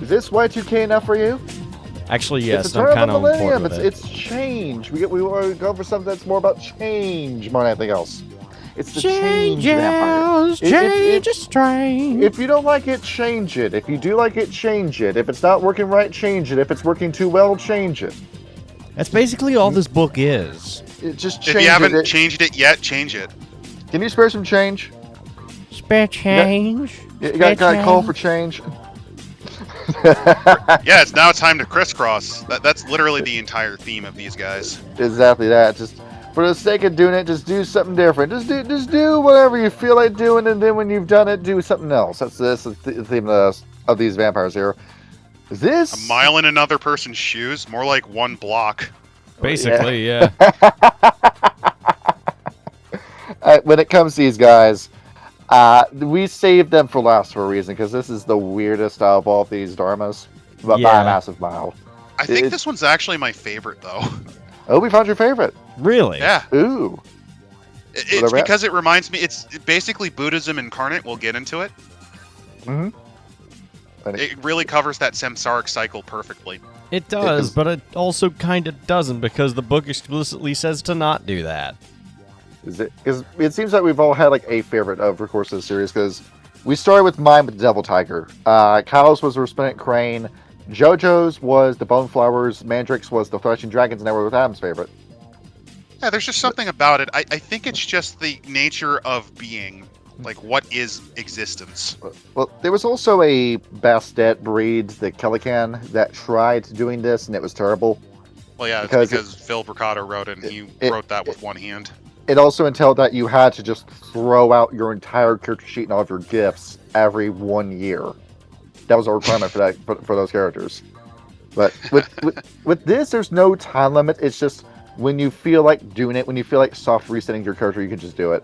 Is this Y2K enough for you? Actually, yes, It's a I'm turn of kind the of on board millennium. with it. It's change. We want to go for something that's more about change more than anything else. It's the change vampire. Change is strange. If you don't like it, change it. If you do like it, change it. If it's not working right, change it. If it's working too well, change it. That's basically all this book is. Just change If you haven't changed it yet, change it. Can you spare some change? Spare change. You got a call for change? Yeah, now it's time to crisscross. That's literally the entire theme of these guys. Exactly that. Just for the sake of doing it, just do something different. Just do whatever you feel like doing, and then when you've done it, do something else. That's the theme of these vampires here. Is this A mile in another person's shoes, more like one block. Basically, yeah. When it comes to these guys, we saved them for last for a reason, because this is the weirdest out of all of these Dharmas, but by a massive mile. I think this one's actually my favorite, though. Oh, we found your favorite. Really? Yeah. Ooh. It's because it reminds me, it's basically Buddhism incarnate. We'll get into it. Mm-hmm. It really covers that samsaric cycle perfectly. It does, but it also kind of doesn't, because the book explicitly says to not do that. Because it seems like we've all had like a favorite over the course of the series, because we started with mine with the Devil Tiger. Kyle's was the Resplendent Crane. JoJo's was the Bone Flowers. Mandrix was the Threshing Dragons, and now we're with Adam's favorite. Yeah, there's just something about it. I think it's just the nature of being. Like, what is existence? Well, there was also a Bastet breed, the Kellican, that tried doing this, and it was terrible. Well, yeah, it's because Phil Bricado wrote it, and he wrote that with one hand. It also entailed that you had to just throw out your entire character sheet and all of your gifts every 1 year. That was a requirement for those characters. But with this, there's no time limit. It's just when you feel like doing it, when you feel like soft resetting your character, you can just do it.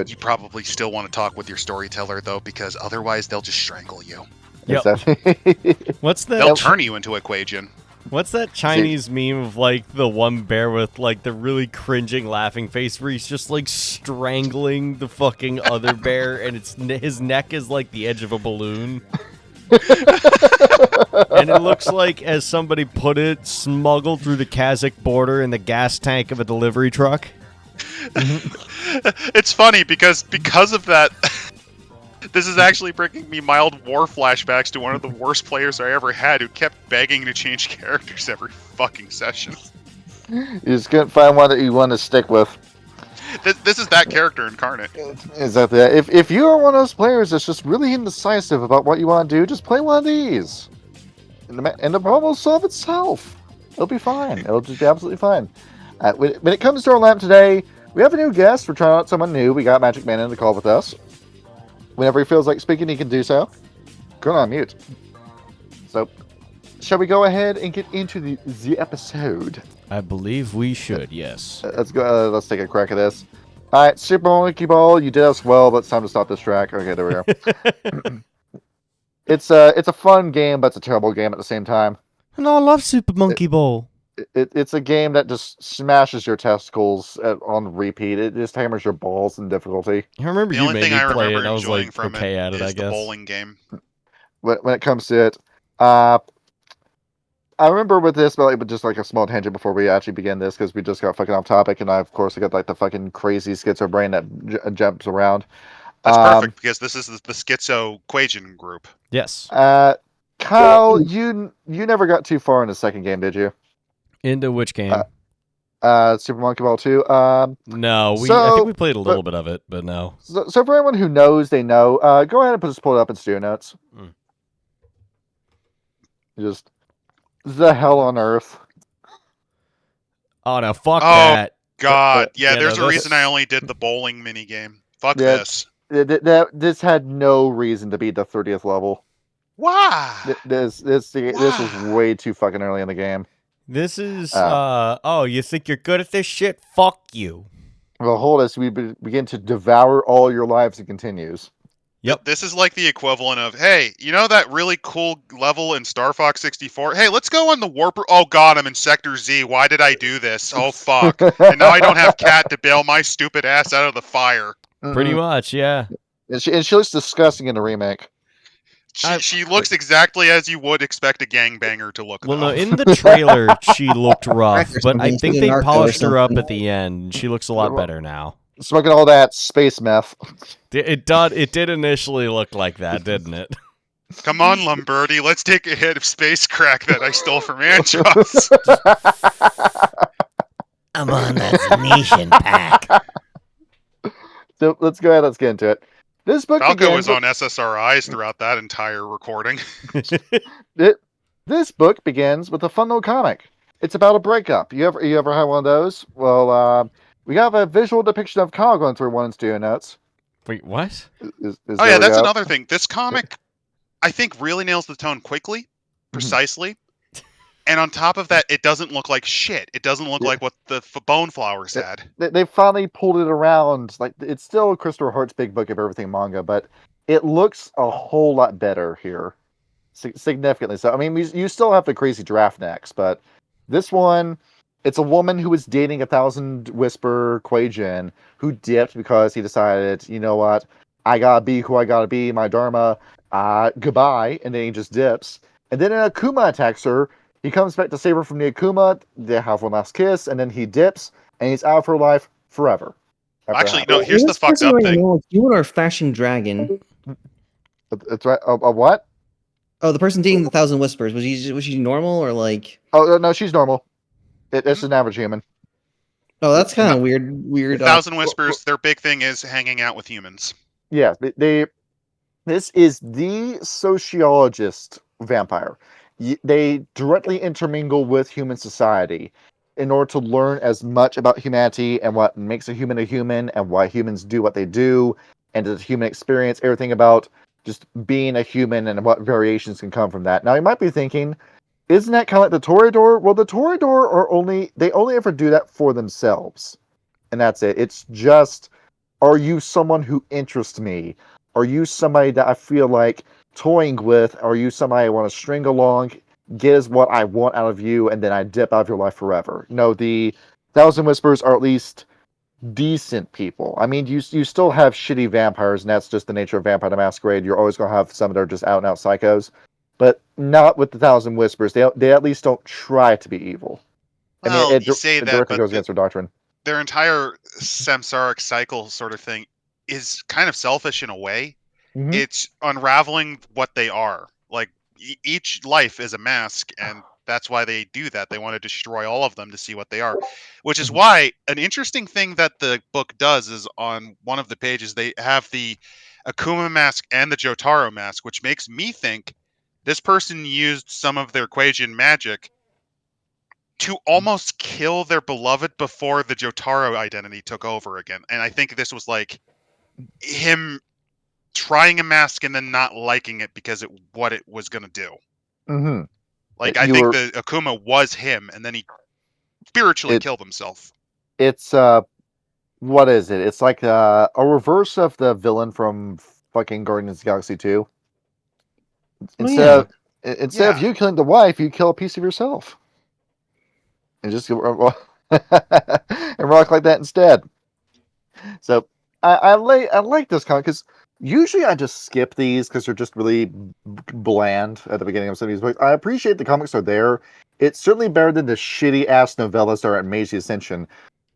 You probably still want to talk with your storyteller, though, because otherwise they'll just strangle you. Yep. What's that? They'll turn you into a Kuei-Jin. What's that Chinese meme of like the one bear with like the really cringing laughing face where he's just like strangling the fucking other bear and his neck is like the edge of a balloon? And it looks like, as somebody put it, smuggled through the Kazakh border in the gas tank of a delivery truck. It's funny because of that, this is actually bringing me mild war flashbacks to one of the worst players I ever had, who kept begging to change characters every fucking session. You just couldn't find one that you want to stick with. This is that character incarnate. Exactly. If you are one of those players that's just really indecisive about what you want to do, just play one of these. And the problem will solve itself. It'll be fine. It'll just be absolutely fine. When it comes to our lamp today, we have a new guest. We're trying out someone new. We got Magicman in the call with us. Whenever he feels like speaking, he can do so. Go on mute. So, shall we go ahead and get into the episode? I believe we should, yes. Let's go. Let's take a crack at this. All right, Super Monkey Ball, you did us well, but it's time to stop this track. Okay, there we go. It's a fun game, but it's a terrible game at the same time. And I love Super Monkey Ball. It's a game that just smashes your testicles on repeat. It just hammers your balls in difficulty. I remember The you only made thing me I play it, remember and I was enjoying like, from okay at it, I is the guess. bowling game. When it comes to it, I remember with this, but just like a small tangent before we actually begin this, because we just got fucking off topic, and of course I got like the fucking crazy schizo brain that jumps around. That's perfect, because this is the schizo Kuei-Jin group. Yes. Kyle, you never got too far in the second game, did you? Into which game? Super Monkey Ball 2. No, I think we played a little bit of it, but no. So for anyone who knows, they know. Go ahead and just pull it up in studio notes. Just the hell on earth. Oh no, fuck that. God, yeah. There's a reason I only did the bowling mini game. Fuck this. This had no reason to be the 30th level. Why? This is way too fucking early in the game. This is, you think you're good at this shit? Fuck you. Well, hold us. We begin to devour all your lives. It continues. Yep. This is like the equivalent of, hey, you know that really cool level in Star Fox 64? Hey, let's go on the warp. Oh god, I'm in Sector Z. Why did I do this? Oh fuck. And now I don't have Cat to bail my stupid ass out of the fire. Pretty much, yeah. And she looks disgusting in the remake. She looks exactly as you would expect a gangbanger to look. Well, though. no, in the trailer she looked rough, Crack or but I something. think She's a they narco or polished her up something. at the end. She looks a lot better now. Smoking all that space meth. It did initially look like that, didn't it? Come on, Lumberty, let's take a hit of space crack that I stole from Anchos. I'm on that nation pack. So let's go ahead. Let's get into it. This book Falco begins was on SSRIs throughout that entire recording. This book begins with a fun little comic. It's about a breakup. You ever had one of those? Well, we have a visual depiction of Kyle going through one in studio notes. Wait, what? Is Oh there yeah, we that's go. another thing. This comic, I think, really nails the tone quickly, precisely. And on top of that, it doesn't look like shit. It doesn't look like what the Bone Flowers had. They finally pulled it around. Like, it's still Christopher Hart's big book of everything manga, but it looks a whole lot better here, significantly so. I mean, you still have the crazy giraffe necks, but this one, it's a woman who was dating a Thousand Whisper Kuei-Jin who dipped because he decided, you know what, I gotta be who I gotta be, my dharma, goodbye, and then he just dips. And then an Akuma attacks her. He comes back to save her from the Akuma. They have one last kiss, and then he dips, and he's out of her life forever. Actually, no, here's the fucked up thing. You or Flashing Dragon? That's right. A what? Oh, the person dating the Thousand Whispers. Was she normal or like? Oh no, she's normal. It's an average human. Oh, that's kind of weird. Thousand Whispers, their big thing is hanging out with humans. Yeah, this is the sociologist vampire. They directly intermingle with human society in order to learn as much about humanity and what makes a human and why humans do what they do, and the human experience, everything about just being a human and what variations can come from that. Now, you might be thinking, isn't that kind of like the Toreador? Well, the Toreador they only ever do that for themselves. And that's it. It's just, are you someone who interests me? Are you somebody that I feel like toying with? Are you somebody I want to string along, get as what I want out of you, and then I dip out of your life forever? No, the Thousand Whispers are at least decent people. I mean, you still have shitty vampires, and that's just the nature of Vampire the Masquerade. You're always going to have some that are just out and out psychos, but not with the Thousand Whispers. They at least don't try to be evil. Well, I mean, you say it that, directly but goes against their doctrine. Their entire samsaric cycle sort of thing is kind of selfish in a way. Mm-hmm. It's unraveling what they are. Like, each life is a mask, and that's why they do that. They want to destroy all of them to see what they are. Which is why an interesting thing that the book does is on one of the pages, they have the Akuma mask and the Jotaro mask, which makes me think this person used some of their Kuei-Jin magic to almost kill their beloved before the Jotaro identity took over again. And I think this was like him trying a mask and then not liking it because what it was going to do. Mm-hmm. Like, I think the Akuma was him, and then he spiritually killed himself. It's what is it? It's like a reverse of the villain from fucking Guardians of the Galaxy 2. Instead of you killing the wife, you kill a piece of yourself. And just and rock like that instead. So I like this comic because usually I just skip these because they're just really bland at the beginning of some of these books. I appreciate the comics are there. It's certainly better than the shitty ass novellas that are at Meiji Ascension.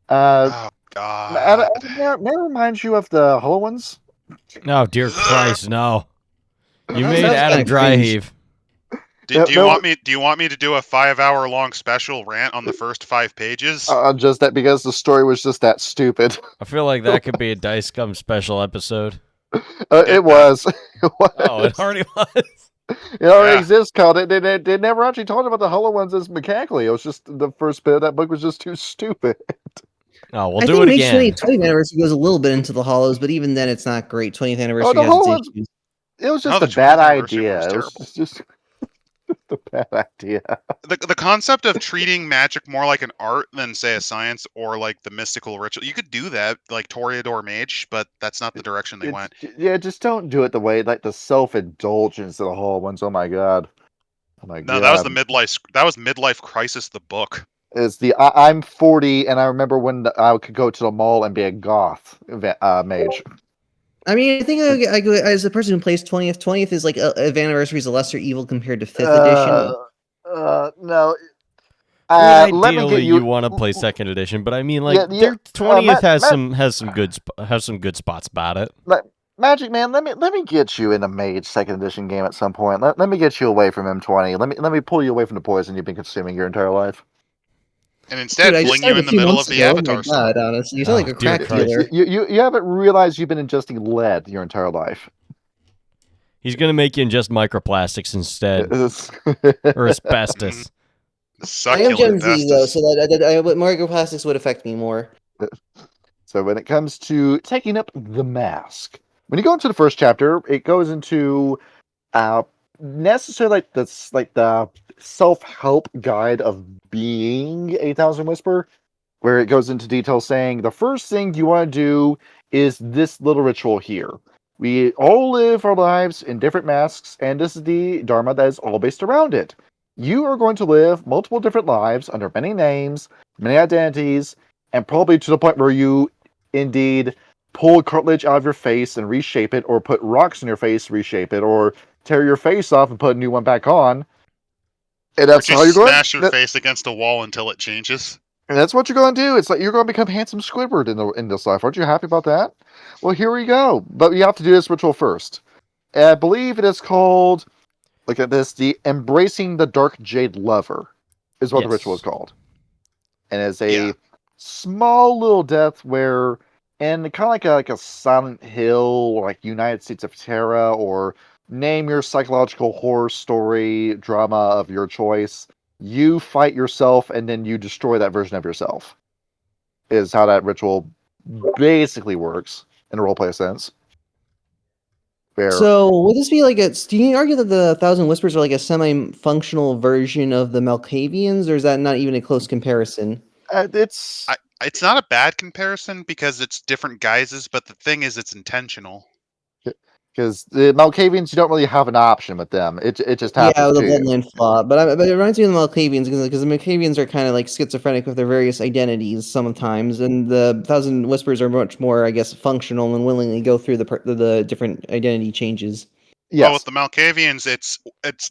Oh God! May I remind you of the Hollow Ones? No, dear Christ, no! You made sounds Adam kinda dry cringe. heave. Do you want me? Do you want me to do a 5-hour long special rant on the first 5 pages? Just that because the story was just that stupid. I feel like that could be a Dice Gum special episode. It was. It was. Oh, it already was. It already exists, Called it. They never actually talked about the Hollow Ones as mechanically. It was just the first bit of that book was just too stupid. Oh, we'll I do think it Mage's again. 20th anniversary goes a little bit into the hollows, but even then, it's not great. 20th anniversary the has Hollow its Ones- issues. It was No, just the a bad 20th anniversary idea. was It was terrible. just a bad idea. The concept of treating magic more like an art than, say, a science or like the mystical ritual. You could do that, like Toreador Mage, but that's not the direction they went. Yeah, just don't do it the way like the self-indulgence of the Hollow Ones. Oh my god. Oh my god. No, that was the midlife. That was Midlife Crisis, the book. It's the I'm 40 and I remember when I could go to the mall and be a goth mage. I mean, I think I go as a person who plays 20th. 20th is like Anniversary is a lesser evil compared to 5th edition. No. I mean, Let me get ideally, you want to play second edition, but I mean, like, Yeah, their 20th Ma- has some good spots about it. Magic Man, let me get you in a Mage second edition game at some point. Let me get you away from M20. Let me pull you away from the poison you've been consuming your entire life. And instead, Dude, I fling just you started in a the few middle months of the ago. Avatar Oh my Storm. god, honestly, you sound like a dear crack Christ. dealer. You haven't realized you've been ingesting lead your entire life. He's gonna make you ingest microplastics instead, or asbestos. I am Succulent Gen Z though, Vestas. so that microplastics would affect me more. So when it comes to taking up the mask, when you go into the first chapter, it goes into necessarily like the self-help guide of being a Thousand Whisper, where it goes into detail saying the first thing you want to do is this little ritual here. We all live our lives in different masks, and this is the Dharma that is all based around it. You are going to live multiple different lives under many names, many identities, and probably to the point where you indeed pull cartilage out of your face and reshape it, or put rocks in your face, reshape it, or tear your face off and put a new one back on. And Or that's how just you're going. smash your face against a wall until it changes. And that's what you're going to do. It's like you're going to become handsome Squidward in this life. Aren't you happy about that? Well, here we go. But you have to do this ritual first. And I believe it is called, look at this, the Embracing the Dark Jade Lover is what the ritual is called. And it's a small little death where, and kind of like a Silent Hill, like United States of Terra, or name your psychological horror story drama of your choice. You fight yourself, and then you destroy that version of yourself. Is how that ritual basically works in a roleplay sense. Where So would this be like a? Do you argue that the Thousand Whispers are like a semi-functional version of the Malkavians, or is that not even a close comparison? it's It's not a bad comparison because it's different guises, but the thing is, it's intentional. because the Malkavians, you don't really have an option with them. It just happens Yeah, the to you. bloodline flaw. But it reminds me of the Malkavians because the Malkavians are kind of like schizophrenic with their various identities sometimes, and the Thousand Whispers are much more, I guess, functional and willingly go through the different identity changes. Well, with Yes. the Malkavians, it's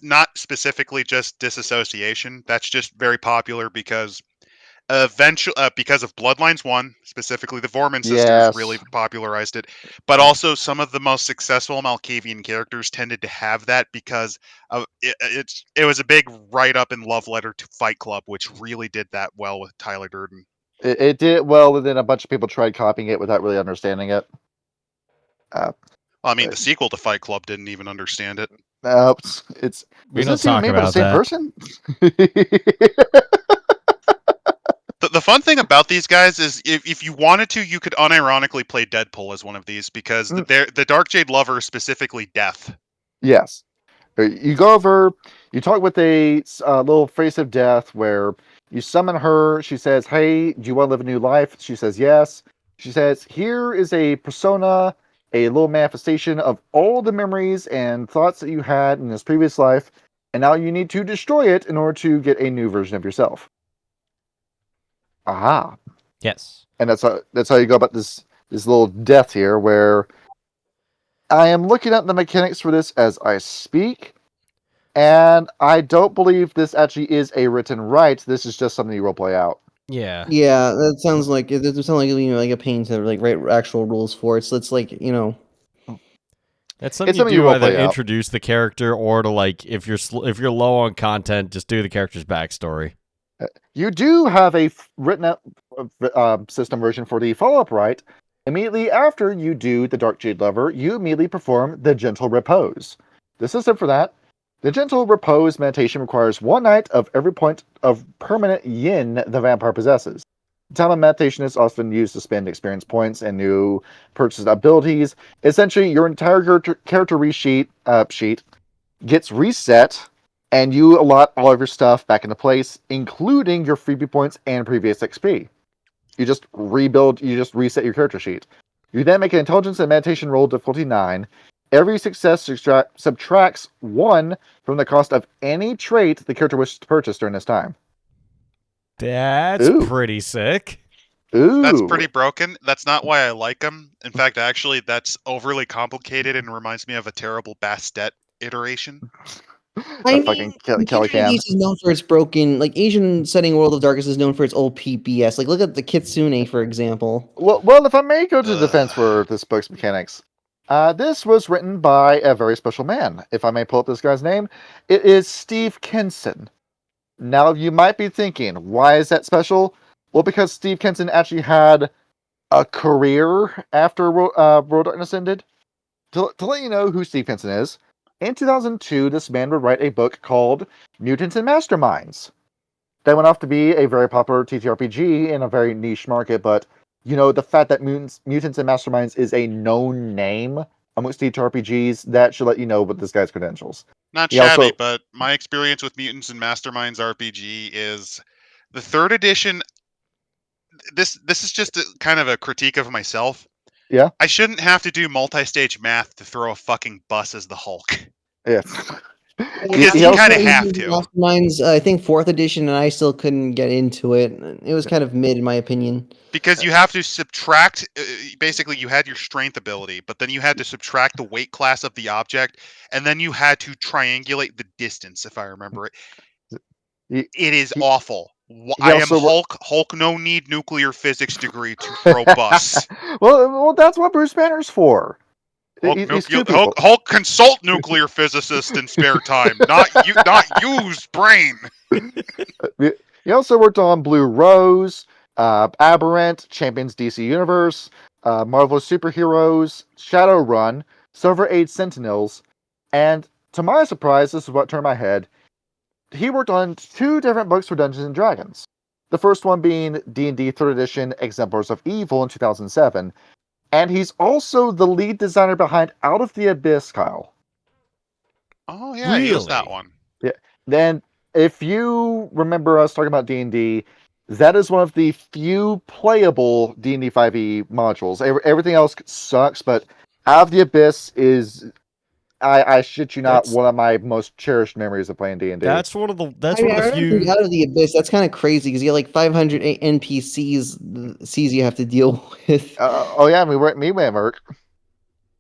not specifically just disassociation. That's just very popular because eventually, because of Bloodlines 1, specifically the Vorman sisters really Yes. popularized it. But also, some of the most successful Malkavian characters tended to have that because of it was a big write-up and love letter to Fight Club, which really did that well with Tyler Durden. It did well, and then a bunch of people tried copying it without really understanding it. Well, I mean, the sequel to Fight Club didn't even understand it. It's We is don't this even talk made by the about same that. person? The fun thing about these guys is if you wanted to, you could unironically play Deadpool as one of these because the Dark Jade Lover is specifically death. Yes. You go over, you talk with a little face of death where you summon her. She says, "Hey, do you want to live a new life?" She says, "Yes." She says, "Here is a persona, a little manifestation of all the memories and thoughts that you had in this previous life, and now you need to destroy it in order to get a new version of yourself." Aha. Yes. And that's how you go about this little death here, where I am looking at the mechanics for this as I speak, and I don't believe this actually is a written right. This is just something you roleplay out. Yeah. Yeah, that sounds like it sounds like like a pain to like write actual rules for. It's like That's something you something you do either roleplay out. introduce the character or to like if you're low on content, just do the character's backstory. You do have a written out system version for the follow-up right. Immediately after you do the Dark Jade Lover, you immediately perform the Gentle Repose. The system for that, the Gentle Repose meditation requires 1 night of every point of permanent yin the vampire possesses. The time of meditation is often used to spend experience points and new purchased abilities. Essentially, your entire character sheet gets reset, and you allot all of your stuff back into place, including your freebie points and previous XP. You just reset your character sheet. You then make an intelligence and meditation roll difficulty 9. Every success subtracts 1 from the cost of any trait the character wishes to purchase during this time. That's Ooh. pretty sick. Ooh. That's pretty broken. That's not why I like him. In fact, actually, that's overly complicated and reminds me of a terrible Bastet iteration. I That fucking mean, Kelly Kitsune can. Beast is known for its broken, like Asian setting World of Darkness is known for its old PBS. Like, look at the Kitsune, for example. Well, if I may go to the defense Ugh. for this book's mechanics, this was written by a very special man. If I may pull up this guy's name, it is Steve Kenson. Now, you might be thinking, why is that special? Well, because Steve Kenson actually had a career after World Darkness ended. To let you know who Steve Kenson is, in 2002, this man would write a book called Mutants and Masterminds. That went off to be a very popular TTRPG in a very niche market, but the fact that Mutants and Masterminds is a known name amongst TTRPGs, that should let you know what this guy's credentials. Not He shabby, also- but my experience with Mutants and Masterminds RPG is the third edition. This is just kind of a critique of myself. Yeah? I shouldn't have to do multi-stage math to throw a fucking bus as the Hulk. Yeah. Because He you also- kind of have to. Masterminds, I think 4th edition, and I still couldn't get into it. It was kind of mid, in my opinion. Because you have to subtract, basically you had your strength ability, but then you had to subtract the weight class of the object, and then you had to triangulate the distance, if I remember it. He- It is he- awful. I am also- Hulk. Hulk no need nuclear physics degree to throw bus. well, that's what Bruce Banner's for. Hulk, He's two people. Hulk consult nuclear physicist in spare time, not use brain. He also worked on Blue Rose, Aberrant, Champions DC Universe, Marvelous Superheroes, Shadowrun, Silver Age Sentinels, and to my surprise, this is what turned my head, he worked on 2 different books for Dungeons and Dragons. The first one being D&D 3rd Edition Exemplars of Evil in 2007, and he's also the lead designer behind Out of the Abyss, Kyle. Oh yeah, he was that Really? one. Then, if you remember us talking about D&D, that is one of the few playable D&D 5e modules. Everything else sucks, but Out of the Abyss is, I shit you not, That's- one of my most cherished memories of playing D&D. That's one of the I remember few. Out of the Abyss. That's kind of crazy because you got like 500 NPCs you have to deal with. Oh yeah, me, Merc.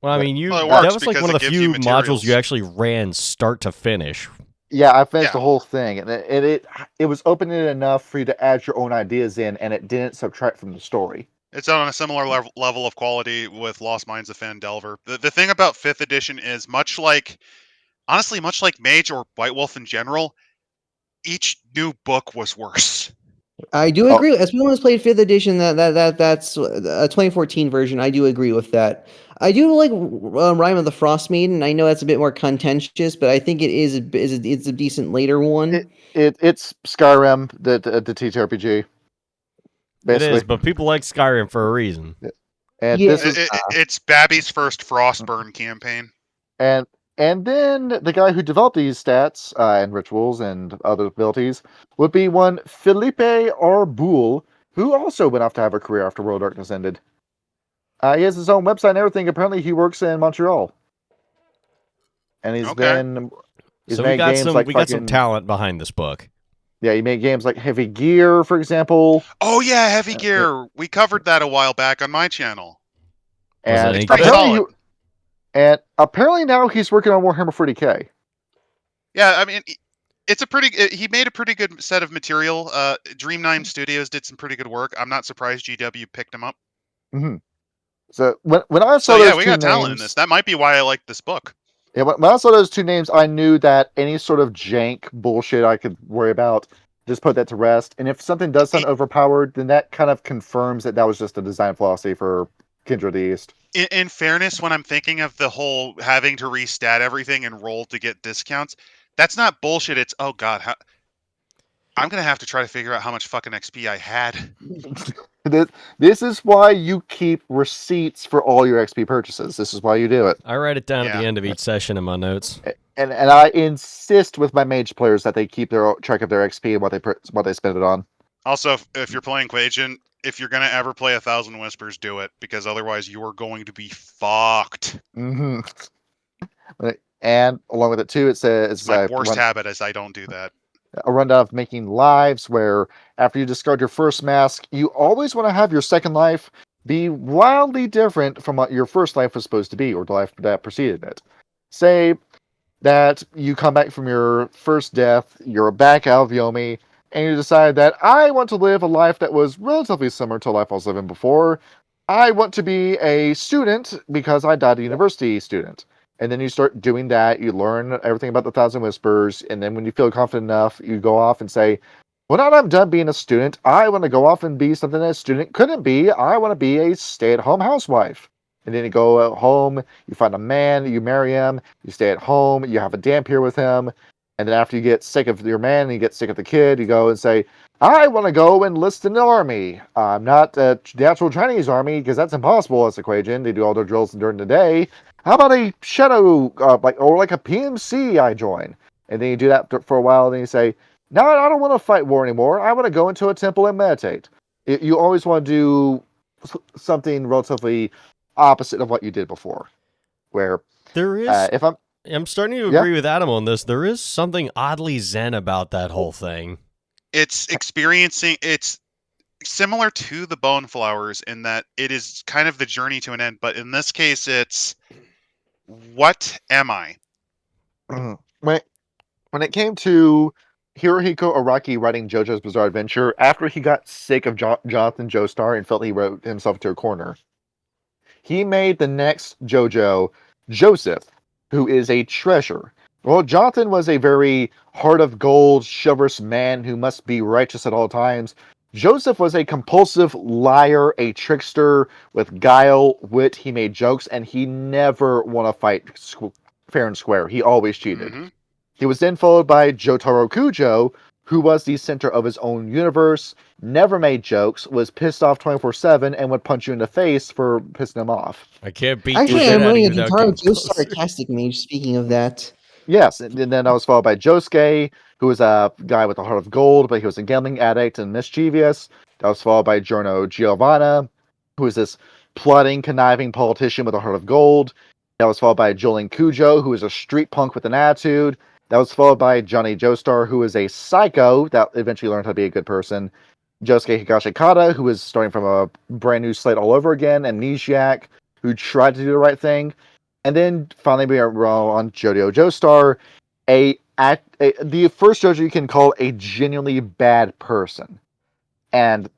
Well, I mean, Well, it that works was like because one of it the gives you few modules materials. you actually ran start to finish. Yeah, I finished Yeah. the whole thing, and it was open-ended enough for you to add your own ideas in, and it didn't subtract from the story. It's on a similar level of quality with Lost Minds of Phandelver. The thing about 5th edition is honestly, much like Mage or White Wolf in general, each new book was worse. I do Oh. agree. As someone who's played 5th edition, that's a 2014 version. I do agree with that. I do like Rime of the Frost Maiden. I know that's a bit more contentious, but I think it's a decent later one. It's Skyrim, the TTRPG. It Basically. is, but people like Skyrim for a reason. And Yeah. this is It's Babby's first Frostburn campaign. and then the guy who developed these stats and rituals and other abilities would be one Philippe Arboul, who also went off to have a career after World Darkness ended. He has his own website and everything. Apparently, he works in Montreal, and he's Okay. So made we got games some like we got some fucking- talent behind this book. Yeah, he made games like Heavy Gear, for example. Oh yeah, Heavy Gear. We covered that a while back on my channel. Was And it any It's pretty good? solid. apparently now he's working on Warhammer 40k. Yeah, I mean, he made a pretty good set of material. Dream9 Studios did some pretty good work. I'm not surprised GW picked him up. So when I saw So those yeah, we two got talent in names, this. That might be why I like this book. yeah, when I saw those 2 names, I knew that any sort of jank bullshit I could worry about, just put that to rest. And if something does sound overpowered, then that kind of confirms that was just a design philosophy for Kindred East. In fairness, when I'm thinking of the whole having to restat everything and roll to get discounts, that's not bullshit. It's, oh god, I'm gonna have to try to figure out how much fucking XP I had. This is why you keep receipts for all your XP purchases. This is why you do it. I write it down at Yeah. the end of each session in my notes. And I insist with my mage players that they keep their track of their XP and what they spend it on. Also, if you're playing Kuei-Jin, if you're gonna ever play 1,000 Whispers, do it, because otherwise you are going to be fucked. Mm-hmm. And along with it too, it says It's my worst habit is I don't do that. a rundown of making lives where after you discard your first mask, you always want to have your second life be wildly different from what your first life was supposed to be, or the life that preceded it. Say that you come back from your first death, you're back out of Yomi, and you decide that I want to live a life that was relatively similar to the life I was living before. I want to be a student because I died a university student. And then you start doing that, you learn everything about the Thousand Whispers, and then when you feel confident enough, you go off and say, well, now that I'm done being a student, I want to go off and be something that a student couldn't be. I want to be a stay-at-home housewife. And then you go home, you find a man, you marry him, you stay at home, you have a damp year with him, and then after you get sick of your man and you get sick of the kid, you go and say, I want to go enlist in the army. Not the actual Chinese army, because that's impossible as a Kuei-Jin. They do all their drills during the day. How about a shadow, like a PMC I join? And then you do that for a while, and then you say, no, I don't want to fight war anymore. I want to go into a temple and meditate. You always want to do something relatively opposite of what you did before. Where There is. if I'm starting to Yeah. agree with Adam on this. There is something oddly zen about that whole thing. It's similar to the Bone Flowers in that it is kind of the journey to an end, but in this case, it's what am I? when it came to Hirohiko Araki writing JoJo's Bizarre Adventure, after he got sick of Jonathan Joestar and felt he wrote himself into a corner, he made the next JoJo Joseph, who is a treasure. Well, Jonathan was a very heart of gold, chivalrous man who must be righteous at all times. Joseph was a compulsive liar, a trickster with guile, wit. He made jokes, and he never won a fight fair and square. He always cheated. Mhm. He was then followed by Jotaro Kujo, who was the center of his own universe, never made jokes, was pissed off 24/7, and would punch you in the face for pissing him off. I can't beat Actually, the shit I'm out of running you a without Jotaro getting Joestar closer. Sarcastic Mage, speaking of that. Yes, and then I was followed by Josuke, who was a guy with a heart of gold, but he was a gambling addict and mischievous. That was followed by Giorno Giovanna, who was this plotting, conniving politician with a heart of gold. That was followed by Jolene Cujo, who was a street punk with an attitude. That was followed by Johnny Joestar, who is a psycho that eventually learned how to be a good person. Josuke Higashikata, who was starting from a brand new slate all over again. Amnesiac, who tried to do the right thing. And then finally we are on Jodio Joestar, the first JoJo you can call a genuinely bad person. And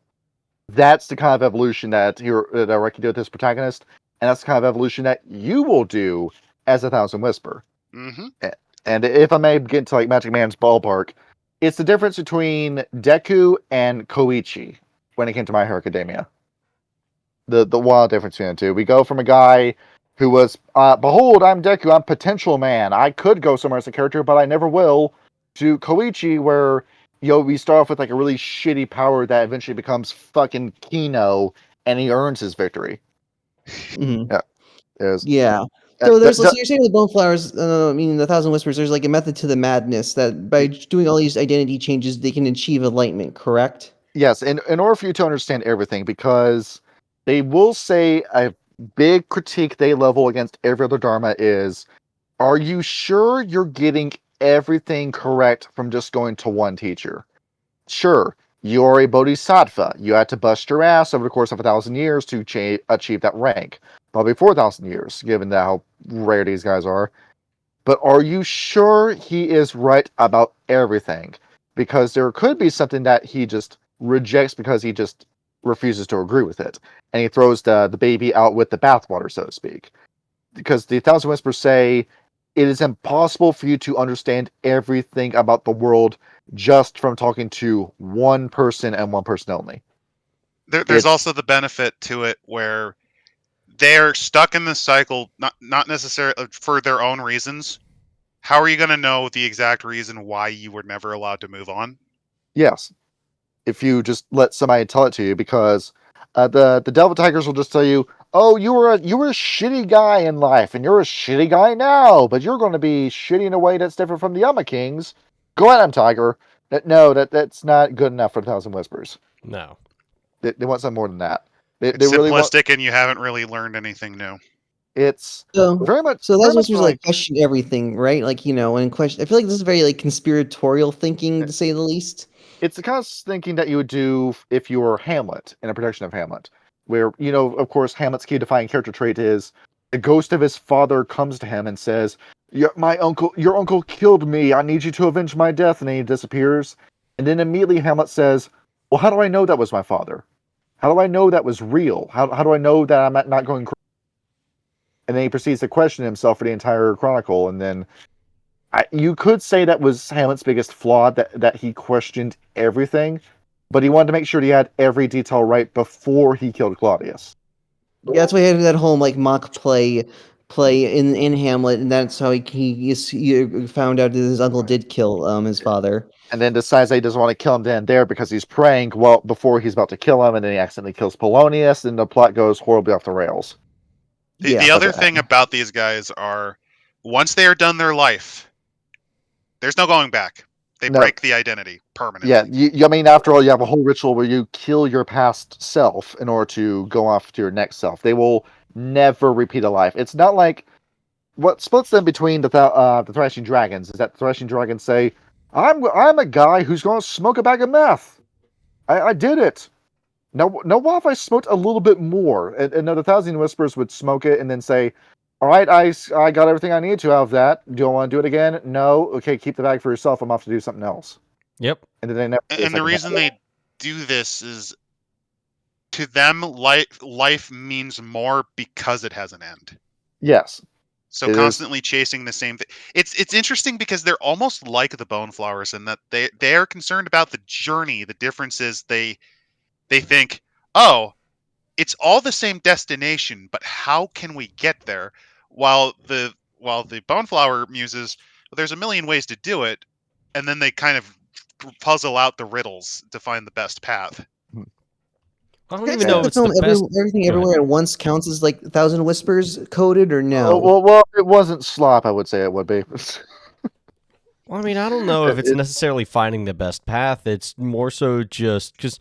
that's the kind of evolution that Araki did with his protagonist, and that's the kind of evolution that you will do as a Thousand Whisper. Mm-hmm. And if I may get into like Magic Man's ballpark, it's the difference between Deku and Koichi when it came to My Hero Academia. The wild difference between the two. We go from a guy who was, behold, I'm Deku, I'm potential man. I could go somewhere as a character, but I never will. To Koichi, where we start off with like a really shitty power that eventually becomes fucking Kino, and he earns his victory. Mhm. There's, Yeah. So so you're saying the Bone Flowers, meaning the Thousand Whispers, there's like a method to the madness that by doing all these identity changes, they can achieve enlightenment, correct? Yes, in order for you to understand everything, because they will say a big critique they level against every other Dharma is, are you sure you're getting everything correct from just going to one teacher? Sure, you're a bodhisattva. You had to bust your ass over the course of 1,000 years to achieve that rank. Probably 4,000 years, given how rare these guys are. But are you sure he is right about everything? Because there could be something that he just rejects because he just refuses to agree with it. And he throws the baby out with the bathwater, so to speak. Because the Thousand Whispers say it is impossible for you to understand everything about the world just from talking to one person and one person only. There's also the benefit to it where they're stuck in this cycle, not necessarily for their own reasons. How are you going to know the exact reason why you were never allowed to move on? Yes, if you just let somebody tell it to you, because the Devil Tigers will just tell you, "Oh, you were a shitty guy in life, and you're a shitty guy now, but you're going to be shitty in a way that's different from the Yama Kings." Go at him, Tiger. That's not good enough for the Thousand Whispers. No. They want something more than that. It's they really want. simplistic, and you haven't really learned anything new. It's So, very much so very that's much what's like question everything, right? Like, and question. I feel like this is very like conspiratorial thinking, to say the least. it's the kind of thinking that you would do if you were Hamlet in a production of Hamlet, where, of course, Hamlet's key defining character trait is the ghost of his father comes to him and says, your uncle killed me. I need you to avenge my death. And then he disappears. And then immediately Hamlet says, well, how do I know that was my father? How do I know that was real? How do I know that I'm not going crazy? And then he proceeds to question himself for the entire chronicle. And then you could say that was Hamlet's biggest flaw, that he questioned everything, but he wanted to make sure he had every detail right before he killed Claudius. Yeah, that's why he had that whole like mock play in Hamlet, and that's how he found out that his uncle did kill his father. And then decides that he doesn't want to kill him then and there because he's praying before he's about to kill him, and then he accidentally kills Polonius, and the plot goes horribly off the rails. The other thing about these guys are, once they are done their life, there's no going back. They break the identity permanently. Yeah, I mean, after all, you have a whole ritual where you kill your past self in order to go off to your next self. They will never repeat a life. It's not like what splits them between the Thrashing Dragons is that the Thrashing Dragons say, I'm a guy who's going to smoke a bag of meth. I did it. Now, what if I smoked a little bit more? And the Thousand Whispers would smoke it and then say, all right, I got everything I need to out of that. Do you want to do it again? No. Okay, keep the bag for yourself. I'm off to do something else. Yep. And then they never. And the reason they do this is, to them, life means more because it has an end. Yes. So constantly chasing the same thing. It's interesting because they're almost like the Bone Flowers in that they are concerned about the journey. The difference is they think, oh, it's all the same destination, but how can we get there? While the Boneflower muses, well, there's a million ways to do it, and then they kind of puzzle out the riddles to find the best path. I don't even know if it's the best. Everything everywhere at once counts as like Thousand Whispers coded, or no? Well, it wasn't slop. I would say it would be. Well, I mean, I don't know if it's necessarily finding the best path. It's more so just because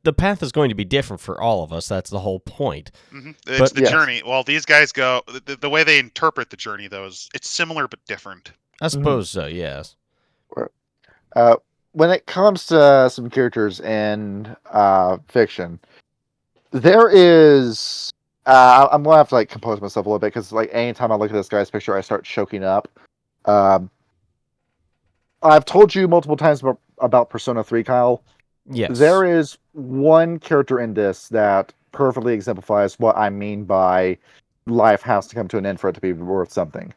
the path is going to be different for all of us. That's the whole point. Mm-hmm. It's the journey. Well, these guys go the way they interpret the journey, though, is it's similar but different. I suppose so. Yes. When it comes to some characters in fiction, there is. I'm gonna have to like compose myself a little bit because like anytime I look at this guy's picture, I start choking up. I've told you multiple times about Persona 3, Kyle. Yes. There is one character in this that perfectly exemplifies what I mean by life has to come to an end for it to be worth something.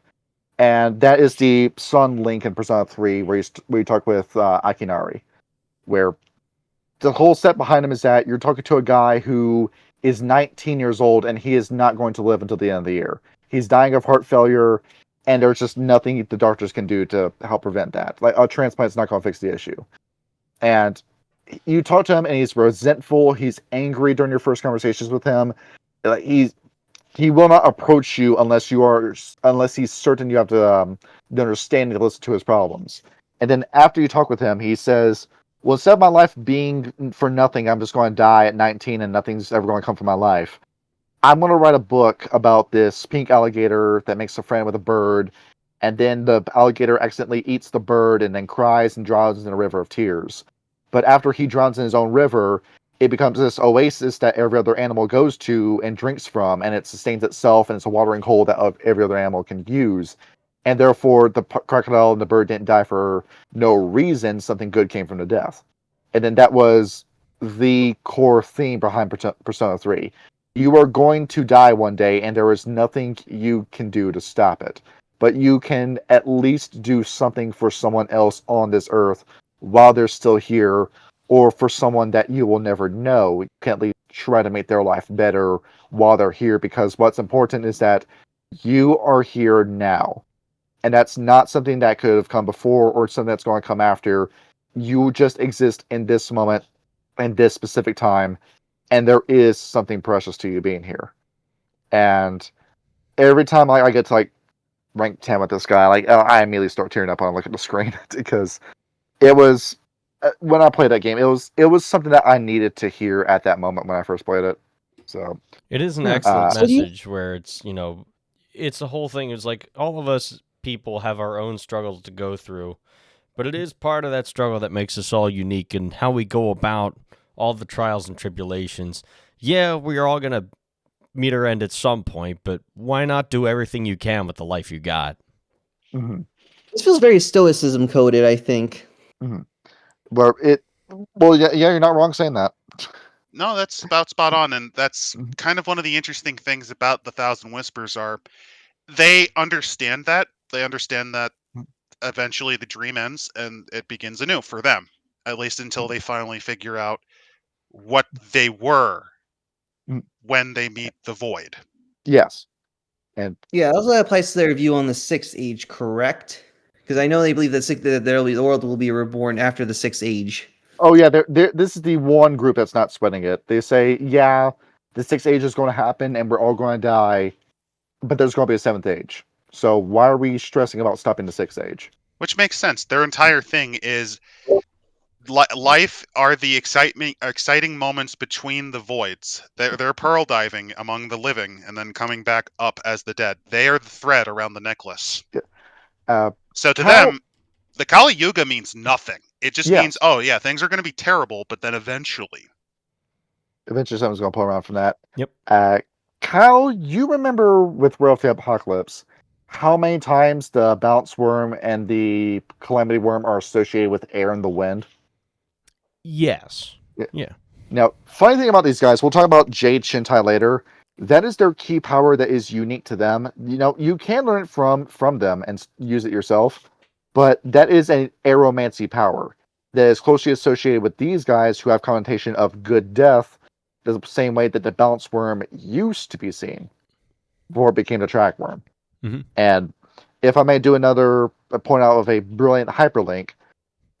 And that is the son Link in Persona 3, where you talk with Akinari, where the whole set behind him is that you're talking to a guy who is 19 years old and he is not going to live until the end of the year. He's dying of heart failure, and there's just nothing the doctors can do to help prevent that. Like, a transplant's not going to fix the issue. And you talk to him, and he's resentful. He's angry during your first conversations with him. He will not approach you unless he's certain you have the understanding to listen to his problems. And then after you talk with him, he says, well, instead of my life being for nothing, I'm just going to die at 19 and nothing's ever going to come from my life. I'm going to write a book about this pink alligator that makes a friend with a bird, and then the alligator accidentally eats the bird and then cries and drowns in a river of tears. But after he drowns in his own river, it becomes this oasis that every other animal goes to and drinks from, and it sustains itself, and it's a watering hole that every other animal can use. And therefore, the crocodile and the bird didn't die for no reason. Something good came from the death. And then that was the core theme behind Persona 3. You are going to die one day, and there is nothing you can do to stop it. But you can at least do something for someone else on this earth while they're still here, or for someone that you will never know. You can at least try to make their life better while they're here, because what's important is that you are here now. And that's not something that could have come before or something that's going to come after. You just exist in this moment, in this specific time, and there is something precious to you being here. And every time I get to like rank 10 with this guy, I immediately start tearing up when I look at the screen, because it was, when I played that game, it was something that I needed to hear at that moment when I first played it. So it is an excellent message where it's, it's the whole thing. It's like all of us people have our own struggles to go through, but it is part of that struggle that makes us all unique and how we go about all the trials and tribulations. Yeah, we're all going to meet our end at some point, but why not do everything you can with the life you got? Mm-hmm. This feels very stoicism coded, I think. Mm-hmm. Yeah, you're not wrong saying that. No, that's about spot on, and that's kind of one of the interesting things about the Thousand Whispers are they understand that. They understand that eventually the dream ends and it begins anew for them, at least until they finally figure out what they were when they meet the void. Yes. And yeah, also that applies to their view on the Sixth Age, correct? Because I know they believe that the world will be reborn after the Sixth Age. oh yeah, this is the one group that's not sweating it. They say, yeah, the Sixth Age is going to happen and we're all going to die, but there's going to be a Seventh Age. So why are we stressing about stopping the Sixth Age? Which makes sense. Their entire thing is life are the exciting moments between the voids. They're pearl diving among the living and then coming back up as the dead. They are the thread around the necklace. So to them, the Kali Yuga means nothing. It just means, oh yeah, things are going to be terrible, but then eventually something's going to pull around from that. Yep. Kyle, you remember with World of the Apocalypse how many times the Balance Worm and the Calamity Worm are associated with air and the wind? Yes. Yeah. Now, funny thing about these guys, we'll talk about Jade Shintai later. That is their key power that is unique to them. You know, you can learn it from them and use it yourself, but that is an aeromancy power that is closely associated with these guys who have connotation of good death, the same way that the Balance Worm used to be seen before it became the Track Worm. Mm-hmm. And if I may do another point out of a brilliant hyperlink,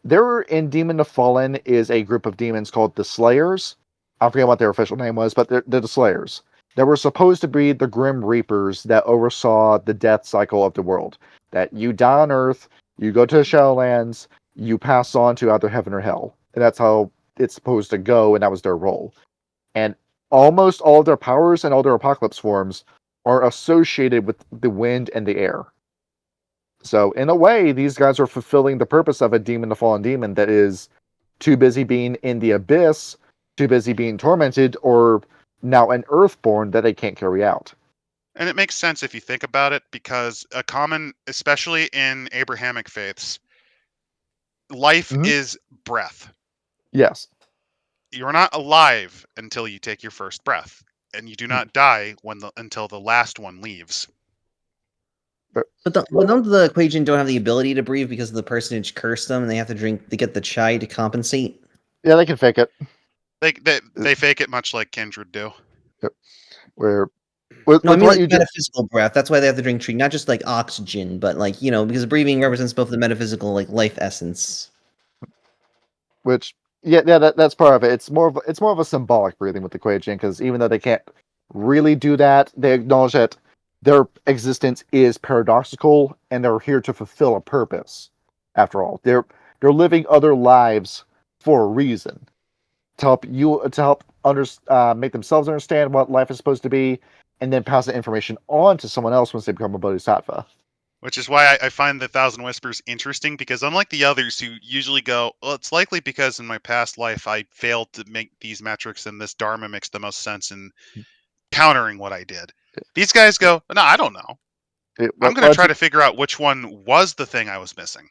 there in Demon of Fallen is a group of demons called the Slayers. I forget what their official name was, but they're the Slayers. That were supposed to be the Grim Reapers that oversaw the death cycle of the world. That you die on Earth, you go to the Shadowlands, you pass on to either heaven or hell. And that's how it's supposed to go, and that was their role. And almost all of their powers and all their apocalypse forms are associated with the wind and the air. So, in a way, these guys are fulfilling the purpose of a demon, the fallen demon, that is too busy being in the abyss, too busy being tormented, or now an earthborn that they can't carry out. And it makes sense if you think about it, because a common, especially in Abrahamic faiths, life is breath. Yes. You're not alive until you take your first breath, and you do not die until the last one leaves. But don't the Kuei-Jin don't have the ability to breathe because the personage cursed them, and they have to get the chai to compensate? Yeah, they can fake it. They fake it much like Kindred do. Yep. Where no, I mean like metaphysical breath. That's why they have to drink tree, not just like oxygen, but like, you know, because breathing represents both the metaphysical, like life essence. Which, that's part of it. It's more of a symbolic breathing with the Kuei-Jin, because even though they can't really do that, they acknowledge that their existence is paradoxical, and they're here to fulfill a purpose. After all, they're living other lives for a reason, to help make themselves understand what life is supposed to be, and then pass the information on to someone else once they become a bodhisattva. Which is why I find the Thousand Whispers interesting, because unlike the others who usually go, well, it's likely because in my past life I failed to make these metrics and this Dharma makes the most sense in countering what I did. These guys go, no, I don't know. I'm going to try to figure out which one was the thing I was missing.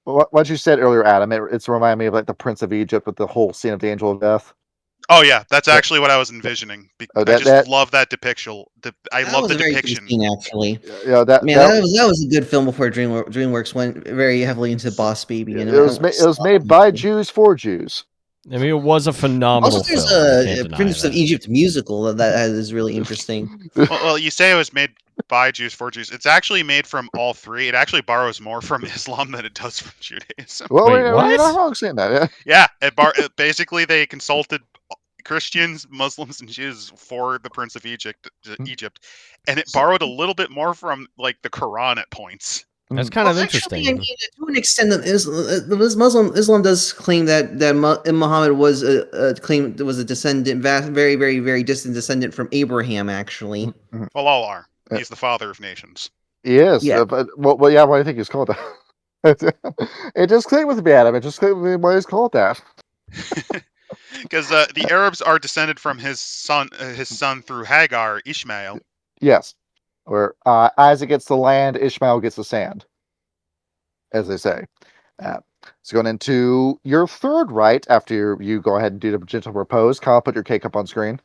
What you said earlier, Adam, it's reminding me of like the Prince of Egypt with the whole scene of the Angel of Death. Oh yeah, that's actually what I was envisioning. I just love that depiction. I love the depiction. Scene, actually, that was a good film before DreamWorks went very heavily into Boss Baby. You know? It was made by Jews for Jews. I mean, it was a phenomenal also, there's film. a Prince of Egypt musical that is really interesting. Well, you say it was made by Jews for Jews. It's actually made from all three. It actually borrows more from Islam than it does from Judaism. Well, you're not wrong saying that. Yeah, basically they consulted Christians, Muslims, and Jews for the Prince of Egypt, and it borrowed a little bit more from like the Quran at points. That's kind of interesting. Actually, I mean, to an extent, that Islam does claim that Muhammad was a descendant, very, very, very distant descendant from Abraham. Actually, well, all are. He's the father of nations. He is. Yeah. But well, yeah. Why do you think he's called that? It just clicked with me, Adam. It just clicked with me why he's called that. Because the Arabs are descended from his son through Hagar, Ishmael. Yes. Where Isaac gets the land, Ishmael gets the sand, as they say. So going into your third rite after you go ahead and do the gentle repose. Kyle, put your cake up on screen.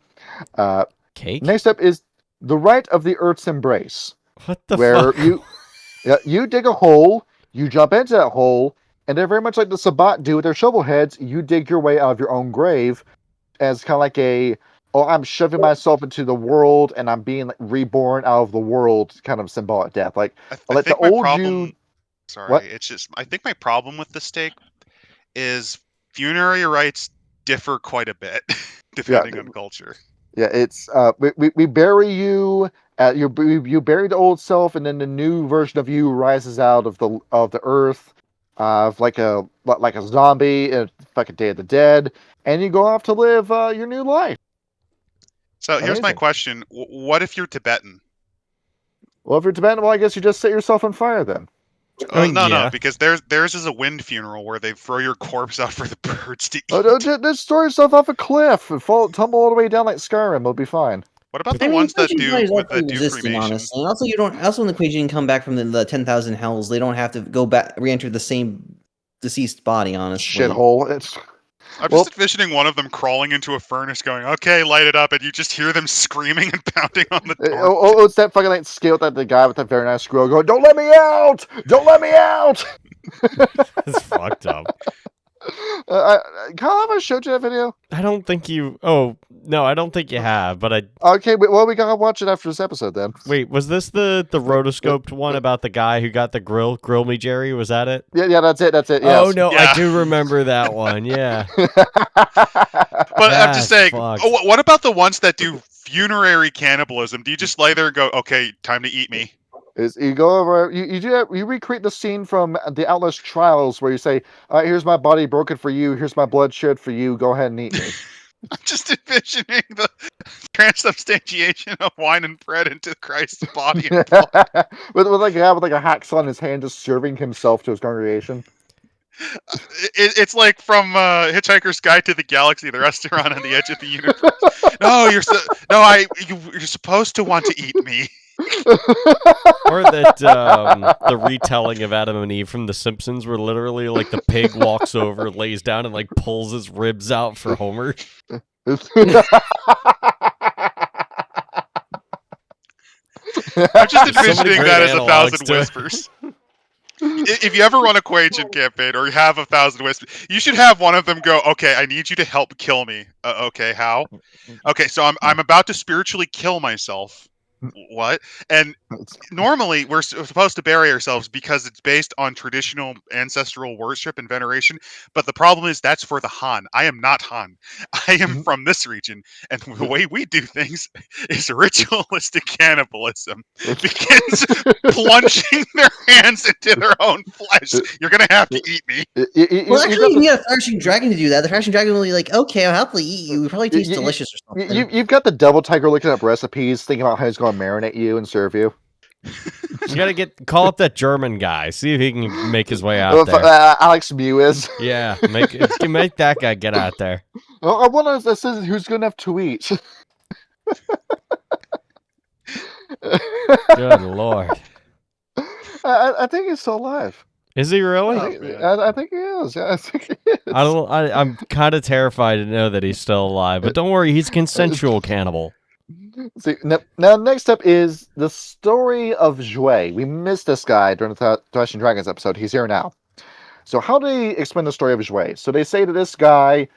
Cake? Next up is the rite of the Earth's embrace, What the where fuck? you dig a hole, you jump into that hole, and they're very much like the Sabbat do with their shovel heads. You dig your way out of your own grave, as kind of like I'm shoving myself into the world and I'm being reborn out of the world, kind of symbolic death. Like I like the think my old problem. you. Sorry, What? it's just I think my problem with the stake is funerary rites differ quite a bit depending on culture. Yeah, it's we bury you. You bury the old self, and then the new version of you rises out of the earth, like a zombie, in fucking Day of the Dead, and you go off to live your new life. So here's my Amazing. question: what if you're Tibetan? Well, if you're Tibetan, well, I guess you just set yourself on fire then. No, Yeah. because theirs is a wind funeral where they throw your corpse out for the birds to eat. Oh no, just throw yourself off a cliff and tumble all the way down like Skyrim. It'll be fine. What about I the mean, ones that Kuei-Jin do is all with the pretty do resistant, cremation? honestly. And also, you don't. Also, when the Kuei-Jin come back from the 10,000 hells, they don't have to go back, re-enter the same deceased body. Honestly, Shithole. It's I'm well, just envisioning one of them crawling into a furnace, going, "Okay, light it up," and you just hear them screaming and pounding on the door. it's that fucking like scale that the guy with that very nice scroll going, "Don't let me out! Don't let me out!" It's fucked up. Kyle, have I showed you that video? I don't think you. Oh no, I don't think you have. But I Okay, well, we gotta watch it after this episode then. wait. Was this the rotoscoped one about the guy who got the grill? Grill me, Jerry. Was that it? Yeah, that's it. Yes. Oh no, Yeah. I do remember that one. Yeah. But I'm just That's saying. fucked. Oh, what about the ones that do funerary cannibalism? Do you just lay there and go, "Okay, time to eat me"? You go over, you do that, you recreate the scene from the Outlast Trials where you say, "All right, here's my body broken for you. Here's my blood shed for you. Go ahead and eat me." I'm just envisioning the transubstantiation of wine and bread into Christ's body and blood. with like a guy with like a hacksaw in his hand, just serving himself to his congregation. It's like from Hitchhiker's Guide to the Galaxy, the restaurant on the edge of the universe. No, you're supposed to want to eat me. Or that the retelling of Adam and Eve from The Simpsons, where literally like the pig walks over, lays down, and like pulls his ribs out for Homer. I'm just envisioning that as 1,000 whispers. If you ever run a Kuei-Jin campaign or you have 1,000 whispers, you should have one of them go, "Okay, I need you to help kill me." Okay, how? Okay, so I'm about to spiritually kill myself. What? And normally we're supposed to bury ourselves because it's based on traditional ancestral worship and veneration. But the problem is that's for the Han. I am not Han. I am from this region, and the way we do things is ritualistic cannibalism. Begins plunging their hands into their own flesh. You're gonna have to eat me. well, actually, you need a thrashing dragon to do that. The thrashing dragon will be like, "Okay, I'll happily eat you. It probably tastes delicious or something." You've got the devil tiger looking up recipes, thinking about how he's going to marinate you and serve you. You gotta call up that German guy, see if he can make his way out Well, there. Alex Mew is. Yeah, make that guy get out there. Well, I wonder if this is who's good enough to eat. Good lord. I think he's still alive. Is he really? I think he is. Yeah, I think he is. I'm kind of terrified to know that he's still alive, but don't worry, he's consensual cannibal. See, now, next up is the story of Jue. We missed this guy during the Dungeons and Dragons episode. He's here now. So how do they explain the story of Jue? So they say that this guy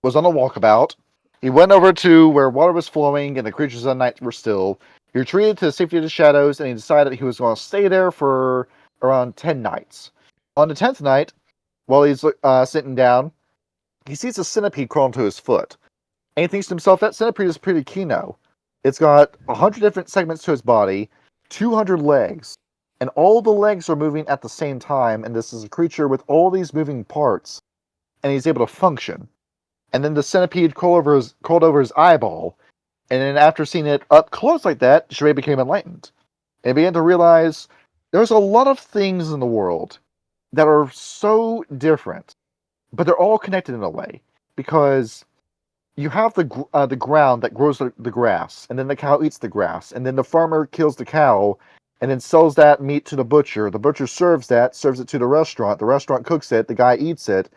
was on a walkabout. He went over to where water was flowing and the creatures of the night were still. He retreated to the safety of the shadows, and he decided he was going to stay there for around 10 nights. On the 10th night, while he's sitting down, he sees a centipede crawl into his foot. And he thinks to himself, that centipede is pretty kino. It's got 100 different segments to its body, 200 legs, and all the legs are moving at the same time, and this is a creature with all these moving parts, and he's able to function. And then the centipede crawled over his eyeball, and then after seeing it up close like that, Shrey became enlightened. and began to realize there's a lot of things in the world that are so different, but they're all connected in a way, because you have the ground that grows the grass, and then the cow eats the grass, and then the farmer kills the cow, and then sells that meat to the butcher. The butcher serves it to the restaurant. The restaurant cooks it. The guy eats it.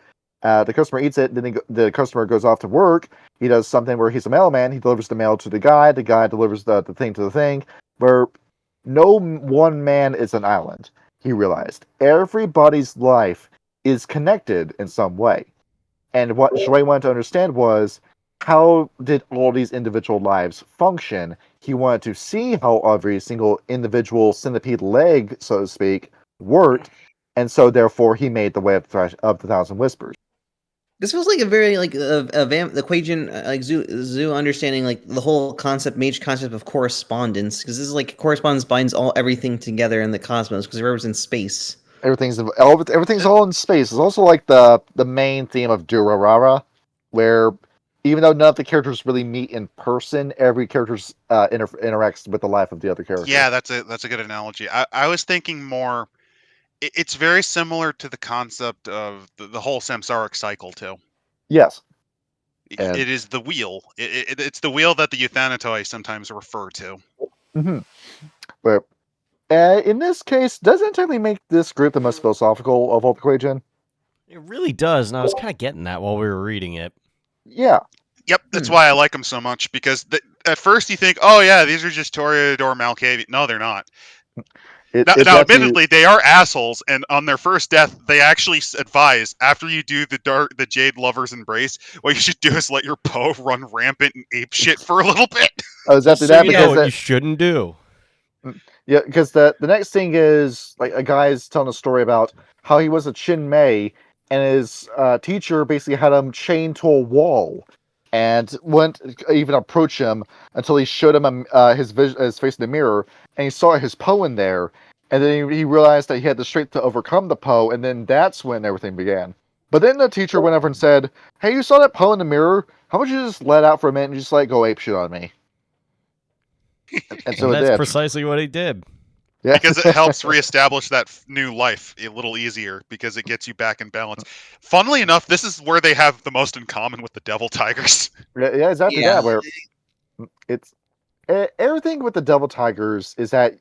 The customer eats it. Then the customer goes off to work. He does something where he's a mailman. He delivers the mail to the guy. The guy delivers the thing to the thing. Where no one man is an island. He realized everybody's life is connected in some way. And what Shui wanted to understand was, how did all these individual lives function? He wanted to see how every single individual centipede leg, so to speak, worked, and so therefore he made the Way of the Thousand Whispers. This feels like a very like the Kuei-Jin like Zoo understanding like the whole major concept of correspondence, because this is like correspondence binds everything together in the cosmos, because everyone's in space. Everything's all in space. It's also like the main theme of Durarara, where even though none of the characters really meet in person, every character interacts with the life of the other character. Yeah, that's a good analogy. I was thinking more. It's very similar to the concept of the whole samsaric cycle too. Yes. It is the wheel. It's the wheel that the Euthanatoi sometimes refer to. Mm-hmm. But in this case, doesn't it technically make this group the most philosophical of all the Kuei-Jin? It really does, and I was kind of getting that while we were reading it. Yeah. Yep, that's why I like them so much, because at first you think, oh yeah, these are just Toreador Malkavian. No, they're not. Now, admittedly, they are assholes, and on their first death, they actually advise, after you do the Jade Lover's Embrace, what you should do is let your Poe run rampant and ape shit for a little bit. Oh, exactly so that. You know what you shouldn't do. Yeah, because the next thing is, like, a guy's telling a story about how he was a Chin Mei, and his teacher basically had him chained to a wall, and wouldn't even approach him until he showed him his face in the mirror, and he saw his Poe in there, and then he realized that he had the strength to overcome the Poe, and then that's when everything began. But then the teacher went over and said, "Hey, you saw that Poe in the mirror? How about you just let out for a minute and just go ape shit on me?" And so that's it did. precisely what he did. Yeah. Because it helps reestablish that new life a little easier, because it gets you back in balance. Funnily enough, this is where they have the most in common with the Devil Tigers. Yeah, exactly that. Where it's everything with the Devil Tigers is that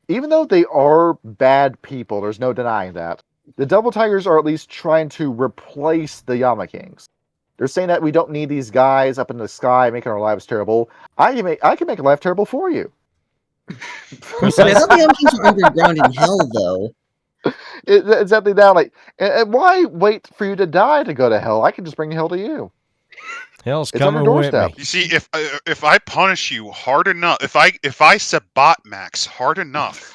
even though they are bad people, there's no denying that, the Devil Tigers are at least trying to replace the Yama Kings. They're saying that we don't need these guys up in the sky making our lives terrible. I can make a life terrible for you. I thought the Yama Kings are underground in hell, though. Exactly that. And why wait for you to die to go to hell? I can just bring hell to you. Hell's coming with me. You see, if I punish you hard enough, if I Sabat Max hard enough,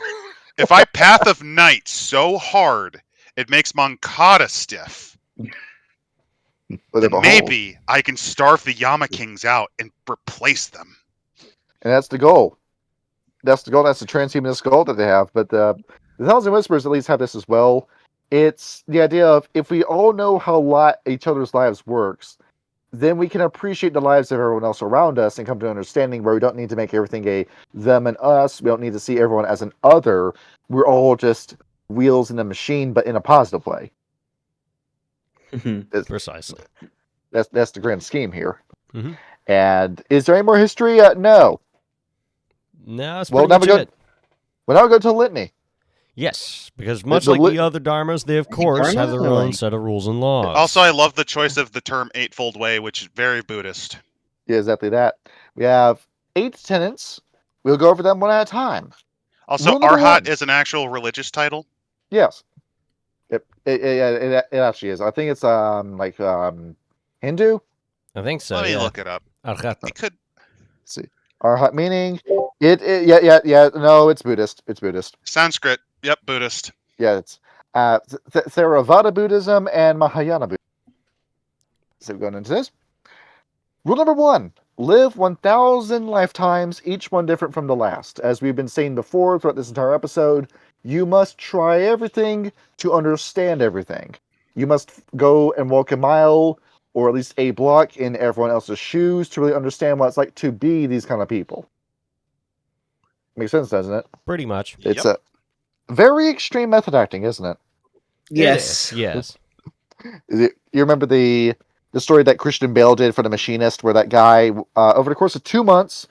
if I Path of Night so hard it makes Moncada stiff, then maybe I can starve the Yama Kings out and replace them. And that's the goal. That's the goal. That's the transhumanist goal that they have. But the Thousand Whispers at least have this as well. It's the idea of, if we all know how each other's lives works, then we can appreciate the lives of everyone else around us and come to an understanding where we don't need to make everything a them and us. We don't need to see everyone as an other. We're all just wheels in a machine, but in a positive way. Precisely. That's the grand scheme here. Mm-hmm. And is there any more history? No. No, it's pretty much it. Well, now we go to Litany. Yes, because much like the other Dharmas, they of course have their own set of rules and laws. Also, I love the choice of the term Eightfold Way, which is very Buddhist. Yeah, exactly that. We have 8 tenets. We'll go over them one at a time. Also, Arhat is an actual religious title. Yes. It actually is. I think it's Hindu. I think so. Let me look it up. Arhat. It could. Let's see. Arhat meaning yeah. No, it's Buddhist. It's Buddhist. Sanskrit. Yep, Buddhist. Yeah, it's Theravada Buddhism and Mahayana Buddhism. So we're going into this. Rule number 1. Live 1,000 lifetimes, each one different from the last. As we've been saying before throughout this entire episode, you must try everything to understand everything. You must go and walk a mile, or at least a block, in everyone else's shoes to really understand what it's like to be these kind of people. Makes sense, doesn't it? Pretty much. It's Yep. a very extreme method acting, isn't it? Yes. It is, yes. You remember the story that Christian Bale did for The Machinist, where that guy, over the course of 2 months,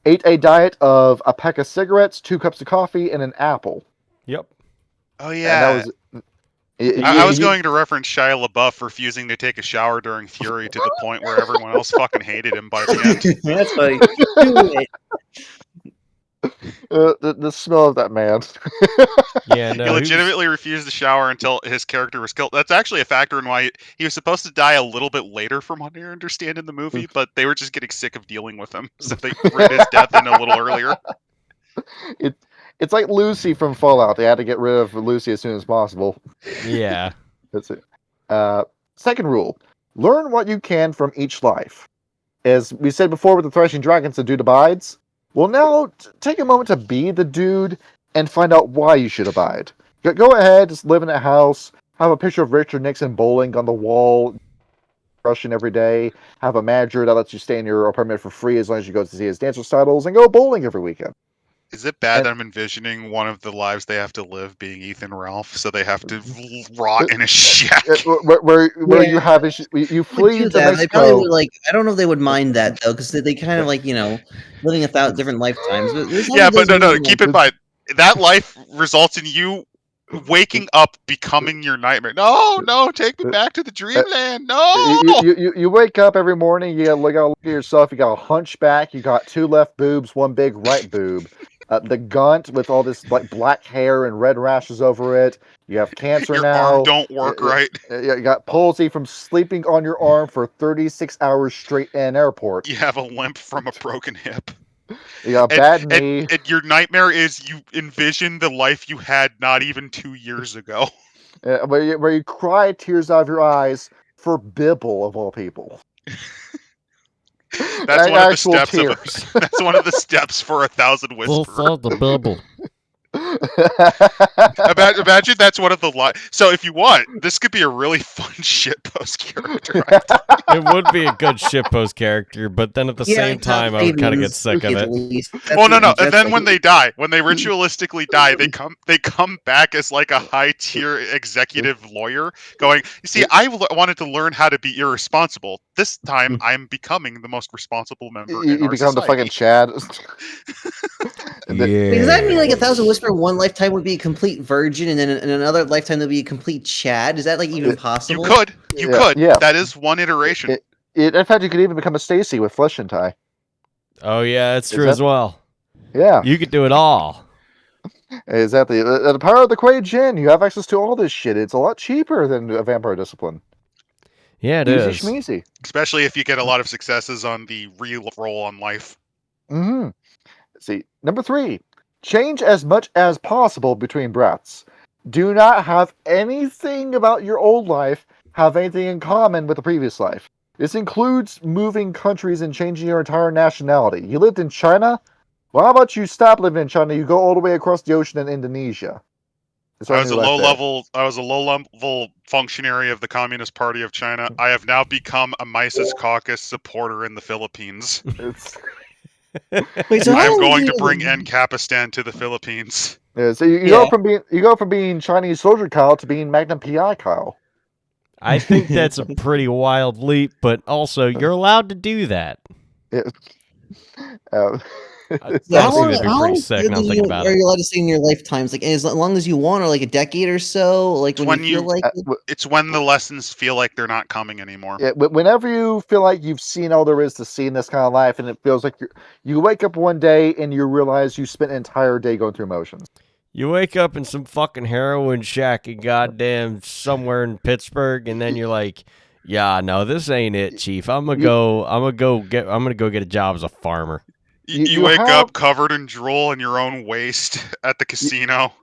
ate a diet of a pack of cigarettes, 2 cups of coffee, and an apple. Yep. Oh And yeah. that was. I was going to reference Shia LaBeouf refusing to take a shower during Fury to the point where everyone else fucking hated him by the end. That's funny. Do it. The smell of that man. Yeah, He no. legitimately refused to shower until his character was killed. That's actually a factor in why he was supposed to die a little bit later, from what I understand in the movie, but they were just getting sick of dealing with him, so they wrote his death in a little earlier. It's like Lucy from Fallout. They had to get rid of Lucy as soon as possible. Yeah. That's it. Second rule: learn what you can from each life. As we said before with the Threshing Dragons, the dude abides. Well, now take a moment to be the dude and find out why you should abide. Go ahead, just live in a house, have a picture of Richard Nixon bowling on the wall, Russian every day, have a manager that lets you stay in your apartment for free as long as you go to see his dance recitals, and go bowling every weekend. Is it bad that I'm envisioning one of the lives they have to live being Ethan Ralph, so they have to rot in a shack? Where you have you flee do to that. They probably Mexico. would, like, I don't know if they would mind that though, because they kind of like, you know, living 1,000 different lifetimes. But Yeah, but no. Keep in mind that life results in you waking up, becoming your nightmare. No, take me back to the dreamland. No. You wake up every morning. You gotta look at yourself. You got a hunchback. You got 2 left boobs, 1 big right boob. The gunt with all this like black hair and red rashes over it. You have cancer Your now. arm don't work right. You got palsy from sleeping on your arm for 36 hours straight in an airport. You have a limp from a broken hip. You got a bad knee. And your nightmare is you envision the life you had not even 2 years ago. Where you cry tears out of your eyes for Bibble of all people. That's one of the steps tears. that's one of the steps for 1,000 Whisperers. the bubble. Imagine that's one of the so if you want, this could be a really fun shitpost character. It would be a good shitpost character, but then at the same time, I would kind of get sick of it. Well, no. And then when they die, when they ritualistically die, they come back as like a high tier executive lawyer, going, "You see, I wanted to learn how to be irresponsible. This time, I'm becoming the most responsible member in You our become society." the fucking Chad. Yeah. Does that mean like 1,000 Whisper one lifetime would be a complete virgin, and then in another lifetime there'd be a complete Chad? Is that like even possible? You could. Yeah. That is one iteration. In fact, you could even become a Stacy with flesh and tie. Oh yeah, that's true as well. Yeah. You could do it all. Exactly. The power of the Kuei-Jin. You have access to all this shit. It's a lot cheaper than a vampire discipline. Yeah, it Easy is. schmeezy. Especially if you get a lot of successes on the re-roll on life. Mm-hmm. See, number 3. Change as much as possible between breaths. Do not have anything about your old life have anything in common with the previous life. This includes moving countries and changing your entire nationality. You lived in China? Well, how about you stop living in China? You go all the way across the ocean in Indonesia. I was a low level functionary of the Communist Party of China. I have now become a Mises Caucus supporter in the Philippines. Wait, so I how am long going do to you- bring Encapistan to the Philippines. Yeah, so you Yeah. go from being Chinese soldier Kyle to being Magnum PI Kyle. I think that's a pretty wild leap, but also you're allowed to do that. Yeah. Yeah, how Honestly, long, that'd be how pretty long sick, now I'm do thinking you, about are it. you allowed to stay in your lifetimes? Like as long as you want, or like a decade or so? Like when you feel like it? It's when the lessons feel like they're not coming anymore. Yeah, whenever you feel like you've seen all there is to see in this kind of life, and it feels like you wake up one day and you realize you spent an entire day going through motions. You wake up in some fucking heroin shack in goddamn somewhere in Pittsburgh, and then you're like, "Yeah, no, this ain't it, Chief. I'm gonna go get a job as a farmer." You wake up covered in drool and your own waste at the casino.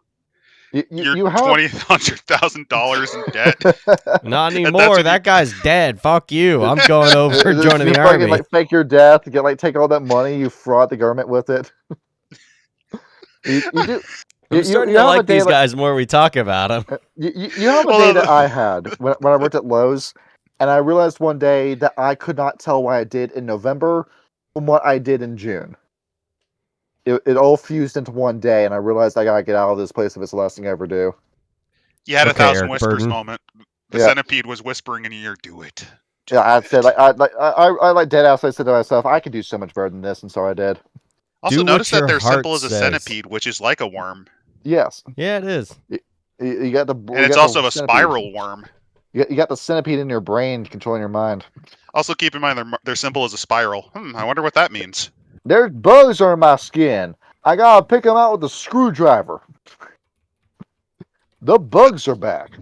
You're You have $200,000 in debt. Not And that's anymore. what That guy's dead. Fuck you. I'm going over joining the fucking, army. like fake your death, take all that money, you fraud the government with it. you do. I'm starting to like these guys more we talk about them. You have a day that I had when I worked at Lowe's, and I realized one day that I could not tell what I did in November from what I did in June. it all fused into one day, and I realized I gotta get out of this place if it's the last thing I ever do. You had a Okay, Thousand Eric Whispers Burden. moment. The Yeah. centipede was whispering in your ear, "Do it." Do Yeah, I it." said I like dead ass. I said to myself, I could do so much better than this, and so I did. Also, Do notice what your that they're heart simple as a says. centipede, which is like a worm, Yes, Yeah, it is. you got the. and it's also a spiral worm. You got the centipede in your brain controlling your mind. Also, keep in mind they're simple as a spiral. I wonder what that means. There's bugs on my skin. I gotta pick them out with a screwdriver. The bugs are back.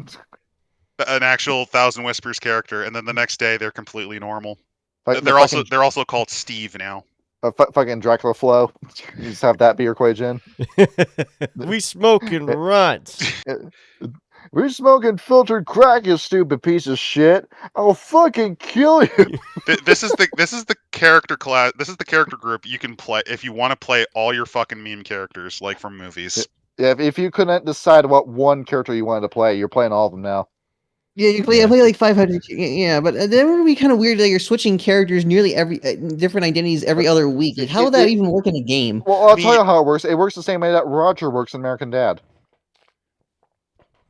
An actual Thousand Whispers character, and then the next day they're completely normal. Like They're also called Steve now. fucking Dracula flow. You just have that be your Kuei-Jin. We smoking runts. We're smoking filtered crack, you stupid piece of shit. I'll fucking kill you. This is the character class. This is the character group you can play if you want to play all your fucking meme characters, like from movies. Yeah, if you couldn't decide what one character you wanted to play, you're playing all of them now. Yeah, you play like 500. Yeah, but then it would be kind of weird that you're switching characters nearly every different identities every other week. Like, how would that even work in a game? Well, I'll tell you how it works. It works the same way that Roger works in American Dad.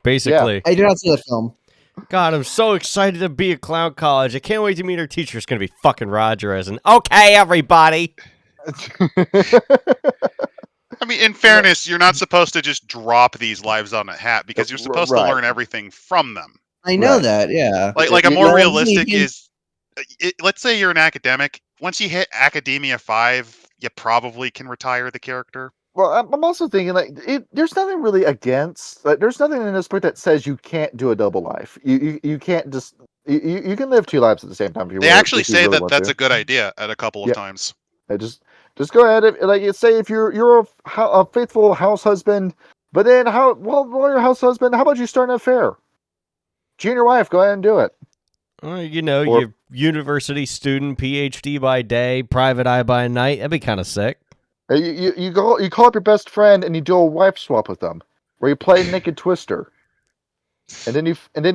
Basically. I do not see that film. God, I'm so excited to be at Clown College. I can't wait to meet our teacher. It's going to be fucking Roger as an, okay, everybody. I mean, in fairness, you're not supposed to just drop these lives on a hat because you're supposed to learn everything from them. I know that, yeah. Like a more realistic is, let's say you're an academic. Once you hit Academia 5, you probably can retire the character. Well, I'm also thinking there's nothing really against. There's nothing in this book that says you can't do a double life. You can't just you can live two lives at the same time. If you They really, actually say really that that's a good idea at a couple of times. Just go ahead. Say if you're a faithful house husband, but then while you're a house husband, how about you start an affair? Junior wife, go ahead and do it. Your university student, PhD by day, private eye by night. That'd be kind of sick. You call up your best friend and you do a wife swap with them, where you play Naked Twister, and then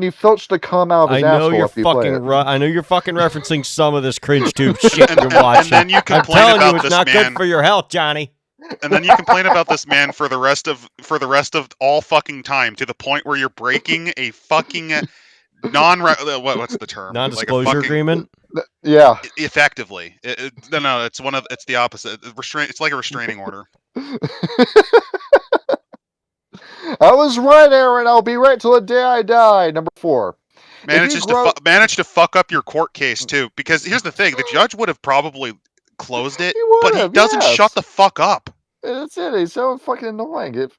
you filch the cum out of his asshole. I know you're fucking referencing some of this cringe tube shit you're watching. And then you complain I'm telling about you, it's this not man. good for your health, Johnny. And then you complain about this man for the rest of all fucking time, to the point where you're breaking a fucking what's the term? Non-disclosure agreement. Yeah. Effectively, no, it's the opposite. It's like a restraining order. I was right, Aaron. I'll be right till the day I die. Number 4. Manage to fuck up your court case too, because here's the thing: the judge would have probably closed it, but he doesn't shut the fuck up. That's it. He's so fucking annoying.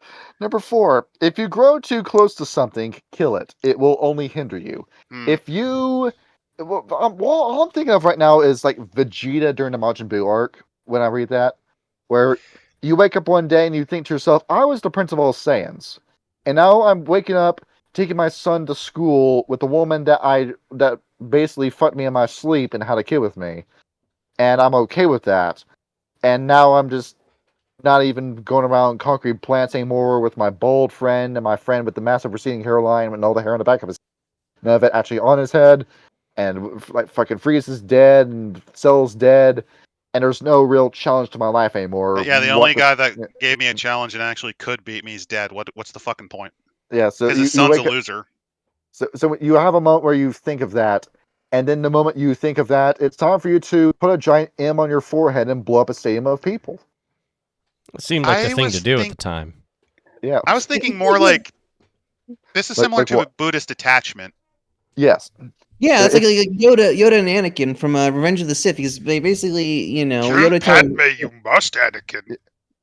Number 4, if you grow too close to something, kill it. It will only hinder you. If you... all I'm thinking of right now is like Vegeta during the Majin Buu arc, when I read that, where you wake up one day and you think to yourself, I was the Prince of all Saiyans, and now I'm waking up, taking my son to school with a woman that basically fucked me in my sleep and had a kid with me, and I'm okay with that, and now I'm just not even going around concrete plants anymore with my bald friend and my friend with the massive receding hairline and all the hair on the back of his head. None of it actually on his head. And like fucking Freeze is dead and Cell's dead. And there's no real challenge to my life anymore. Yeah, the only guy that gave me a challenge and actually could beat me is dead. What's the fucking point? Yeah, so his son's a loser. So you have a moment where you think of that. And then the moment you think of that, it's time for you to put a giant M on your forehead and blow up a stadium of people. It seemed like the thing to do at the time. Yeah. I was thinking more like this is similar to a Buddhist attachment. Yes. Yeah, it's like Yoda and Anakin from Revenge of the Sith. Because they basically, Yoda telling Padme, you must, Anakin.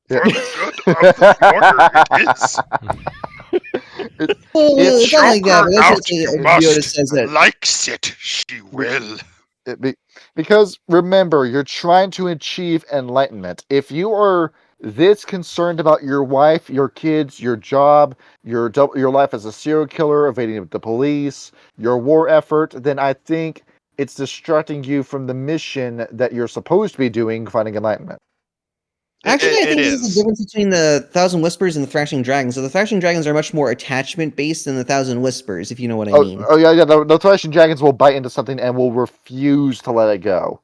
For the good of the order, it is. It's not like that. But Yoda says that. Likes it, she will. Because remember, you're trying to achieve enlightenment. If you are this concerned about your wife, your kids, your job, your life as a serial killer, evading the police, your war effort, then I think it's distracting you from the mission that you're supposed to be doing, finding enlightenment. Actually, I think this is the difference between the Thousand Whispers and the Thrashing Dragons. So the Thrashing Dragons are much more attachment-based than the Thousand Whispers, if you know what I mean. Oh yeah. The Thrashing Dragons will bite into something and will refuse to let it go.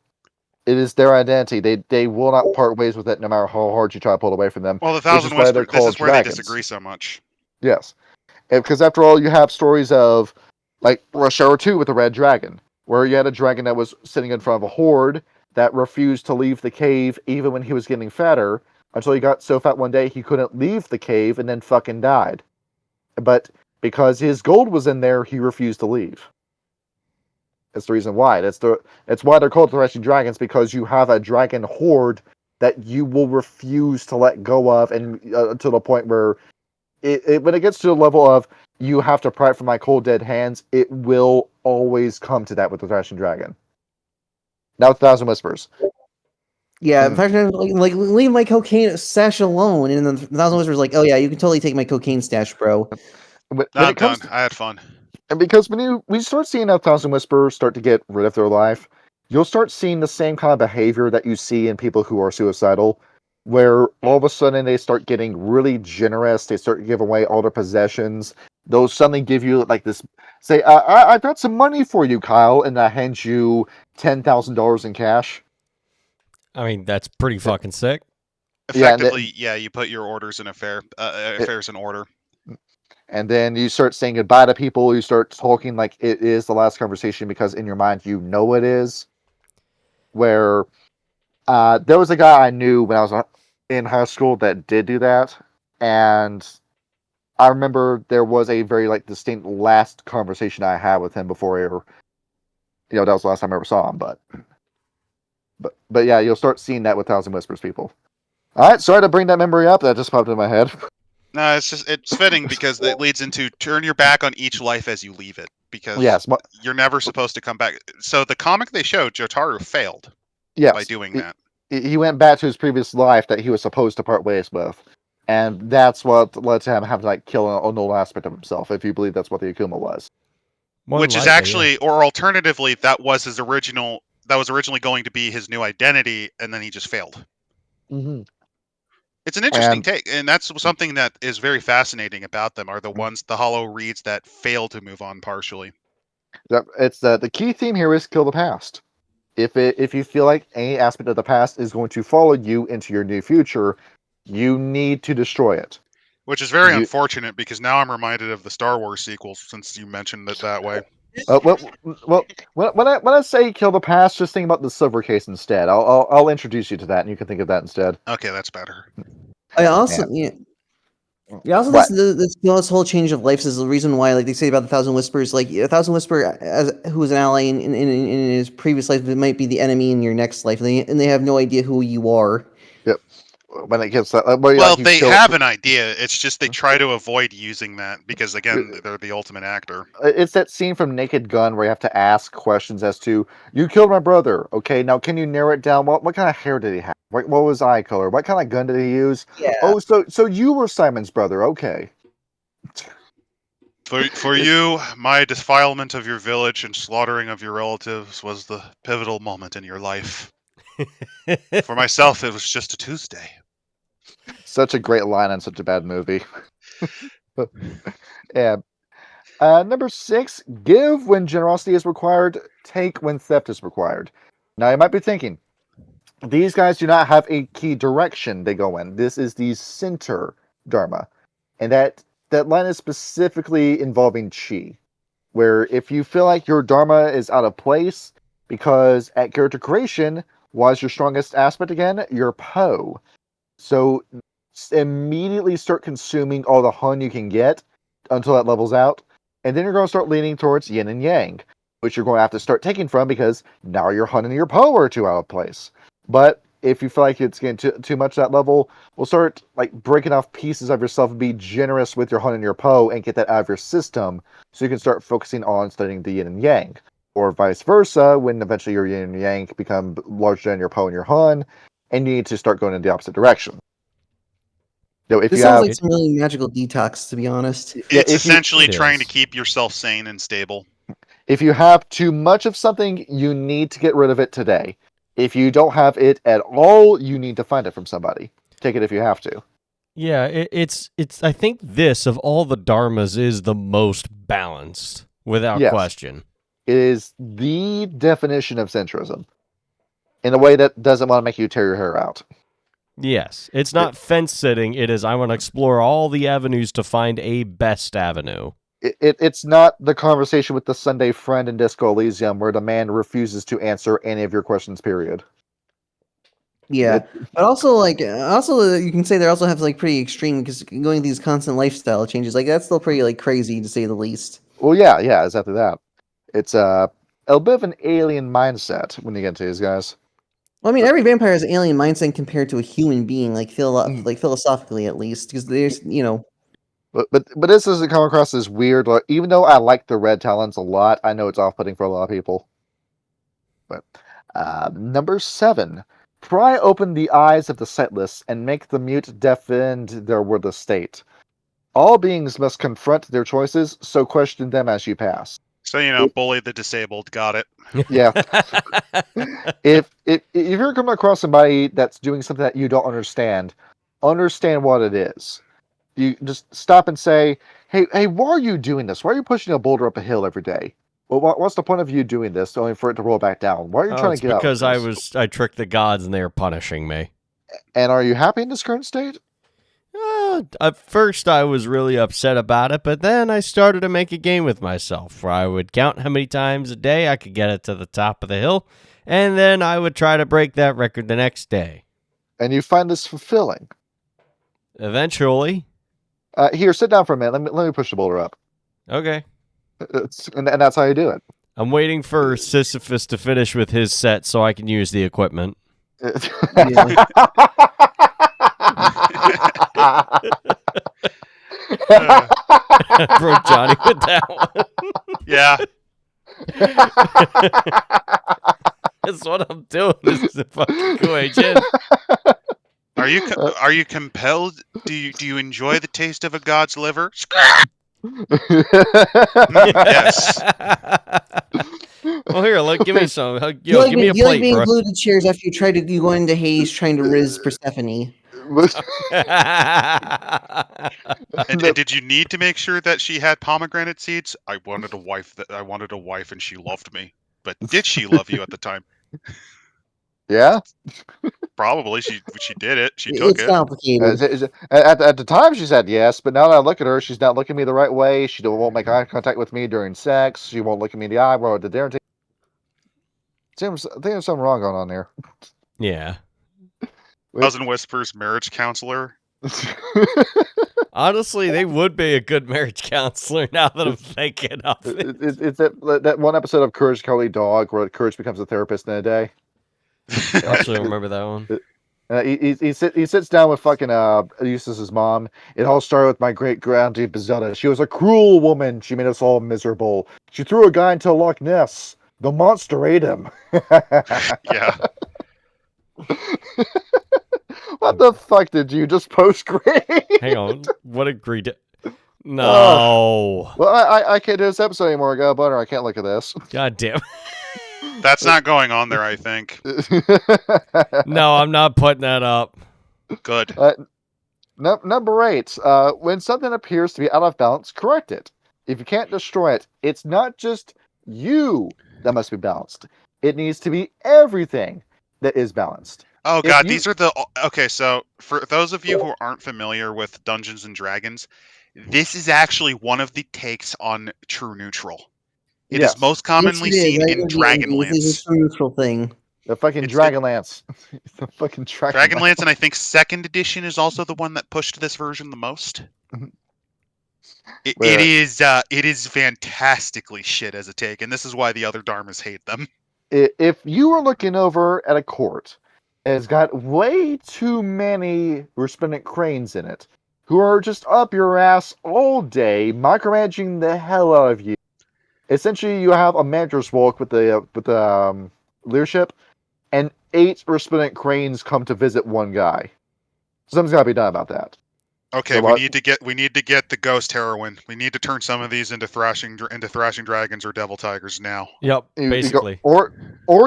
It is their identity. They will not part ways with it, no matter how hard you try to pull it away from them. Well, the which Thousand is why they're Whispers. This called is where they dragons. disagree so much. Yes, because after all, you have stories of like Rush Hour 2 with the Red Dragon, where you had a dragon that was sitting in front of a horde that refused to leave the cave even when he was getting fatter, until he got so fat one day he couldn't leave the cave and then fucking died. But because his gold was in there, he refused to leave. That's the reason why. That's why they're called threshing dragons, because you have a dragon horde that you will refuse to let go of, and to the point where when it gets to the level of you have to pry it from my cold dead hands, it will always come to that with the threshing dragon. Now with Thousand Whispers. Yeah, in fact, like leave my cocaine stash alone, and then the Thousand Whispers like, oh yeah, you can totally take my cocaine stash, bro. When I'm it comes done. I had fun. And because when we start seeing a Thousand Whisperers start to get rid of their life, you'll start seeing the same kind of behavior that you see in people who are suicidal, where all of a sudden they start getting really generous. They start giving away all their possessions. They'll suddenly give you like this, say, I've got some money for you, Kyle, and I hand you $10,000 in cash. I mean, that's pretty fucking sick. Effectively, you put your orders in affairs in order. And then you start saying goodbye to people. You start talking like it is the last conversation, because in your mind you know it is. Where there was a guy I knew when I was in high school that did do that, and I remember there was a very like distinct last conversation I had with him before I ever, that was the last time I ever saw him. But yeah, you'll start seeing that with Thousand Whispers people. All right, sorry to bring that memory up. That just popped in my head. No, it's fitting because it leads into turn your back on each life as you leave it, because you're never supposed to come back. So the comic they showed, Jotaro failed by doing that. He went back to his previous life that he was supposed to part ways with, and that's what led to him having to like kill an old aspect of himself, if you believe that's what the Akuma was. Which is actually, or alternatively, that was originally going to be his new identity, and then he just failed. Mm-hmm. It's an interesting take, and that's something that is very fascinating about them, are the hollow reads that fail to move on partially. It's the key theme here is kill the past. If you feel like any aspect of the past is going to follow you into your new future, you need to destroy it. Which is very unfortunate, because now I'm reminded of the Star Wars sequels, since you mentioned it that way. When I say kill the past, just think about the silver case instead. I'll introduce you to that, and you can think of that instead. Okay, that's better. I also this whole change of life is the reason why, like they say about the Thousand Whispers, like a Thousand Whisper who was an ally in his previous life, it might be the enemy in your next life, and they have no idea who you are. Yep. When it gets they have an idea. It's just they try to avoid using that because, again, they're the ultimate actor. It's that scene from Naked Gun where you have to ask questions as to, you killed my brother. Okay, now can you narrow it down? What kind of hair did he have? What was eye color? What kind of gun did he use? Yeah. Oh, so you were Simon's brother. Okay. For you, my defilement of your village and slaughtering of your relatives was the pivotal moment in your life. For myself, it was just a Tuesday. Such a great line on such a bad movie. Yeah. Number 6, give when generosity is required, take when theft is required. Now, you might be thinking, these guys do not have a key direction they go in. This is the center Dharma. And that line is specifically involving chi, where if you feel like your Dharma is out of place, because at character creation, what is your strongest aspect again? Your Po. So immediately start consuming all the Hun you can get until that levels out. And then you're going to start leaning towards Yin and Yang, which you're going to have to start taking from, because now your Hun and your Po are too out of place. But if you feel like it's getting too much that level, we'll start like breaking off pieces of yourself and be generous with your Hun and your Po and get that out of your system, so you can start focusing on studying the Yin and Yang. Or vice versa, when eventually your Yin and Yang become larger than your Po and your Hun, and you need to start going in the opposite direction. This sounds like some really magical detox, to be honest. It's essentially trying to keep yourself sane and stable. If you have too much of something, you need to get rid of it today. If you don't have it at all, you need to find it from somebody. Take it if you have to. Yeah, it's. I think this, of all the dharmas, is the most balanced, without question. It is the definition of centrism. in a way that doesn't want to make you tear your hair out. Yes, it's not fence sitting. It is I want to explore all the avenues to find a best avenue. It's not the conversation with the Sunday friend in Disco Elysium where the man refuses to answer any of your questions, period. Yeah, but also you can say they also have like pretty extreme because going these constant lifestyle changes like that's still pretty like crazy to say the least. Well, yeah, exactly that. It's a bit of an alien mindset when you get into these guys. Well, I mean, every vampire has an alien mindset compared to a human being, like philosophically at least, because there's But this doesn't come across as weird. Like, even though I like the red talons a lot, I know it's off-putting for a lot of people. But number 7. Pry open the eyes of the sightless and make the mute defend their wordless state. All beings must confront their choices, so question them as you pass. So, bully the disabled. Got it. Yeah. if you're coming across somebody that's doing something that you don't understand what it is. You just stop and say, hey, why are you doing this? Why are you pushing a boulder up a hill every day? Well, what's the point of you doing this, only for it to roll back down? Why are you trying to get out? Because I tricked the gods and they are punishing me. And are you happy in this current state? At first, I was really upset about it, but then I started to make a game with myself where I would count how many times a day I could get it to the top of the hill, and then I would try to break that record the next day. And you find this fulfilling? Eventually. Here, sit down for a minute. Let me push the boulder up. Okay. And that's how you do it. I'm waiting for Sisyphus to finish with his set so I can use the equipment. Broke Johnny with that one. Yeah. That's what I'm doing. This is a fucking Kuei-Jin. Are you compelled? Do you enjoy the taste of a god's liver? Yes. Well, here, give me some. give me a do you plate, like being bro. glued to chairs after you try to go into Hades trying to riz Persephone? And did you need to make sure that she had pomegranate seeds? I wanted a wife, and she loved me. But did she love you at the time? Yeah. Probably. She did it. She took It's it. complicated. At the time, she said yes, but now that I look at her, she's not looking at me the right way. She won't make eye contact with me during sex. She won't look at me in the eye while the dinner table. I think there's something wrong going on there. Yeah. Cousin Whisper's marriage counselor. Honestly, they would be a good marriage counselor now that I'm thinking of it. It's that one episode of Courage Cowardly Dog where Courage becomes a therapist in a day. I actually remember that one. He sits down with fucking Eustace's mom. It all started with my great grandee Bezetta. She was a cruel woman. She made us all miserable. She threw a guy into Loch Ness. The monster ate him. Yeah. What the fuck did you just post, Gray? Hang on. What agreed? No. Well, I can't do this episode anymore. I got a butter. I can't look at this. God damn. That's not going on there, I think. No, I'm not putting that up. Good. Number 8. When something appears to be out of balance, correct it. If you can't destroy it, it's not just you that must be balanced. It needs to be everything that is balanced. Oh god, these are the... Okay, so for those of you who aren't familiar with Dungeons & Dragons, this is actually one of the takes on True Neutral. It is most commonly seen in Dragonlance. This is a true neutral thing. The fucking Dragonlance. The fucking Dragonlance, and I think 2nd edition is also the one that pushed this version the most. It is fantastically shit as a take, and this is why the other Dharmas hate them. If you are looking over at a court and it's got way too many resplendent cranes in it, who are just up your ass all day, micromanaging the hell out of you. Essentially, you have a manager's walk with the leadership, and 8 resplendent cranes come to visit one guy. Something's got to be done about that. Okay, so we need to get the ghost heroine. We need to turn some of these into thrashing dragons or devil tigers now. Yep, basically. Or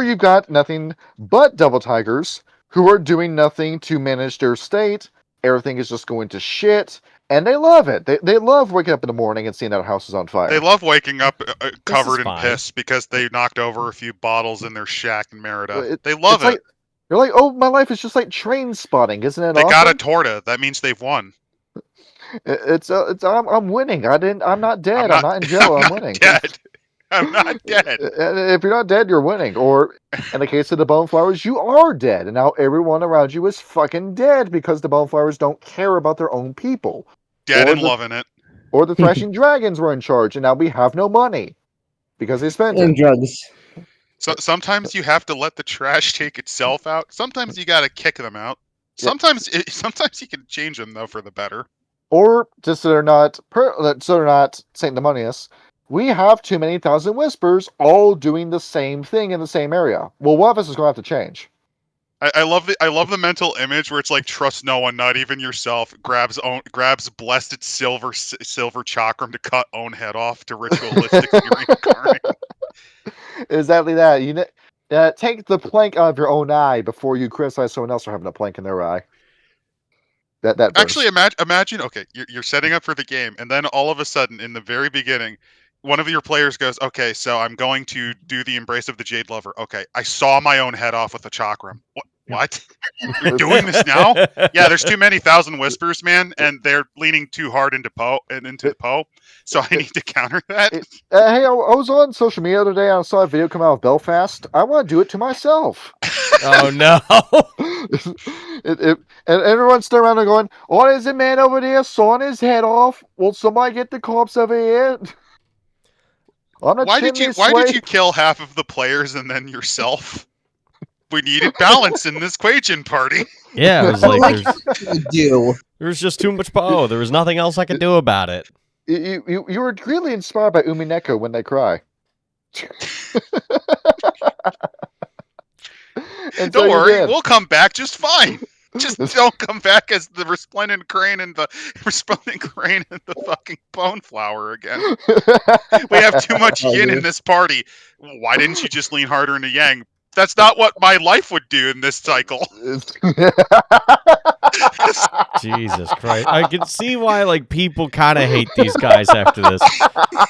you've got nothing but devil tigers who are doing nothing to manage their state. Everything is just going to shit. and they love it. They love waking up in the morning and seeing that our house is on fire. They love waking up covered in fine. piss because they knocked over a few bottles in their shack in Merida. It- They love it's it. like, you're like, oh, my life is just like train spotting, isn't it? They awesome? got a torta. That means they've won. I'm winning. I'm not dead. I'm not in jail. I'm I'm not winning. dead. I'm not dead. If you're not dead, you're winning. Or in the case of the bone flowers, you are dead, and now everyone around you is fucking dead because the bone flowers don't care about their own people. Dead Or and the- loving it. Or the thrashing dragons were in charge, and now we have no money because they spent And it. drugs. So sometimes you have to let the trash take itself out. Sometimes you got to kick them out. Yeah. Sometimes you can change them though for the better. Or just so they're not sanctimonious, we have too many Thousand Whispers all doing the same thing in the same area. Well, one of us is going to have to change. I love the mental image where it's like trust no one, not even yourself. Grabs blessed silver chakram to cut own head off to ritualistic reincarnate. Exactly that. Take the plank out of your own eye before you criticize someone else for having a plank in their eye. That burns. Actually, imagine. Okay, you're setting up for the game, and then all of a sudden, in the very beginning, one of your players goes, "Okay, so I'm going to do the embrace of the Jade Lover." Okay, I saw my own head off with a chakram. What? You're doing this now? Yeah, there's too many Thousand Whispers, man, and they're leaning too hard into the Poe. So I need to counter that. Hey, I was on social media the other day and I saw a video come out of Belfast. I want to do it to myself. Oh no! And everyone's still around and going, "What is it, man over there sawing his head off? Will somebody get the corpse over here?" Why did you kill half of the players and then yourself? We needed balance in this Kuei-Jin party. Yeah, it was like there Do. was just too much Poe. There was nothing else I could do about it. You were really inspired by Umineko when they cry. And so Don't you worry, did. we'll come back just fine. Just don't come back as the resplendent crane and the fucking bone flower again. We have too much yin in this party. Why didn't you just lean harder into yang? That's not what my life would do in this cycle. Jesus Christ! I can see why like people kind of hate these guys after this.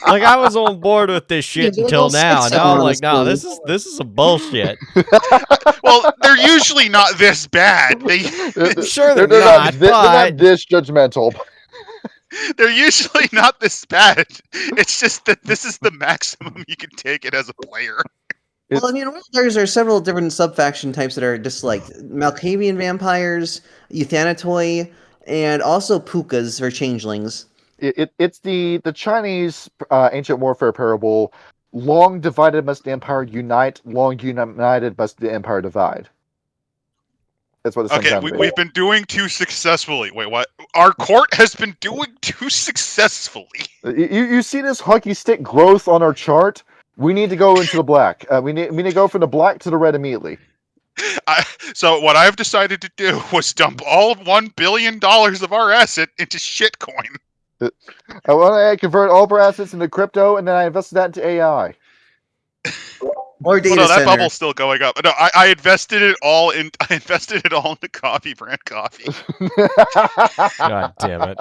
Like I was on board with this shit Yeah, until they're now. all Now I'm like, no, honestly. this is some bullshit. Well, they're usually not this bad. Sure they're they're not, they're not but- this judgmental. They're usually not this bad. It's just that this is the maximum you can take it as a player. Well, I mean, there's several different sub-faction types that are just like Malkavian vampires, Euthanatoi, and also Pukas or changelings. It's the Chinese ancient warfare parable. Long divided must the empire unite. Long united must the empire divide. That's what it's Okay, we've been doing too successfully. Wait, what? Our court has been doing too successfully. You see this hockey stick growth on our chart? We need to go into the black. We need to go from the black to the red immediately. So what I've decided to do was dump all of $1 billion of our asset into shitcoin. I want to convert all of our assets into crypto, and then I invested that into AI. Or data No, that center. bubble's still going up. No, I invested it all into coffee brand coffee. God damn it!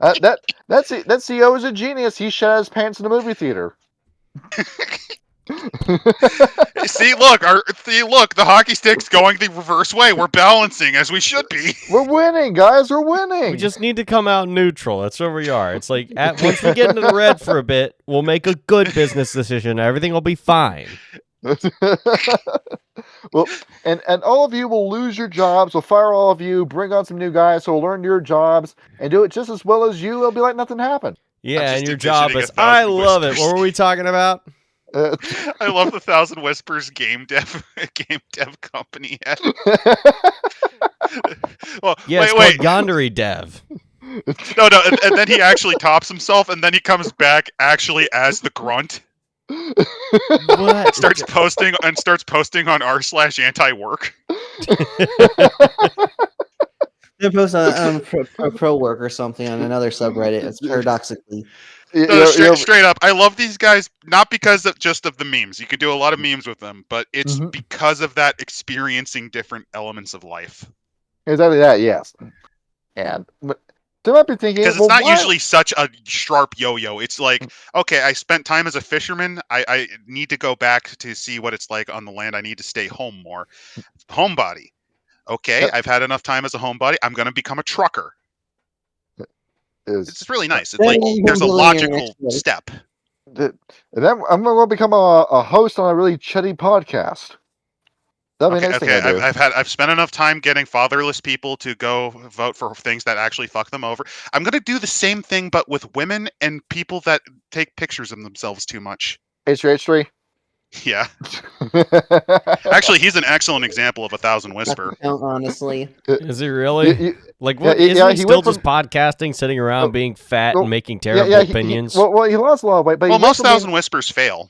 that CEO is a genius. He shot his pants in the movie theater. See, look, the hockey stick's going the reverse way. We're balancing as we should be. We're winning, guys. We're winning. We just need to come out neutral. That's where we are. It's like once we get into the red for a bit, we'll make a good business decision. Everything will be fine. Well, and all of you will lose your jobs. We'll fire all of you. Bring on some new guys who will learn your jobs and do it just as well as you. It'll be like nothing happened. Yeah, just and your job envisioning is. 1,000 I love it. whispers. What were we talking about? I love the Thousand Whispers game dev company. Well, Yeah, it's wait. called Yandere Dev. No, and then he actually tops himself, and then he comes back actually as the grunt. What? Starts posting on r/anti-work. They post on pro work or something on another subreddit. It's paradoxically. No, straight up, I love these guys not because of just of the memes. You could do a lot of memes with them, but it's because of that experiencing different elements of life. Exactly that. Yes. And They might be thinking, because it's well, not why? usually such a sharp yo-yo. It's like, okay, I spent time as a fisherman. I need to go back to see what it's like on the land. I need to stay home more. Homebody. Okay, Yep. I've had enough time as a homebody. I'm going to become a trucker. Is It's really nice. It's Then like I'm there's a billionaire logical next week. step. and then I'm going to become a host on a really chitty podcast. That'll be the next thing I do. I've spent enough time getting fatherless people to go vote for things that actually fuck them over. I'm gonna do the same thing, but with women and people that take pictures of themselves too much. H3. Yeah, actually, he's an excellent example of 1,000 Whisper. Honestly. Is he really? You- Like, what? yeah, Isn't he he still went just podcasting, sitting around, being fat, well, and making terrible he, opinions? well, he lost a lot of weight, but Well, he went most from being, 1,000 Whispers fail.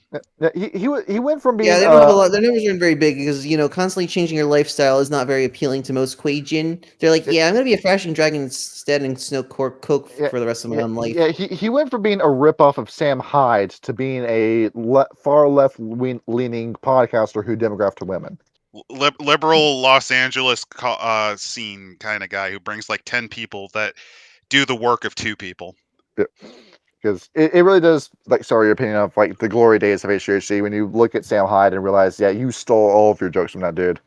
he went from being Yeah, they don't have a lot. Their numbers aren't very big because constantly changing your lifestyle is not very appealing to most Kuei-Jin. They're like, yeah, I'm gonna be a fashion dragon instead and smoke coke for the rest of my own life. Yeah, he went from being a ripoff of Sam Hyde to being a far left leaning podcaster who demographed to women. Liberal Los Angeles scene kind of guy who brings like 10 people that do the work of 2 people. Because it really does, like, sorry, your opinion of like the glory days of HGHC when you look at Sam Hyde and realize, yeah, you stole all of your jokes from that dude.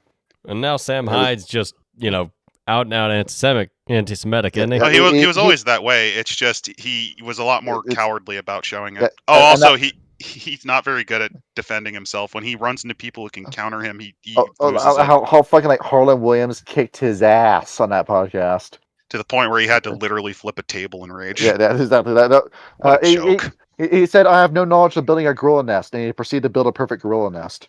And now Sam Hyde's just, out and out anti-Semitic, isn't he? Oh, he was always that way. It's just he was a lot more cowardly about showing it. He's not very good at defending himself. When he runs into people who can counter him, he loses it. How fucking like Harlan Williams kicked his ass on that podcast. To the point where he had to literally flip a table in rage. Yeah, that's exactly that. What a joke. He said, I have no knowledge of building a gorilla nest, and he proceeded to build a perfect gorilla nest.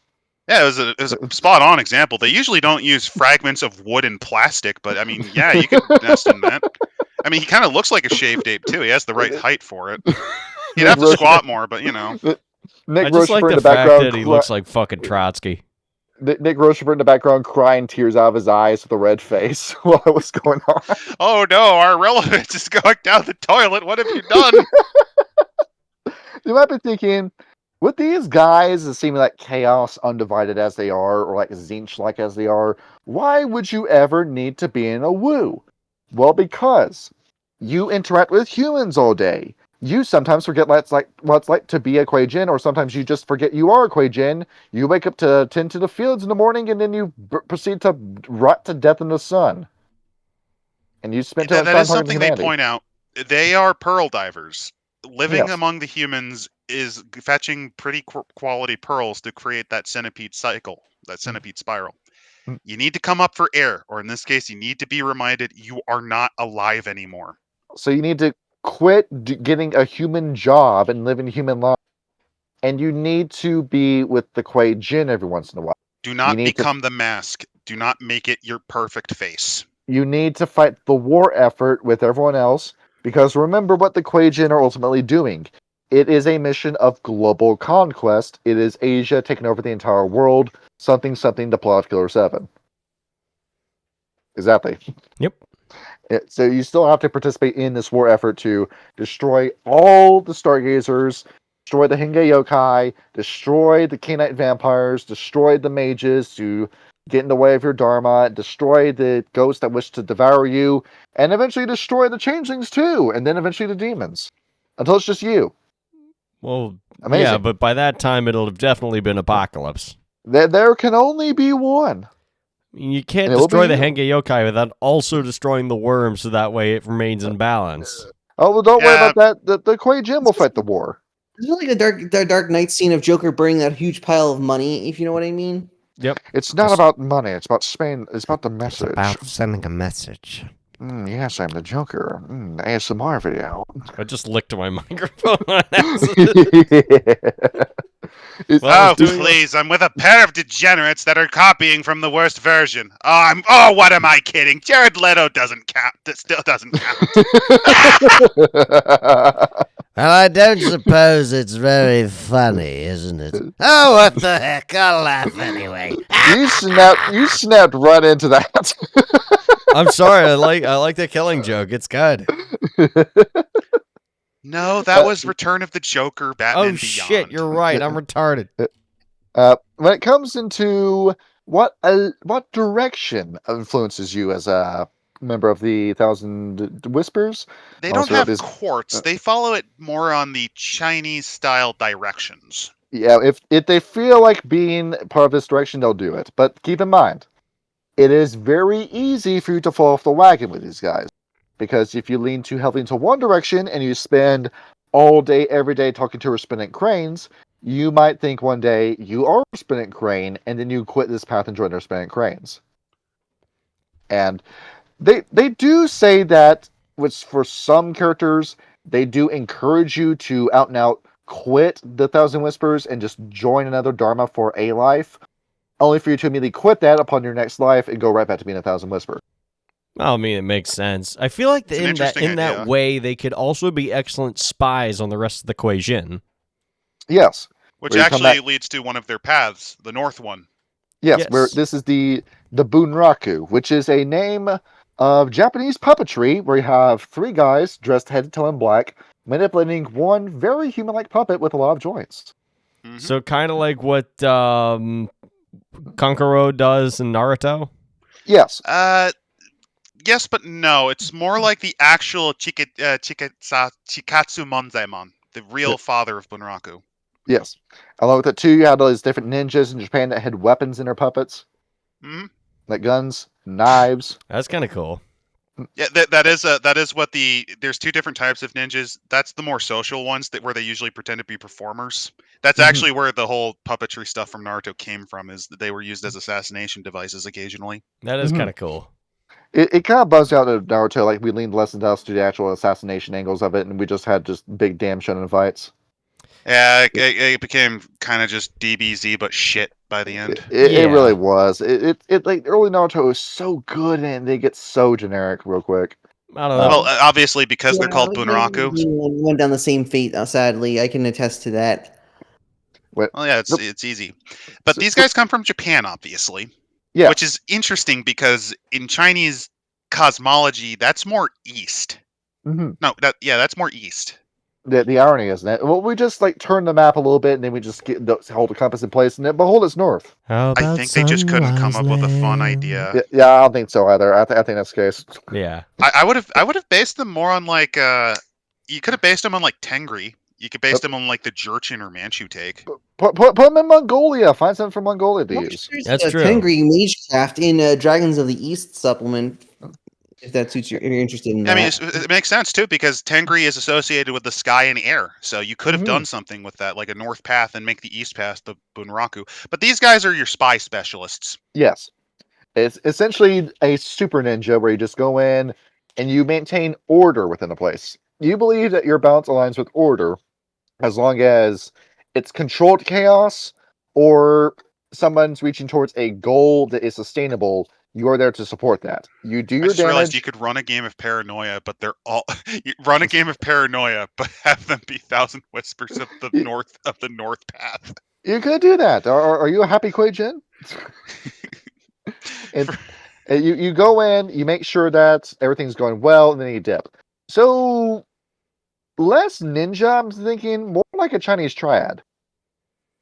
Yeah, it was a spot-on example. They usually don't use fragments of wood and plastic, but I mean, yeah, you can nest in that. I mean, he kind of looks like a shaved ape, too. He has the right height for it. He'd have to squat more, but, Nick I just like the fact that he looks like fucking Trotsky. Nick Rochefort in the background crying tears out of his eyes with a red face while it was going on. Oh no, our relevance is going down the toilet. What have you done? You might be thinking, with these guys as seeming like chaos undivided as they are, or like Zinch-like as they are, why would you ever need to be in a woo? Well, because you interact with humans all day. You sometimes forget what it's like to be a Kuei-Jin, or sometimes you just forget you are a Kuei-Jin. You wake up to tend to the fields in the morning, and then you proceed to rot to death in the sun. And you spend too much time that is talking to something they humanity. point out. They are pearl divers. Living Yes. among the humans is fetching pretty quality pearls to create that centipede cycle, that centipede spiral. You need to come up for air, or in this case, you need to be reminded you are not alive anymore. So you need to quit getting a human job and living human life. And you need to be with the Kuei-Jin every once in a while. Do not become the mask. Do not make it your perfect face. You need to fight the war effort with everyone else, because remember what the Kuei-Jin are ultimately doing. It is a mission of global conquest. It is Asia taking over the entire world. Something, the plot of Killer 7. Exactly. Yep. So you still have to participate in this war effort to destroy all the Stargazers, destroy the Henge Yokai, destroy the K-Knight vampires, destroy the mages, to get in the way of your Dharma, destroy the ghosts that wish to devour you, and eventually destroy the changelings too, and then eventually the demons. Until it's just you. Well, Amazing. yeah, but by that time it'll have definitely been apocalypse. There can only be one. You can't destroy the Henge Yokai without also destroying the worm, so that way it remains in balance. Oh, well, don't worry about that. The Kuei-Jin will fight the war. It's like the Dark Knight scene of Joker bringing that huge pile of money, if you know what I mean. Yep. It's not about money. It's about Spain. It's about the message. It's about sending a message. Yes, I'm the Joker. ASMR video. I just licked my microphone. Please, I'm with a pair of degenerates that are copying from the worst version. What am I kidding? Jared Leto doesn't count. That still doesn't count. Well, I don't suppose it's very funny, isn't it? Oh, what the heck? I'll laugh anyway. You snapped right into that. I'm sorry. I like the killing joke. It's good. No, that was Return of the Joker, Batman Beyond. Shit, you're right. I'm retarded. When it comes into what direction influences you as a member of the Thousand Whispers. They Also, don't have this- courts. They follow it more on the Chinese style directions. Yeah, if they feel like being part of this direction, they'll do it. But keep in mind, it is very easy for you to fall off the wagon with these guys. Because if you lean too heavily into one direction and you spend all day, every day talking to Resplendent Cranes, you might think one day you are a Resplendent Crane, and then you quit this path and join the Resplendent Cranes. And they do say that, which for some characters, they do encourage you to out and out quit the Thousand Whispers and just join another Dharma for a life, only for you to immediately quit that upon your next life and go right back to being a Thousand Whispers. I mean, it makes sense. I feel like It's an in interesting that idea. way, they could also be excellent spies on the rest of the Kuei-Jin. Yes. Which Where you come actually back- leads to one of their paths, the north one. Yes, Yes. where this is the Bunraku, which is a name of Japanese puppetry where you have three guys dressed head to toe in black, manipulating one very human-like puppet with a lot of joints. Mhm. So kind of like what Kankuro does in Naruto. Yes, Yes, but no. It's more like the actual Chikatsu Monzaemon, the real father of Bunraku. yes. Along with it too, you had all these different ninjas in Japan that had weapons in their puppets, Hmm. like guns, knives. That's kind of cool. Yeah, that is what there's two different types of ninjas. That's the more social ones where they usually pretend to be performers. That's Mhm. actually where the whole puppetry stuff from Naruto came from, is that they were used as assassination devices occasionally. That is Mhm. kind of cool. It kind of buzzed out of Naruto, like we leaned less into us to the actual assassination angles of it, and we just had just big damn shonen fights. Yeah, it became kind of just DBZ but shit by the end. It Yeah. really was. It like early Naruto was so good, and they get so generic real quick. I don't know. Well, obviously because they're called we Bunraku. went down the same fate, sadly. I can attest to that. Well, yeah, Nope. it's easy. But So- these guys come from Japan, obviously. Yeah. Which is interesting because in Chinese cosmology, that's more east. hmm No, that's more east. The irony, isn't it? Well, we just like turn the map a little bit, and then we just hold the compass in place, and then behold, it's north. How I think they just couldn't come up with a fun idea. Yeah, I don't think so either. I think that's the case. Yeah. I would have based them more on like you could have based them on like Tengri. You could base them on like the Jurchen or Manchu take. Put them in Mongolia. Find something from Mongolia to use. There's That's a true. Tengri Magecraft in Dragons of the East supplement. If that suits you, if you're interested in I that. mean, it makes sense too because Tengri is associated with the sky and air, so you could have Mhm. done something with that, like a north path, and make the east path the Bunraku. But these guys are your spy specialists. Yes. It's essentially a super ninja where you just go in and you maintain order within a place. You believe that your balance aligns with order as long as it's controlled chaos or someone's reaching towards a goal that is sustainable. You are there to support that. You do I your just realized damage. you could run a game of paranoia, but they're all you run a game of paranoia, but have them be Thousand Whispers of the north path. You could do that. Are you a happy Kuei-Jin? and you go in, you make sure that everything's going well, and then you dip. So less ninja, I'm thinking more like a Chinese triad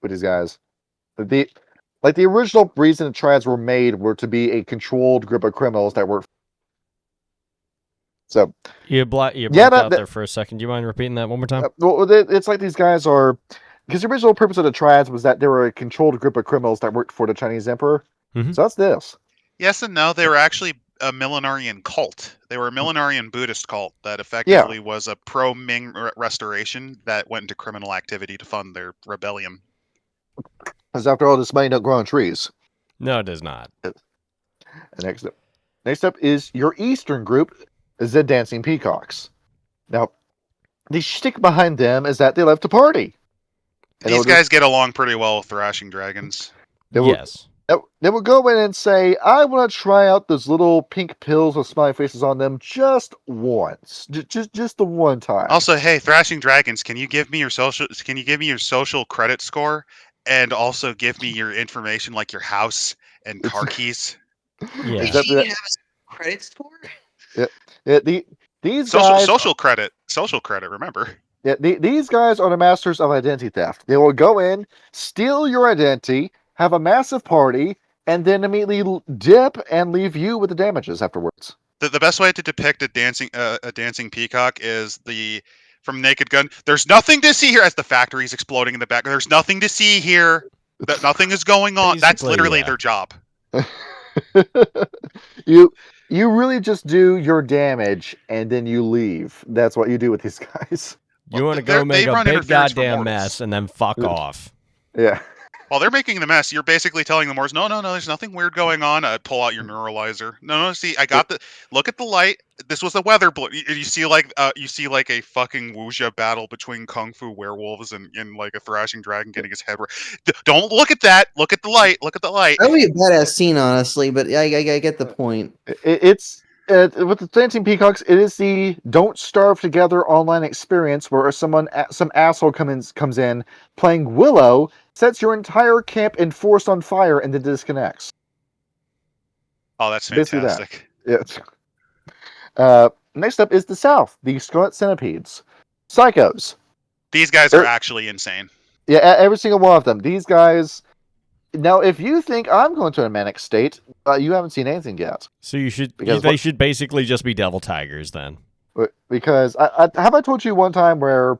with these guys. The original reason the triads were made were to be a controlled group of criminals that were. So You blacked that- out there for a second. Do you mind repeating that one more time? well, it's like these guys are, because the original purpose of the triads was that they were a controlled group of criminals that worked for the Chinese emperor. Mhm. So that's this. Yes and no. They were actually a millenarian cult. They were a millenarian Buddhist cult that effectively was a pro-Ming restoration that went into criminal activity to fund their rebellion. Because after all, this money don't grow on trees. No, it does not. And next up is your Eastern group, the Dancing Peacocks. Now, the shtick behind them is that they love to party. And These guys get along pretty well with thrashing dragons. They will, Yes. they will go in and say, I want to try out those little pink pills with smiley faces on them just once. Just the one time. Also, hey, thrashing dragons, can you give me your social credit score and also give me your information like your house and car keys? Yeah. Is that the- have a credit score? Yeah, these guys, Social credit, remember. yeah, these guys are the masters of identity theft. They will go in, steal your identity, have a massive party, and then immediately dip and leave you with the damages afterwards. The best way to depict a dancing peacock is from Naked Gun. There's nothing to see here as the factory's exploding in the back. There's nothing to see here. That nothing is going on. That's Basically, literally yeah. their job. you really just do your damage and then you leave. That's what you do with these guys. You want to They're- go make they a run big interference for goddamn mortals. mess and then fuck off. Yeah. While they're making the mess, you're basically telling the Morse, no, there's nothing weird going on. Pull out your neuralizer. No, see, I got look at the light. This was a weather balloon. You see like a fucking wuxia battle between kung fu werewolves and like a thrashing dragon getting his head. Don't look at that. Look at the light. Look at the light. That would be a badass scene, honestly, but I get the point. It's with the Dancing Peacocks, it is the don't starve together online experience where some asshole comes in playing Willow, sets your entire camp and forest on fire, and then disconnects. Oh, that's Basically that. fantastic. Yeah. Next up is the South, the Scarlet Centipedes, Psychos. These guys are actually insane. Yeah, every single one of them. These guys. Now, if you think I'm going to a manic state, you haven't seen anything yet. So they Because should basically just be devil tigers then. Because I told you one time where,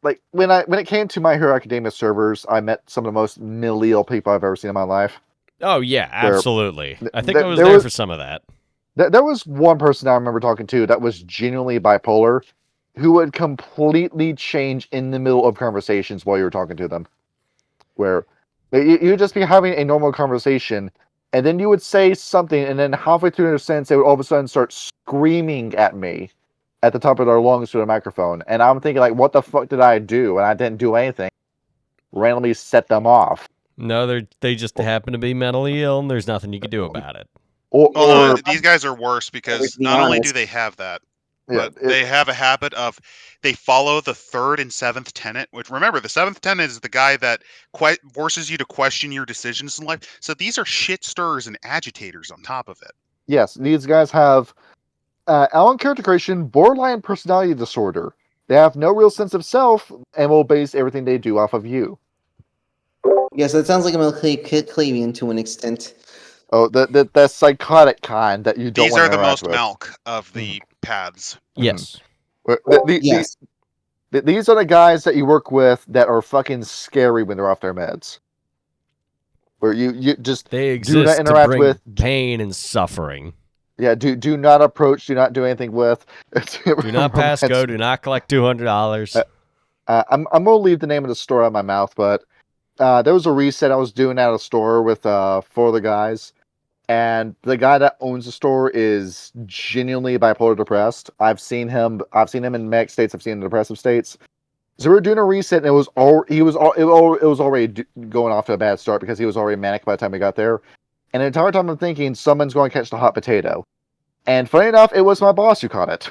like, when it came to My Hero Academia servers, I met some of the most middle people I've ever seen in my life. Oh yeah, absolutely. I think I was there there was- for some of that. There was one person I remember talking to that was genuinely bipolar, who would completely change in the middle of conversations while you were talking to them. Where you'd just be having a normal conversation, and then you would say something, and then halfway through their sentence, they would all of a sudden start screaming at me at the top of their lungs through the microphone. And I'm thinking, like, what the fuck did I do? And I didn't do anything. Randomly set them off. No, they just happen to be mentally ill, and there's nothing you can do about it. Or These guys are worse because be not only honest. do they have that, yeah, but they have a habit of they follow the third and seventh tenet. Which remember, the seventh tenet is the guy that forces you to question your decisions in life. So these are shit stirrers and agitators on top of it. yes, these guys have Alan character creation, borderline personality disorder. They have no real sense of self and will base everything they do off of you. Yes, that sounds like a Malkavian to an extent. Oh, the psychotic kind that you don't These want are to the interact most with. milk of the paths. Yes. Yes. These are the guys that you work with that are fucking scary when they're off their meds. Where you just They not exist to interact bring with- pain and suffering. do not approach, do not do anything with. Do not pass go. Do not collect $200. I'm gonna leave the name of the store out of my mouth, but there was a reset I was doing at a store with 4 other guys, and the guy that owns the store is genuinely bipolar depressed. I've seen him in manic states. I've seen him in depressive states. So we were doing a reset, and it was already going off to a bad start because he was already manic by the time we got there. And the entire time I'm thinking someone's going to catch the hot potato, and funny enough, it was my boss who caught it.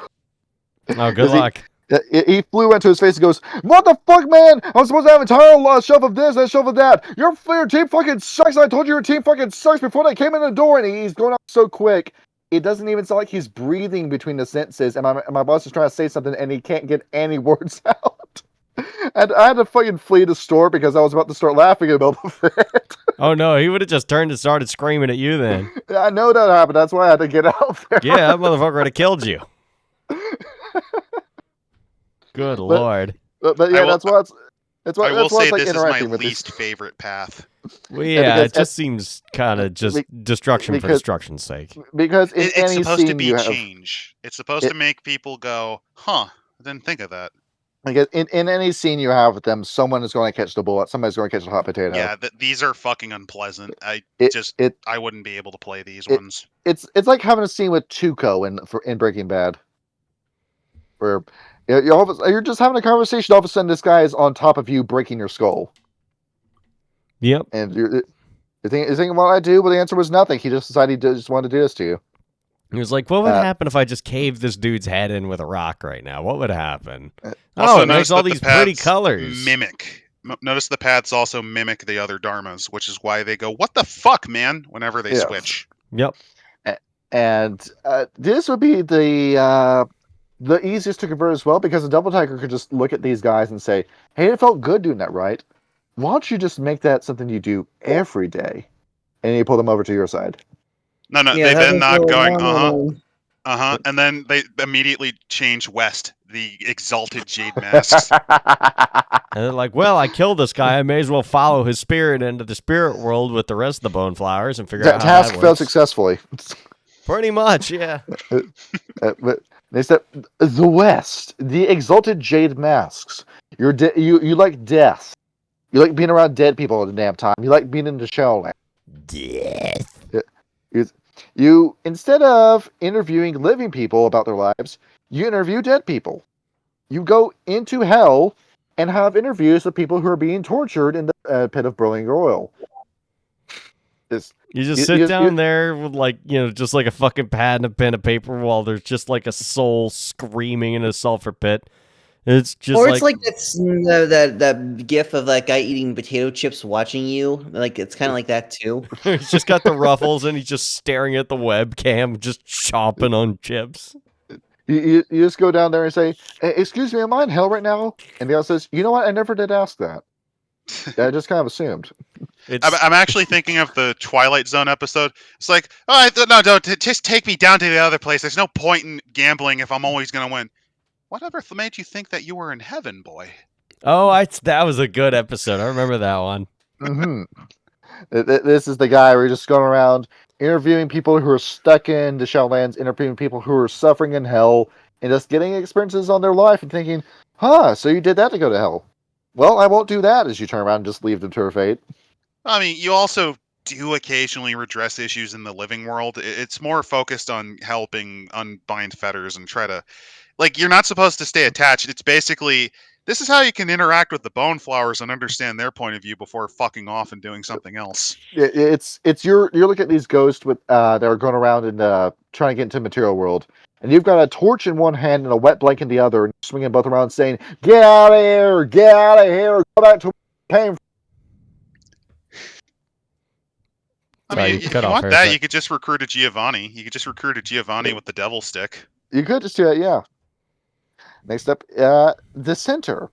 Oh, good luck. He flew into his face and goes, "What the fuck, man? I was supposed to have an entire shelf of this, that shelf of that. Your team fucking sucks. I told you your team fucking sucks before they came in the door." And he's going off so quick, it doesn't even sound like he's breathing between the sentences. And my boss is trying to say something, and he can't get any words out. And I had to fucking flee the store because I was about to start laughing about it. Oh no, he would have just turned and started screaming at you then. I know that happened. That's why I had to get out there. Yeah, that motherfucker would have killed you. Good lord. But yeah, that's why it's I will say like this is my interacting with least favorite path. Well, yeah, because it just seems kind of just destruction for because- destruction's sake. because in It's any supposed to scene be you have. change. It's supposed to make people go, "Huh? I didn't think of that." Because in any scene you have with them, someone is going to catch the bullet. Somebody's going to catch the hot potato. Yeah, these are fucking unpleasant. I It wouldn't be able to play these it- ones. it's like having a scene with Tuco in Breaking Bad, where you're just having a conversation. All of a sudden, this guy is on top of you, breaking your skull, Yep. and you're thinking, "What I do?" But the answer was nothing. He just decided he just wanted to do this to you. He was like, what would Uh, happen if I just caved this dude's head in with a rock right now? What would happen? Also, Oh, it makes notice all that the these pretty paths colors. Notice the paths also mimic the other dharmas, which is why they go, "What the fuck, man?" whenever they Yes. switch. Yep. And this would be the easiest to convert as well, because a double tiger could just look at these guys and say, "Hey, it felt good doing that, right? Why don't you just make that something you do every day?" And you pull them over to your side. No, Yeah, they've having been not to- going. no, no, no. And then they immediately change west. The exalted jade masks. And they're like, well, I killed this guy. I may as well follow his spirit into the spirit world with the rest of the bone flowers and figure out how Task that failed works. successfully. Pretty much, yeah. But they said the West, the exalted jade masks. You like death. You like being around dead people all the damn time. You like being in the Shadowlands. Death. You instead of interviewing living people about their lives, you interview dead people. You go into hell and have interviews with people who are being tortured in the pit of boiling oil. You just sit down there with just like a fucking pad and a pen of paper while there's just like a soul screaming in a sulfur pit. It's just or it's like that gif of that guy eating potato chips watching you. Like it's kind of like that too. he's just got the ruffles and he's just staring at the webcam, just chomping on chips. You just go down there and say, "Excuse me, am I in hell right now?" And the guy says, "You know what? I never did ask that. I just kind of assumed." I'm actually thinking of the Twilight Zone episode. It's like, no, just take me down to the other place. There's no point in gambling if I'm always going to win. Whatever made you think that you were in heaven, boy? Oh, that was a good episode. I remember that one. Mm-hmm. This is the guy where you're just going around interviewing people who are stuck in the Shadowlands, interviewing people who are suffering in hell, and just getting experiences on their life and thinking, so you did that to go to hell. Well, I won't do that, as you turn around and just leave them to her fate. I mean, you also do occasionally redress issues in the living world. It's more focused on helping unbind fetters and try to... Like, you're not supposed to stay attached. It's basically, this is how you can interact with the bone flowers and understand their point of view before fucking off and doing something else. It's you're looking at these ghosts with that are going around and trying to get into the material world, and you've got a torch in one hand and a wet blanket in the other, and swinging both around, saying, "Get out of here! Get out of here! Go back to where you came from." I mean, if you want that, you could just recruit a Giovanni. You could just recruit a Giovanni with the devil stick. You could just do that, yeah. Next up, the center.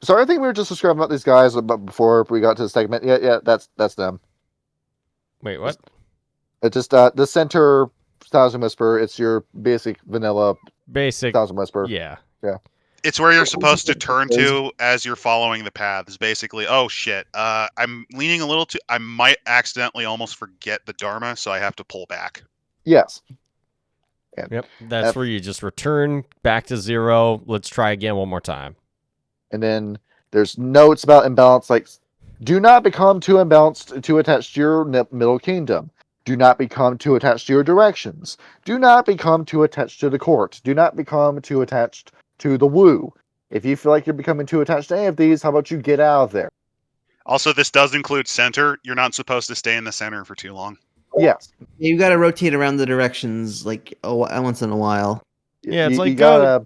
So I think we were just describing about these guys before we got to the segment. Yeah, that's them. Wait, what? It's just the center Thousand Whisper. It's your basic vanilla Thousand Whisper. Yeah. It's where you're supposed to turn to as you're following the paths. Basically, oh shit, I'm leaning a little too. I might accidentally almost forget the Dharma, so I have to pull back. Yes. Yep, that's where you just return back to zero. Let's try again one more time. And then there's notes about imbalance, like, do not become too imbalanced to attach to your middle kingdom. Do not become too attached to your directions. Do not become too attached to the court. Do not become too attached to the woo. If you feel like you're becoming too attached to any of these, how about you get out of there? Also, this does include center. You're not supposed to stay in the center for too long. Yes. You got to rotate around the directions like once in a while. Yeah, it's like,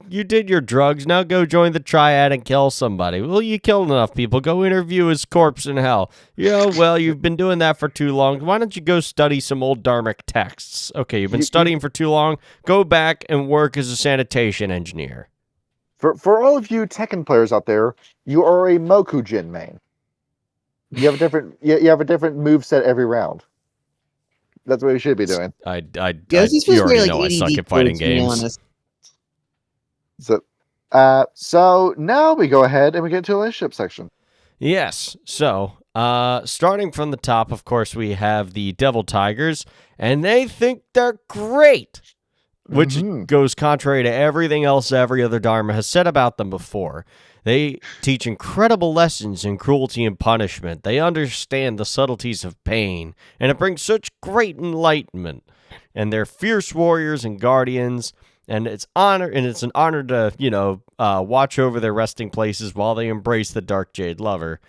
you did your drugs, now go join the triad and kill somebody. Well, you killed enough people. Go interview his corpse in hell. Well, you've been doing that for too long. Why don't you go study some old Dharmic texts? Okay, you've been studying for too long. Go back and work as a sanitation engineer. For all of you Tekken players out there, you are a Mokujin main. You have a different moveset every round. That's what you should be doing. You already know I suck at fighting games. So now we go ahead and we get to the relationship section. Yes. So, starting from the top, of course, we have the Devil Tigers, and they think they're great, which goes contrary to everything else every other Dharma has said about them before. They teach incredible lessons in cruelty and punishment. They understand the subtleties of pain, and it brings such great enlightenment. And they're fierce warriors and guardians, and it's an honor to, watch over their resting places while they embrace the Dark Jade Lover.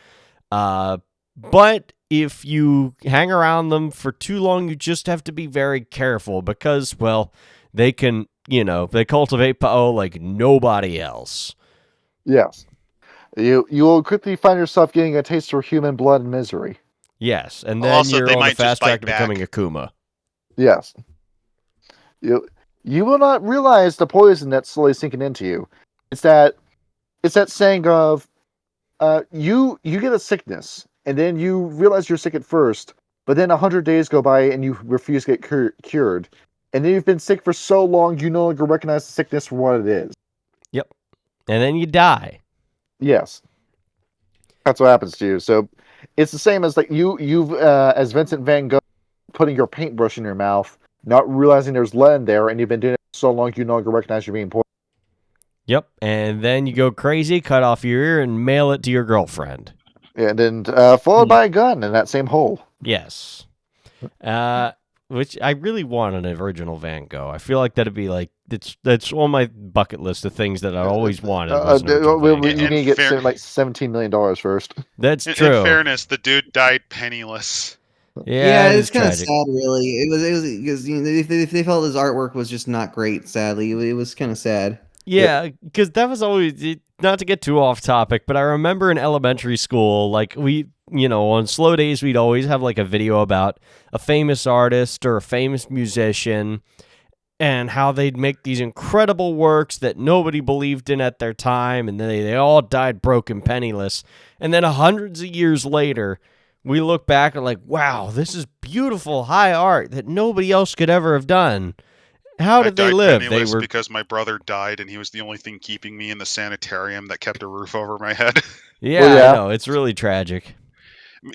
But if you hang around them for too long, you just have to be very careful because, well, they can, they cultivate Pa'o like nobody else. Yes. You will quickly find yourself getting a taste for human blood and misery. Yes, and then you're on the fast track to becoming a Kuma. Yes. You will not realize the poison that's slowly sinking into you. It's that saying of you get a sickness, and then you realize you're sick at first, but then 100 days go by and you refuse to get cured. and then you've been sick for so long you no longer recognize the sickness for what it is. Yep. And then you die. Yes. That's what happens to you. So it's the same as like you've as Vincent Van Gogh putting your paintbrush in your mouth, not realizing there's lead in there, and you've been doing it for so long you no longer recognize you're being poisoned. Yep. And then you go crazy, cut off your ear, and mail it to your girlfriend. And then followed by a gun in that same hole. Yes. Which I really want an original Van Gogh. I feel like that'd be like that's on my bucket list of things that I always wanted. Was an original Van Gogh. You need to get like $17 million first. That's In true. fairness, the dude died penniless. Yeah, it's kind of tragic. sad, really. It was because if they felt his artwork was just not great. Sadly, it was kind of sad. Yeah, because that was always, not to get too off topic, but I remember in elementary school, like on slow days, we'd always have like a video about a famous artist or a famous musician and how they'd make these incredible works that nobody believed in at their time, and they all died broke and penniless. And then hundreds of years later, we look back and like, wow, this is beautiful high art that nobody else could ever have done. How did they live? They were because my brother died, and he was the only thing keeping me in the sanitarium that kept a roof over my head. Yeah, Well, yeah. I know. It's really tragic.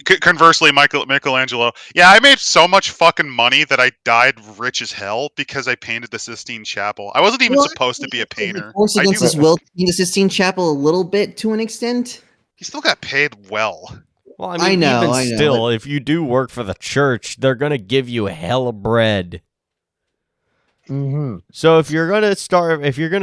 Conversely, Michelangelo, yeah, I made so much fucking money that I died rich as hell because I painted the Sistine Chapel. I wasn't even supposed to be a painter. Force against his will, in the Sistine Chapel a little bit to an extent. He still got paid well. Well, I I mean, know, even I know, still, if you do work for the church, they're going to give you a hell of bread. Mm-hmm. So if you're going to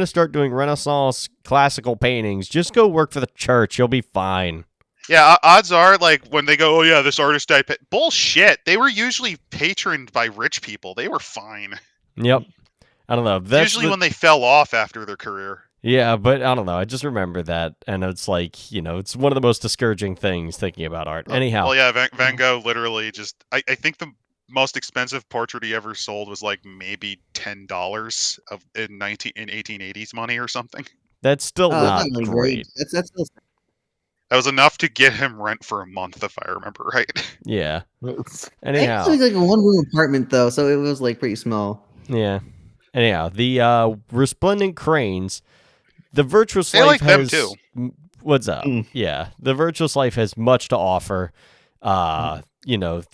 start doing Renaissance classical paintings, just go work for the church. You'll be fine. Yeah, odds are, like, when they go, oh yeah, this artist died. Bullshit. They were usually patroned by rich people. They were fine. Yep. I don't know. That's Usually when they fell off after their career. Yeah, but I don't know. I just remember that, and it's like, it's one of the most discouraging things thinking about art. Anyhow. Well, yeah, Van Gogh literally just, I think the most expensive portrait he ever sold was like maybe $10 in 1880s money or something. That's still not really great. That's still. That was enough to get him rent for a month, if I remember right. Yeah. I think Anyhow. it was like a one-room apartment though, so it was like pretty small. Yeah. Anyhow, the resplendent cranes, the virtuous They life like them has. too. What's up? Yeah, the virtuous life has much to offer. The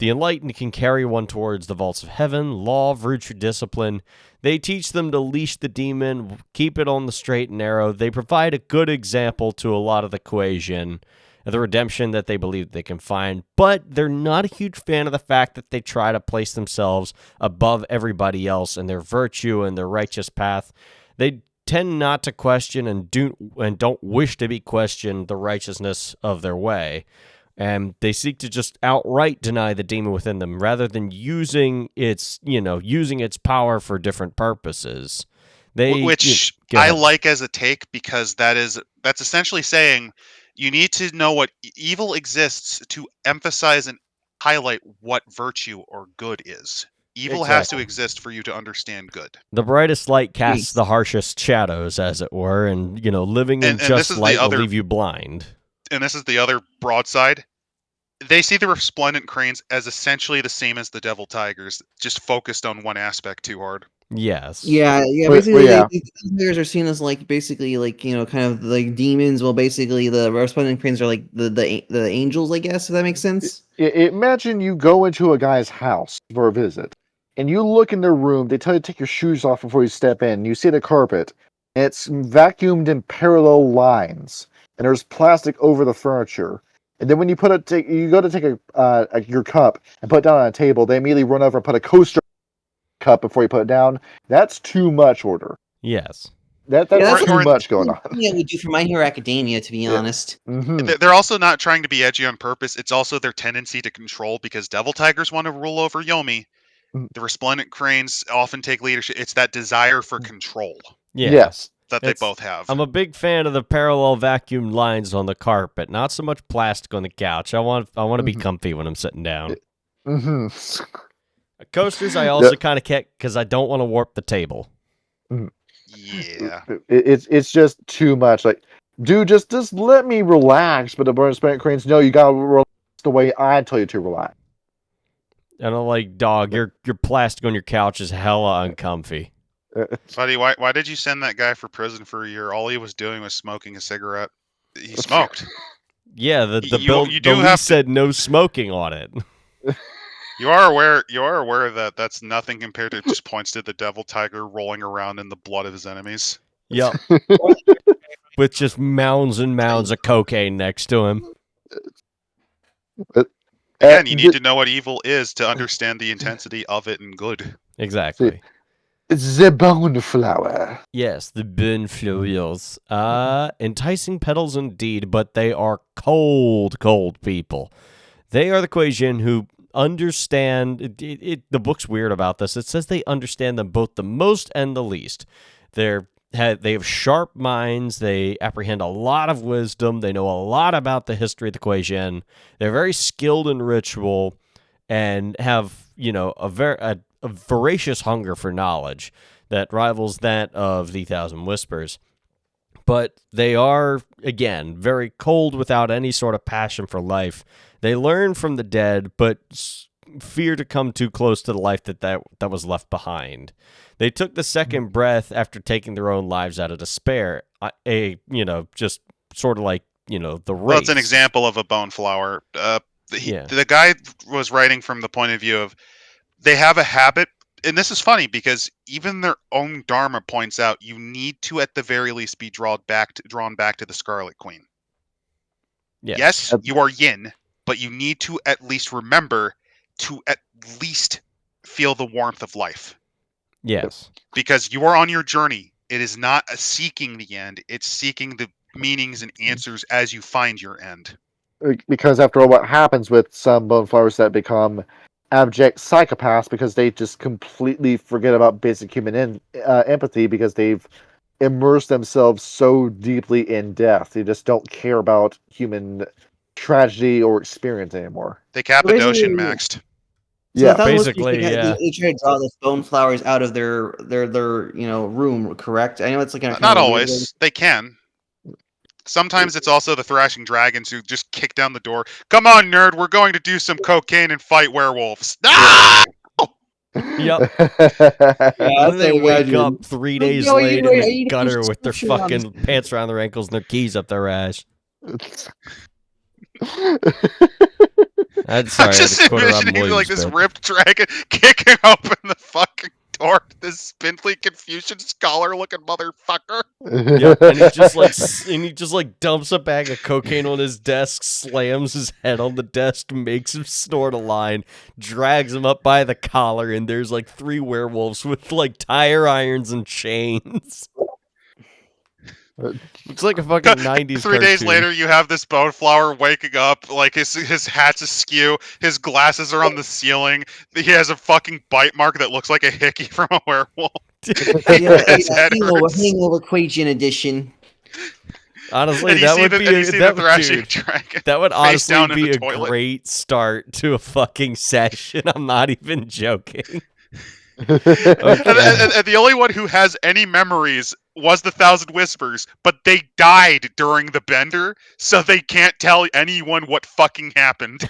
enlightened can carry one towards the vaults of heaven, law, virtue, discipline. They teach them to leash the demon, keep it on the straight and narrow. They provide a good example to a lot of the Kuei-Jin, the redemption that they believe they can find, but they're not a huge fan of the fact that they try to place themselves above everybody else in their virtue and their righteous path. They tend not to question and don't wish to be questioned the righteousness of their way. And they seek to just outright deny the demon within them rather than using its power for different purposes. Which I like as a take, because that's essentially saying you need to know what evil exists to emphasize and highlight what virtue or good is. Evil has to exist for you to understand good. The brightest light casts the harshest shadows, as it were, and living in just light will leave you blind. And this is the other broadside. They see the resplendent cranes as essentially the same as the devil tigers, just focused on one aspect too hard. Yes. Yeah. Basically, these tigers are seen as like basically like kind of like demons. Well, basically, the resplendent cranes are like the angels, I guess. If that makes sense. Imagine you go into a guy's house for a visit, and you look in their room. They tell you to take your shoes off before you step in. You see the carpet, and it's vacuumed in parallel lines, and there's plastic over the furniture. And then when you you go to take your cup and put it down on a table, they immediately run over and put a coaster cup before you put it down. That's too much order. Yes. That's too much going on. Yeah, we do for My Hero Academia, to be honest. Mm-hmm. They're also not trying to be edgy on purpose. It's also their tendency to control, because devil tigers want to rule over Yomi. The resplendent cranes often take leadership. It's that desire for control. Yeah. Yes. That they both have. I'm a big fan of the parallel vacuum lines on the carpet, not so much plastic on the couch. I want to be comfy when I'm sitting down. Mm-hmm. Coasters I also kind of kept because I don't want to warp the table. Yeah. It's just too much. Like, dude, just let me relax. But the resplendent cranes, no, you gotta relax the way I tell you to relax. And I'm like, dog, your plastic on your couch is hella uncomfy. Buddy, why did you send that guy for prison for a year? All he was doing was smoking a cigarette. He smoked. Yeah, the You do lease have to- said no smoking on it. You are aware that that's nothing compared to, it just points to the devil tiger rolling around in the blood of his enemies. Yep. With just mounds and mounds of cocaine next to him. Again, you need to know what evil is to understand the intensity of it and good. Exactly. The bone flower. Yes, the burn flowers. Enticing petals indeed, but they are cold people. They are the Kuei-Jin who understand... the book's weird about this. It says they understand them both the most and the least. They have sharp minds. They apprehend a lot of wisdom. They know a lot about the history of the Kuei-Jin. They're very skilled in ritual and have, a voracious hunger for knowledge that rivals that of the Thousand Whispers. But they are, again, very cold without any sort of passion for life. They learn from the dead, but fear to come too close to the life that was left behind. They took the second breath after taking their own lives out of despair. Just sort of like, the race. Well, it's an example of a bone flower. The guy was writing from the point of view of they have a habit, and this is funny because even their own Dharma points out you need to at the very least be drawn back to the Scarlet Queen. Yes, you are yin, but you need to at least remember to at least feel the warmth of life. Yes. Because you are on your journey. It is not a seeking the end. It's seeking the meanings and answers as you find your end. Because after all, what happens with some bone flowers that become abject psychopaths because they just completely forget about basic human empathy because they've immersed themselves so deeply in death. They just don't care about human tragedy or experience anymore. They Cappadocian maxed. So basically, they try to draw the bone flowers out of their room, correct? I know it's like not always. They can. Sometimes it's also the thrashing dragons who just kick down the door. Come on, nerd, we're going to do some cocaine and fight werewolves. No! Yep. And they wake up 3 days later in the gutter with their fucking pants around their ankles and their keys up their ass. I'm sorry, I'm just envisioning like this ripped dragon kicking open the fucking door to this spindly Confucian scholar-looking motherfucker. Yep, and he just like dumps a bag of cocaine on his desk, slams his head on the desk, makes him snort a line, drags him up by the collar, and there's like 3 werewolves with like tire irons and chains. Looks like a fucking 90s 3 days cartoon. later, you have this bone flower waking up, like his hat's askew, his glasses are on the ceiling, he has a fucking bite mark that looks like a hickey from a werewolf. Hangover Kuei-Jin edition. Honestly, that would honestly be a great start to a fucking session. I'm not even joking. Okay. And the only one who has any memories was the Thousand Whispers, but they died during the bender, so they can't tell anyone what fucking happened.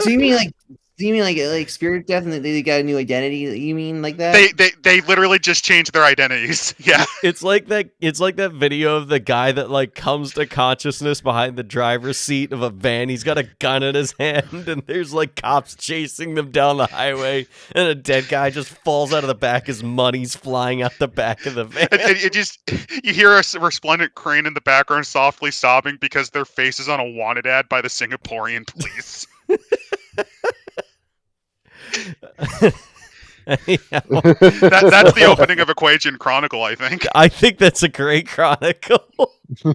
So you mean like spirit death and they got a new identity? You mean like that? They literally just changed their identities. Yeah. It's like that video of the guy that like comes to consciousness behind the driver's seat of a van. He's got a gun in his hand and there's like cops chasing them down the highway and a dead guy just falls out of the back. His money's flying out the back of the van. And you hear a resplendent crane in the background softly sobbing because their face is on a wanted ad by the Singaporean police. That's the opening of a Kuei-Jin Chronicle, I think. I think that's a great chronicle. Oh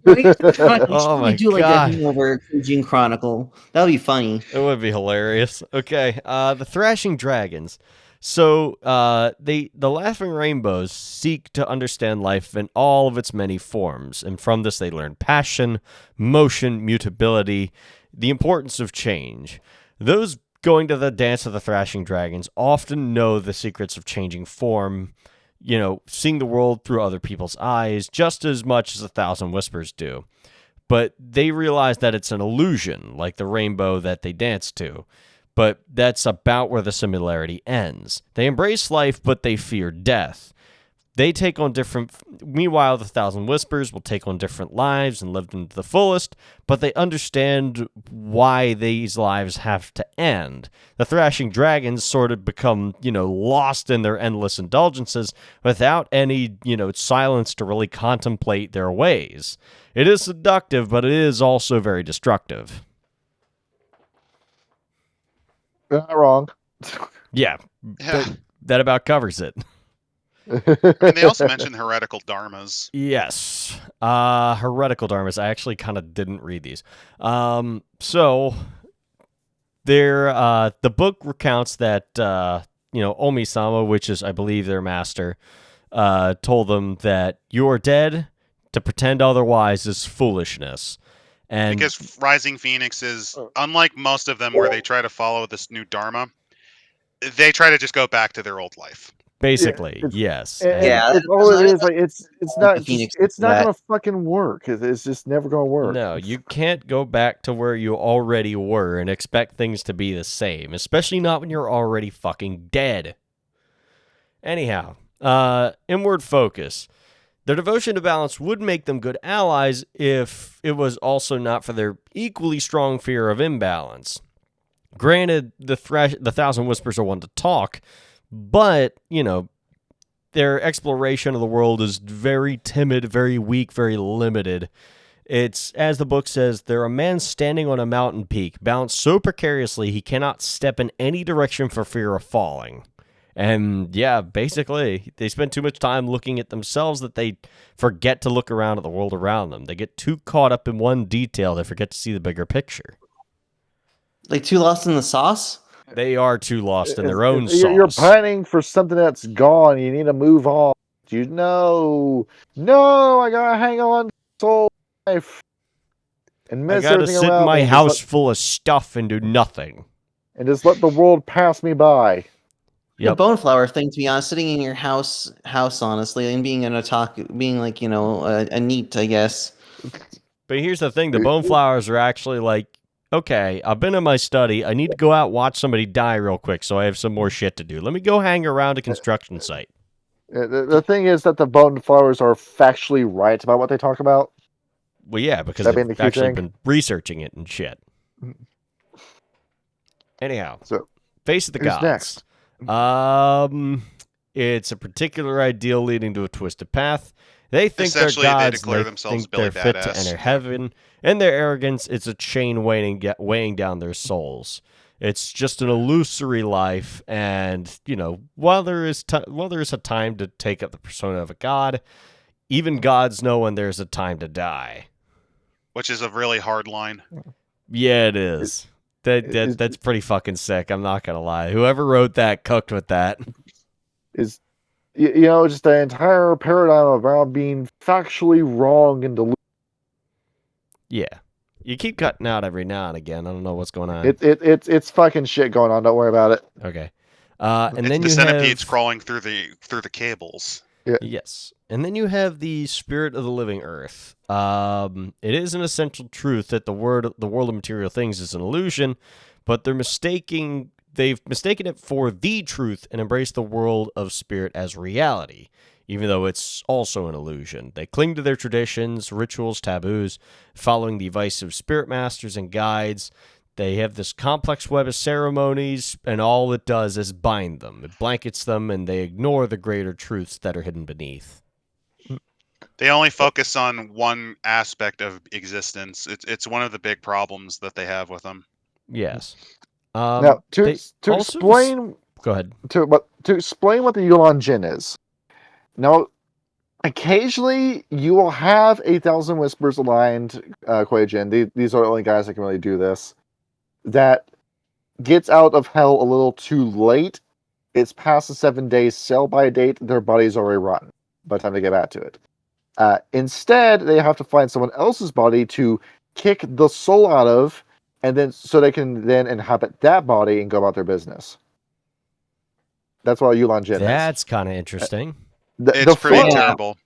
my god! Like a hangover Kuei-Jin Chronicle. That would be funny. It would be hilarious. Okay, the Thrashing Dragons. So, the Laughing Rainbows seek to understand life in all of its many forms, and from this they learn passion, motion, mutability, the importance of change. Those going to the dance of the Thrashing Dragons often know the secrets of changing form, seeing the world through other people's eyes just as much as the Thousand Whispers do. But they realize that it's an illusion, like the rainbow that they dance to. but that's about where the similarity ends. They embrace life, but they fear death. They take on different... Meanwhile, the Thousand Whispers will take on different lives and live them to the fullest, but they understand why these lives have to end. The Thrashing Dragons sort of become, lost in their endless indulgences without any, silence to really contemplate their ways. It is seductive, but it is also very destructive. You're not wrong. Yeah, that about covers it. And they also mentioned heretical dharmas. Yes. Heretical dharmas. I actually kind of didn't read these. So the book recounts that Omi-sama, which is I believe their master, told them that you're dead. To pretend otherwise is foolishness. And because Rising Phoenix is, unlike most of them where they try to follow this new dharma, they try to just go back to their old life. Basically, yes. It's all it is. Like it's not Phoenix it's not that. gonna fucking work. It's just never gonna work. No, you can't go back to where you already were and expect things to be the same, especially not when you're already fucking dead. Anyhow, inward focus. Their devotion to balance would make them good allies if it was also not for their equally strong fear of imbalance. Granted, the Thousand Whispers are one to talk, but, their exploration of the world is very timid, very weak, very limited. It's, as the book says, they're a man standing on a mountain peak, balanced so precariously he cannot step in any direction for fear of falling. And, yeah, basically, they spend too much time looking at themselves that they forget to look around at the world around them. They get too caught up in one detail, they forget to see the bigger picture. Like too lost in the sauce? They are too lost in their own sauce. You're planning for something that's gone. You need to move on. No, I gotta hang on to soul life and miss I gotta everything sit in around my me and house full of stuff and do nothing. just let the world pass me by. The Yep. boneflower thing, to be honest, sitting in your house honestly, and being an otaku, being like, a neat, I guess. But here's the thing, the bone flowers are actually like, okay, I've been in my study, I need to go out and watch somebody die real quick so I have some more shit to do. Let me go hang around a construction site. The thing is that the bone flowers are factually right about what they talk about. Well, yeah, because That being they've the key actually thing? been researching it and shit. Anyhow, So, Face of the who's Gods. next? It's a particular ideal leading to a twisted path. They think they're Essentially, they gods, declare and they themselves think Billy they're fit to Badass. enter heaven. And their arrogance, it's a chain weighing down their souls. It's just an illusory life, and while there is a time to take up the persona of a god, even gods know when there's a time to die. Which is a really hard line. Yeah, it is. That's pretty fucking sick. I'm not gonna lie. Whoever wrote that cooked with that. Is just the entire paradigm around being factually wrong and delusional. Yeah, you keep cutting out every now and again. I don't know what's going on. It's fucking shit going on. Don't worry about it. Okay. And It's then the you centipedes have crossing through the cables. yes, and then you have the spirit of the living earth. It is an essential truth that the world of material things is an illusion, but they've mistaken it for the truth and embrace the world of spirit as reality, even though it's also an illusion. They cling to their traditions, rituals, taboos, following the advice of spirit masters and guides. They have this complex web of ceremonies, and all it does is bind them. It blankets them, and they ignore the greater truths that are hidden beneath. They only focus on one aspect of existence. It's one of the big problems that they have with them. Yes. Now, to also explain Go ahead. to explain what the Yuan Jin is. Now, occasionally you will have 1,000 Whispers aligned Kuei-Jin. These are the only guys that can really do this. That gets out of hell a little too late. It's past the 7 days sell by date. Their body's already rotten by the time they get back to it. Instead, they have to find someone else's body to kick the soul out of, and then so they can then inhabit that body and go about their business. That's what Yuan Jin is. That's kind of interesting. It's pretty flaw- terrible.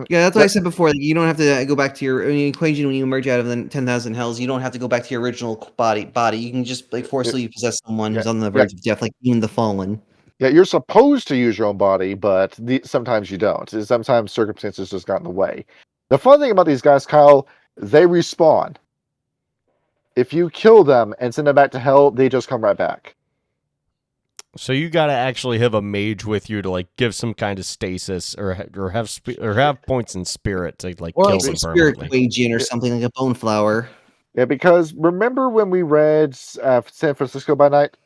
Yeah, that's what I said before. Like, you don't have to go back to your equation when you emerge out of the 10,000 hells. You don't have to go back to your original body. You can just like forcibly possess someone who's on the verge of death, like in the fallen. Yeah, you're supposed to use your own body, but sometimes you don't. Sometimes circumstances just got in the way. The fun thing about these guys, Kyle, they respawn. If you kill them and send them back to hell, they just come right back. So you gotta actually have a mage with you to like give some kind of stasis, or have points in spirit to like Or kill like them some spirit permanently. Kuei-Jin or something like a bone flower. Yeah, because remember when we read San Francisco by Night?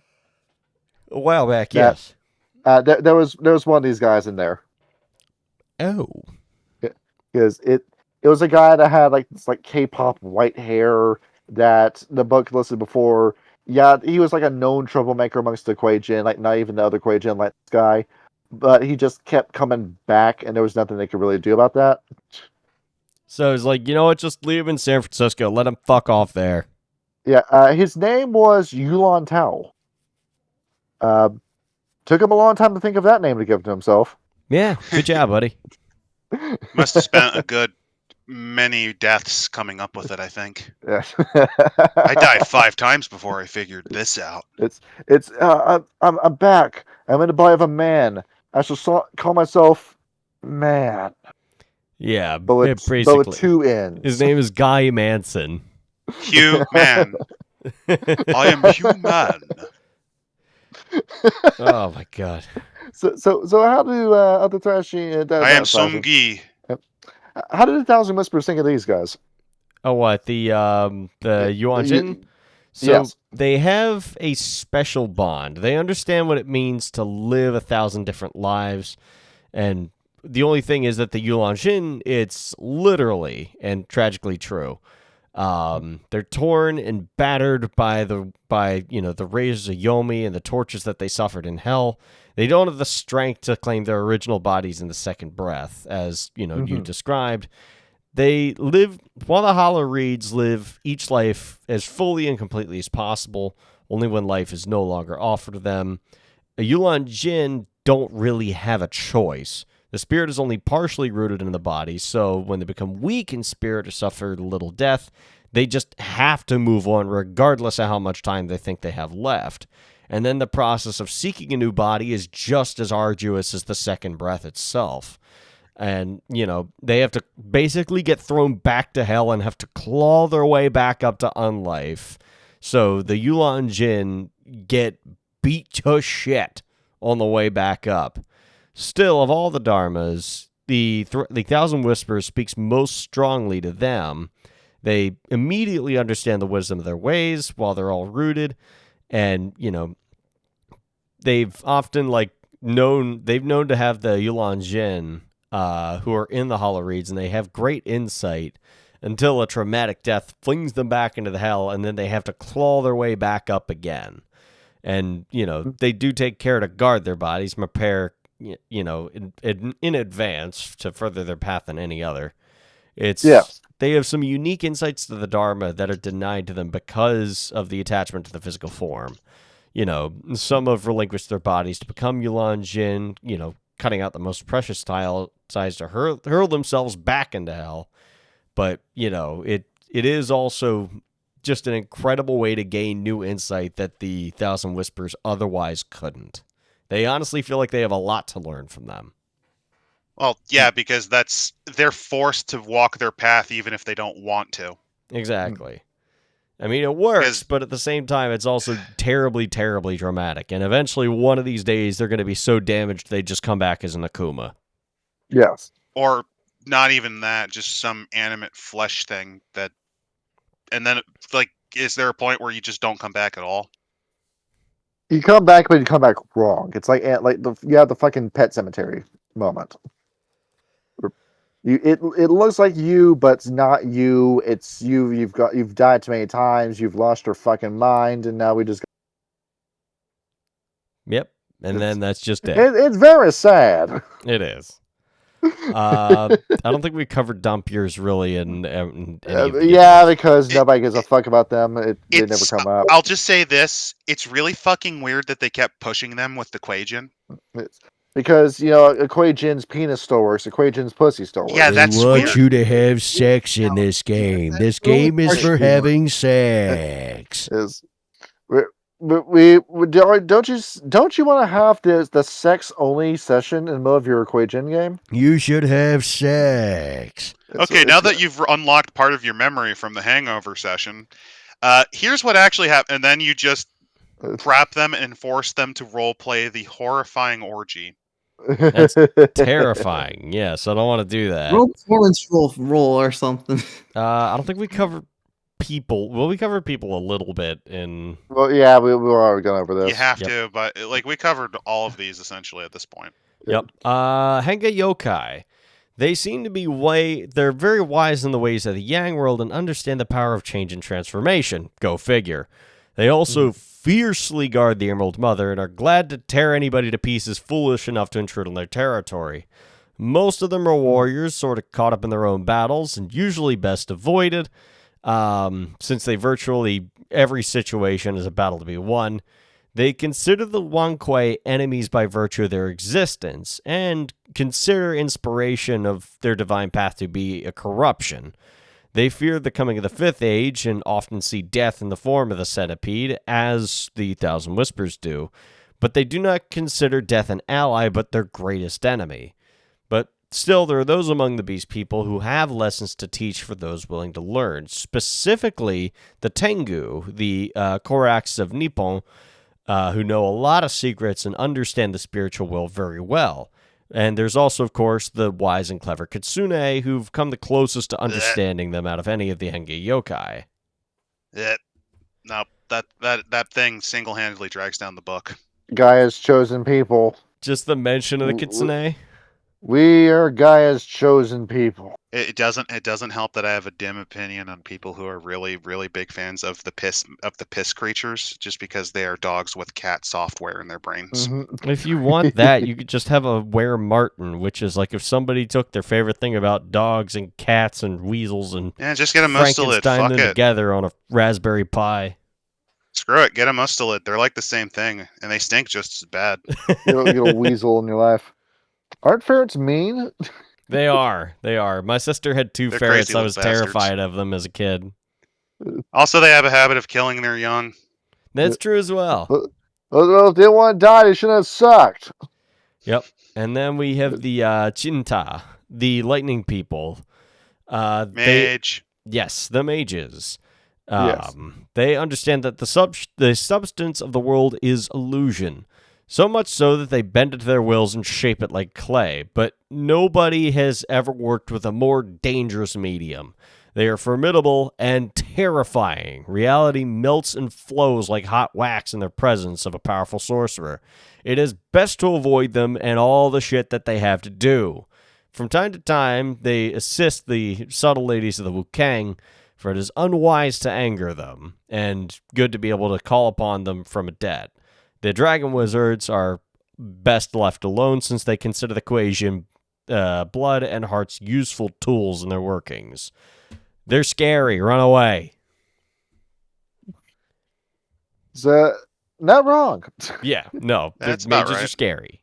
A while back, yes. There was one of these guys in there. Oh, Because it was a guy that had like this like K-pop white hair that the book listed before. Yeah, he was like a known troublemaker amongst the Kuei-Jin, like not even the other Kuei-Jin like this guy. But he just kept coming back, and there was nothing they could really do about that. so it's like, you know what? Just leave him in San Francisco. Let him fuck off there. Yeah, his name was Yulan Tao. Took him a long time to think of that name to give to himself. Yeah, good job, buddy. Must have spent a good many deaths coming up with it, I think. Yeah. I died 5 times before I figured this out. I'm back. I'm in the body of a man. I shall call myself man. Yeah, But with basically. 2 N's. His name is Guy Manson. Human. I am human. Oh my god. So how do other trashy? I am Sumgi. How did the Thousand Whispers think of these guys? Oh, what the Yuan Jin? So yes. they have a special bond. They understand what it means to live 1,000 different lives, and the only thing is that the Yuan Jin, it's literally and tragically true. They're torn and battered by the razors of Yomi and the tortures that they suffered in hell. They don't have the strength to claim their original bodies in the second breath, as you described. They live while the Hollow Reeds live each life as fully and completely as possible, only when life is no longer offered to them. A Yuan Jin don't really have a choice. The spirit is only partially rooted in the body, so when they become weak in spirit or suffer little death, they just have to move on regardless of how much time they think they have left. And then the process of seeking a new body is just as arduous as the second breath itself. And, they have to basically get thrown back to hell and have to claw their way back up to unlife. So the Yuan Jin get beat to shit on the way back up. Still, of all the Dharmas, the Thousand Whispers speaks most strongly to them. They immediately understand the wisdom of their ways while they're all rooted. And, they've often known to have the Yuan Jin who are in the Hollow Reeds, and they have great insight until a traumatic death flings them back into the hell, and then they have to claw their way back up again. And, they do take care to guard their bodies, prepare, in advance to further their path than any other. They have some unique insights to the Dharma that are denied to them because of the attachment to the physical form. Some have relinquished their bodies to become Yuan Jin, cutting out the most precious ties to hurl themselves back into hell. But, it is also just an incredible way to gain new insight that the Thousand Whispers otherwise couldn't. They honestly feel like they have a lot to learn from them. Well, yeah, because they're forced to walk their path even if they don't want to. Exactly. I mean, it works, but at the same time, it's also terribly, terribly dramatic. And eventually, one of these days, they're going to be so damaged, they just come back as an Akuma. Yes. Or not even that, just some animate flesh thing that... And then, is there a point where you just don't come back at all? You come back, but you come back wrong. It's like the fucking Pet Cemetery moment. It looks like you, but it's not you. It's you. You've died too many times. You've lost your fucking mind, and now we just. Yep, and then that's just it. It's very sad. It is. I don't think we covered Dumpiers really in because nobody gives a fuck about them. They never come up. I'll just say this: it's really fucking weird that they kept pushing them with the Kuei-Jin. Because, a Kuei-Jin's penis still works, a Kuei-Jin's pussy still works. Yeah, that's weird. you to have sex in this game. This game is for having sex. Don't you want to have the sex only session in the middle of your Kuei-Jin game? You should have sex. Okay, now that you've unlocked part of your memory from the hangover session, here's what actually happened. And then you just trap them and force them to roleplay the horrifying orgy. That's terrifying. Yes, I don't want to do that. Roll performance roll or something. I don't think we covered people. Well, we covered people a little bit in. Well, yeah, we were already gone over this. You have to, but we covered all of these essentially at this point. Yep. Henga Yokai. They seem to be they're very wise in the ways of the Yang world and understand the power of change and transformation. Go figure. They also fiercely guard the Emerald Mother and are glad to tear anybody to pieces foolish enough to intrude on their territory. Most of them are warriors, sort of caught up in their own battles, and usually best avoided, since virtually every situation is a battle to be won. They consider the Wan Kuei enemies by virtue of their existence, and consider inspiration of their divine path to be a corruption. They fear the coming of the Fifth Age and often see death in the form of the centipede, as the Thousand Whispers do, but they do not consider death an ally, but their greatest enemy. But still, there are those among the Beast people who have lessons to teach for those willing to learn, specifically the Tengu, the Koraks of Nippon, who know a lot of secrets and understand the spiritual world very well. And there's also, of course, the wise and clever Kitsune, who've come the closest to understanding them out of any of the Henge Yokai. No, that thing single-handedly drags down the book. Gaia's chosen people. Just the mention of the Kitsune? We are Gaia's chosen people. It doesn't help that I have a dim opinion on people who are really, really big fans of the piss creatures, just because they are dogs with cat software in their brains. Mm-hmm. If you want that, you could just have a Were Martin, which is like if somebody took their favorite thing about dogs and cats and weasels and just get a mustelid. Frankenstein Fuck them it. together on a Raspberry Pi. Screw it. Get a mustelid. They're like the same thing, and they stink just as bad. Get a weasel in your life. Aren't ferrets mean? They are. My sister had two They're ferrets. crazy I was little bastards. terrified of them as a kid. Also, they have a habit of killing their young. That's true as well. Well, if they didn't want to die, they shouldn't have sucked. Yep. And then we have the Chinta, the lightning people. Mage. Yes, the mages. Yes. They understand that the substance of the world is illusion. So much so that they bend it to their wills and shape it like clay. But nobody has ever worked with a more dangerous medium. They are formidable and terrifying. Reality melts and flows like hot wax in their presence of a powerful sorcerer. It is best to avoid them and all the shit that they have to do. From time to time, they assist the subtle ladies of the Wukang, for it is unwise to anger them, and good to be able to call upon them from a dead. The dragon wizards are best left alone, since they consider the Kuei-Jin blood and hearts useful tools in their workings. They're scary. Run away. Is that not wrong? Yeah, no. That's The about mages right. are scary.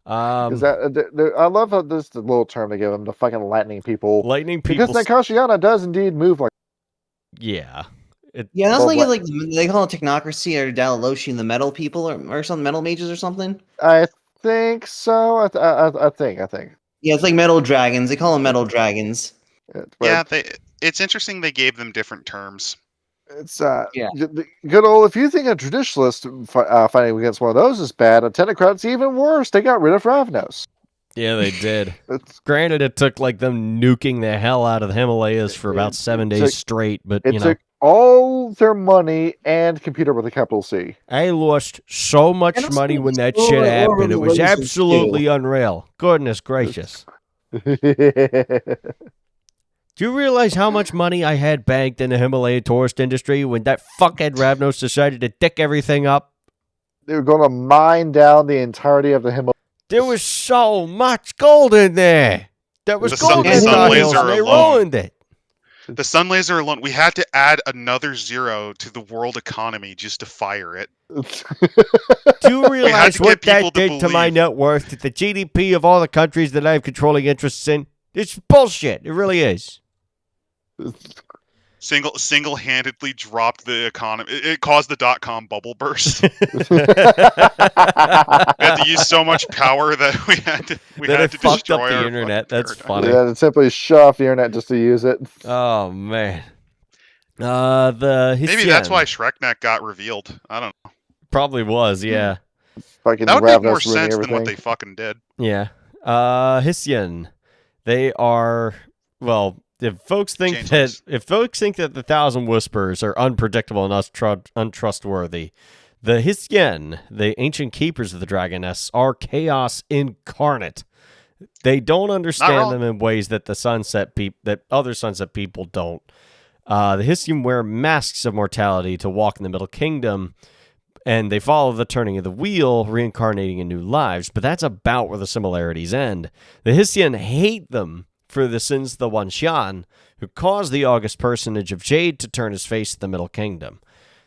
Is that I love how this is the little term they give them, the fucking lightning people. Lightning people. Because Nakashiana does indeed move like. Yeah. Yeah, that's Well, like they call it technocracy or Dalaloshi, the metal people or some metal mages or something. I think so. I think. Yeah, it's like metal dragons. They call them metal dragons. Yeah, it's interesting they gave them different terms. It's good old. If you think a traditionalist fighting against one of those is bad, a technocrat's even worse. They got rid of Ravnos. Yeah, they did. It's, Granted, it took like them nuking the hell out of the Himalayas for about 7 days straight, but it took all their money and computer with a capital C. I lost so much And money also when that it's shit all happened. It was religious absolutely unreal. Goodness gracious. Do you realize how much money I had banked in the Himalayan tourist industry when that fuckhead Ravnos decided to dick everything up? They were going to mine down the entirety of the Himalaya. There was so much gold in there. There was The gold sun- in sun the laser hills, and they alone. ruined it. The sun laser alone, we had to add another 0 to the world economy just to fire it. Do you realize to what get people that to did to my believe. net worth, to the GDP of all the countries that I have controlling interests in? It's bullshit. It really is. Single-handedly dropped the economy. It caused the .com bubble burst. We had to use so much power that we had to That it fucked destroy up the our internet. fucking That's paradigm. funny. Yeah, to simply shut off the internet just to use it. Oh man. The Maybe that's Hissien why ShrekNet got revealed. I don't know. probably was, yeah. Fucking That would make more ravenous, ruining sense than what everything. they fucking did. Yeah. Hissien. They are, well, if folks think Changelings. that the Thousand Whispers are unpredictable and untrustworthy, the Hissien, the ancient keepers of the Dragoness, are chaos incarnate. They don't understand them in ways that that other Sunset people don't. The Hissien wear masks of mortality to walk in the Middle Kingdom, and they follow the turning of the wheel, reincarnating in new lives, but that's about where the similarities end. The Hissien hate them for the sins of the Wanshan, who caused the august personage of Jade to turn his face to the Middle Kingdom.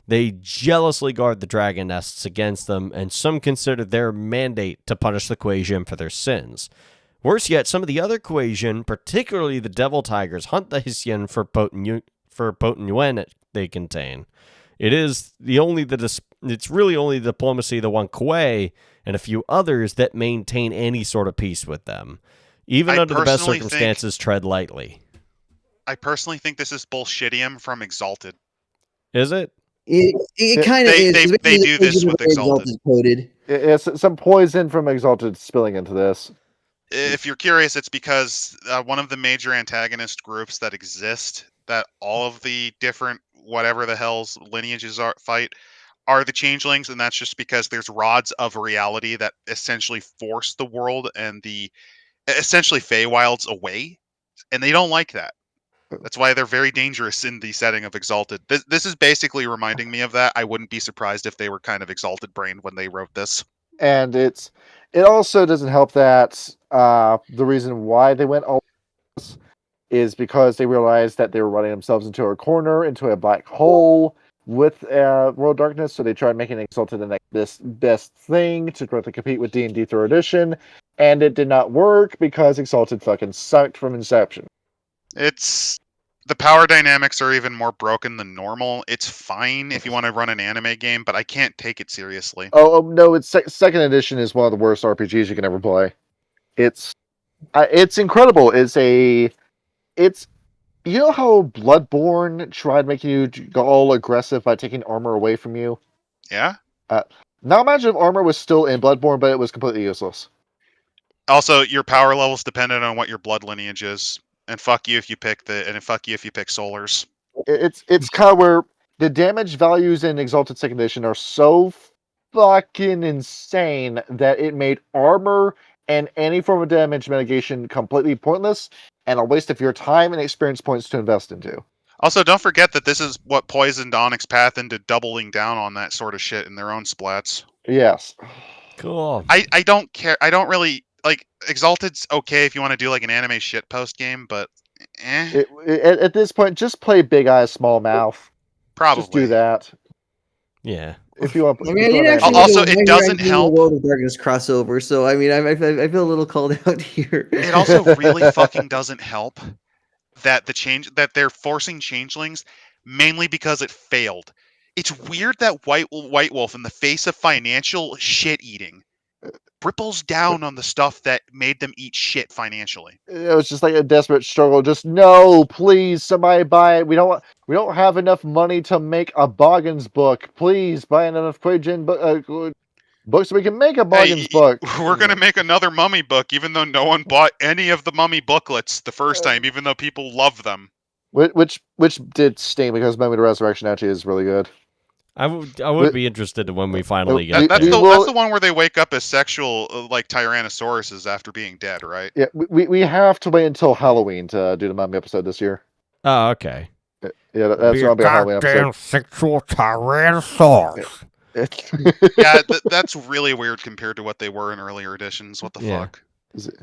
They jealously guard the dragon nests against them, and some consider their mandate to punish the Kuei-Jin for their sins. Worse yet, some of the other Kuei-Jin, particularly the Devil Tigers, hunt the Hissien for potent yuan they contain. It's really only the diplomacy of the one Kuei and a few others that maintain any sort of peace with them. Even under the best circumstances, tread lightly. I personally think this is bullshitium from Exalted. Is it? It kind of is. They do this with Exalted. Coded. It's some poison from Exalted spilling into this. If you're curious, it's because one of the major antagonist groups that exist, that all of the different whatever the hell's lineages fight, are the changelings, and that's just because there's rods of reality that essentially force the world and the essentially Feywilds away, and they don't like that. That's why they're very dangerous in the setting of Exalted. This is basically reminding me of that. I wouldn't be surprised if they were kind of Exalted brained when they wrote this. And it also doesn't help that the reason why they went all this is because they realized that they were running themselves into a corner, into a black hole with World Darkness, so they tried making Exalted the next best thing to try to compete with D&D 3rd Edition, and it did not work because Exalted fucking sucked from inception. The power dynamics are even more broken than normal. It's fine if you want to run an anime game, but I can't take it seriously. Oh no, it's 2nd edition is one of the worst RPGs you can ever play. It's incredible. You know how Bloodborne tried making you go all aggressive by taking armor away from you? Yeah? Now imagine if armor was still in Bloodborne, but it was completely useless. Also, your power levels depended on what your blood lineage is. And fuck you if you pick Solars. It's kind of where the damage values in Exalted 2nd Edition are so fucking insane that it made armor and any form of damage mitigation completely pointless and a waste of your time and experience points to invest into. Also, don't forget that this is what poisoned Onyx's path into doubling down on that sort of shit in their own splats. Yes. Cool. I don't care. I don't really... Like, Exalted's okay if you want to do like an anime shitpost game, but At this point, just play Big Eyes, Small Mouth. Probably. Just do that. Yeah. If you want. I mean, I did actually Also, it doesn't help. World of Darkness crossover, so I mean, I feel a little called out here. It also really fucking doesn't help that that they're forcing changelings mainly because it failed. It's weird that White Wolf, in the face of financial shit eating, ripples down on the stuff that made them eat shit financially. It was just like a desperate struggle. Just no, please, somebody buy it. We don't have enough money to make a Boggins book. Please buy enough Kuei-Jin books so we can make a Boggins book. We're gonna make another Mummy book, even though no one bought any of the Mummy booklets the first time, even though people love them. Which did sting because Mummy the Resurrection actually is really good. I would be interested when we finally get That's there. the one where they wake up as sexual, like Tyrannosauruses after being dead, right? Yeah, we have to wait until Halloween to do the Mummy episode this year. Oh, okay. Yeah, that's going to be a Halloween episode. Sexual Tyrannosaurus. Yeah, that's really weird compared to what they were in earlier editions. What the fuck?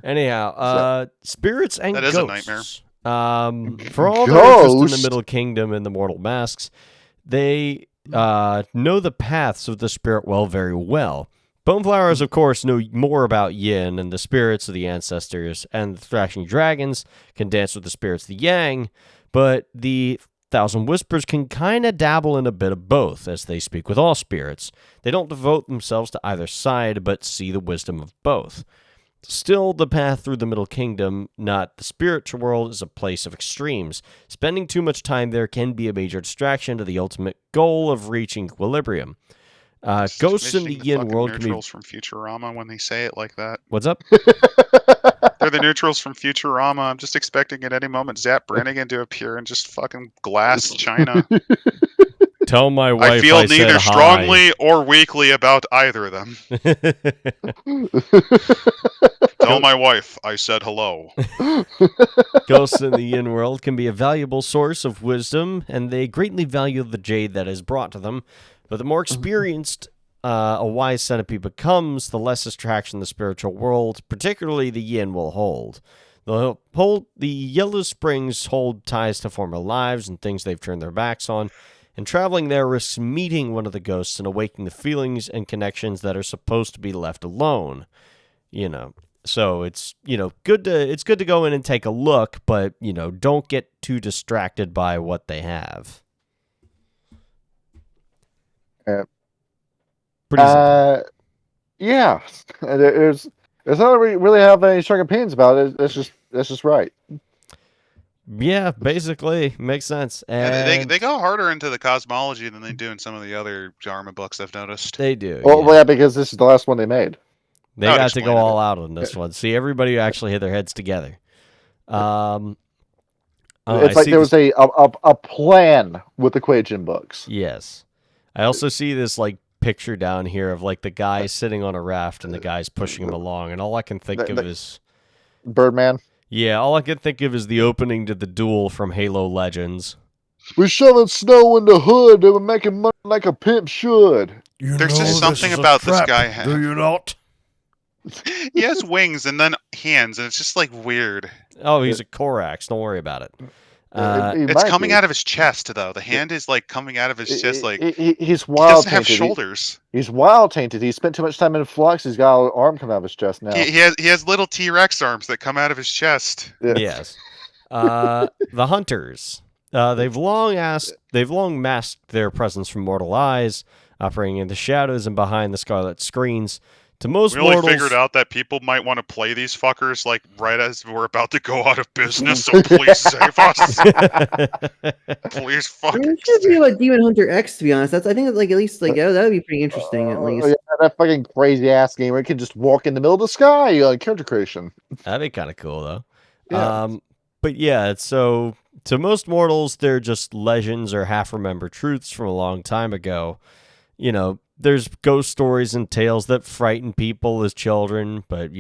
Anyhow, spirits and That is ghosts a nightmare. For all their interest in the Ghost? Middle Kingdom and the Mortal Masks, they know the paths of the spirit world very well. Boneflowers, of course, know more about yin and the spirits of the ancestors, and the thrashing dragons can dance with the spirits of the yang, but the Thousand Whispers can kind of dabble in a bit of both, as they speak with all spirits. They don't devote themselves to either side, but see the wisdom of both. Still, the path through the Middle Kingdom, not the spiritual world, is a place of extremes. Spending too much time there can be a major distraction to the ultimate goal of reaching equilibrium. Ghosts in the Mentioning yin fucking world can be... neutrals from Futurama when they say it like that. What's up? They're the neutrals from Futurama. I'm just expecting at any moment Zap Brannigan to appear and just fucking glass China. Tell my wife I feel said neither hi. strongly or weakly about either of them. Tell my wife I said hello. Ghosts in the yin world can be a valuable source of wisdom, and they greatly value the jade that is brought to them. But the more experienced a wise centipede becomes, the less attraction the spiritual world, particularly the yin, will hold. The Yellow Springs hold ties to former lives and things they've turned their backs on, and traveling there risks meeting one of the ghosts and awakening the feelings and connections that are supposed to be left alone. So it's good to go in and take a look, but don't get too distracted by what they have. Pretty simple. Yeah. There's not really have any strong opinions about it. That's just right. Yeah, basically makes sense. Yeah, And they go harder into the cosmology than they do in some of the other Dharma books I've noticed. they do. Well, yeah, because this is the last one they made. They That would got to go explain it. all out on this one. See, everybody actually hit their heads together. It's I like see there this- was a plan with the Kuei-Jin books. Yes. I also see this picture down here of the guy sitting on a raft and the guy's pushing him along, and all I can think of is Birdman. all I can think of is the opening to the duel from Halo Legends. We're shoving snow in the hood and we're making money like a pimp should. There's just something about this guy. Do you not? He has wings and then hands, and it's just weird. Oh, he's a Korax. Don't worry about it. It's coming out of his chest, though. The hand is coming out of his chest. He's He wild doesn't have tainted. shoulders. He's wild tainted. He spent too much time in flux. He's got an arm coming out of his chest now. He has little T-Rex arms that come out of his chest. Yeah. Yes. The Hunters. They've long masked their presence from mortal eyes, operating in the shadows and behind the scarlet screens. To most We only mortals, figured out that people might want to play these fuckers right as we're about to go out of business, so please save us. Please I mean, fucking it should be about Demon Hunter X, to be honest. I think that at least that would be pretty interesting at least. Yeah, that fucking crazy ass game where you can just walk in the middle of the sky, character creation. That'd be kind of cool, though. Yeah. But yeah, so to most mortals, they're just legends or half-remembered truths from a long time ago. There's ghost stories and tales that frighten people as children, but,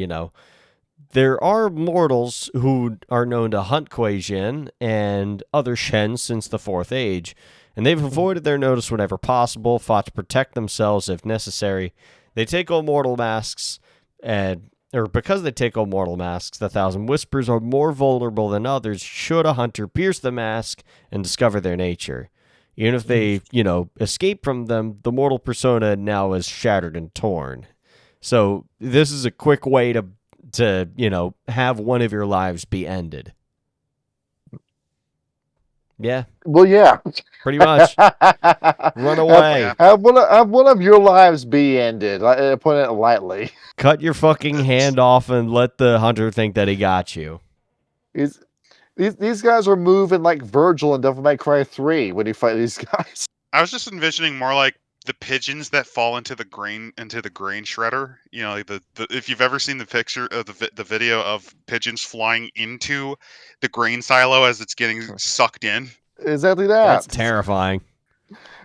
there are mortals who are known to hunt Kuei-Jin and other Shen since the Fourth Age, and they've avoided their notice whenever possible, fought to protect themselves if necessary. They take on mortal masks, because they take on mortal masks, the Thousand Whispers are more vulnerable than others should a hunter pierce the mask and discover their nature. Even if they, escape from them, the mortal persona now is shattered and torn. So this is a quick way to have one of your lives be ended. Yeah, Well, yeah. pretty much. Run away. Have one of your lives be ended. Put it lightly. Cut your fucking hand off and let the hunter think that he got you. These guys are moving like Virgil in Devil May Cry 3 when you fight these guys. I was just envisioning more like the pigeons that fall into the grain shredder. If you've ever seen the picture of the video of pigeons flying into the grain silo as it's getting sucked in. Exactly that. That's terrifying.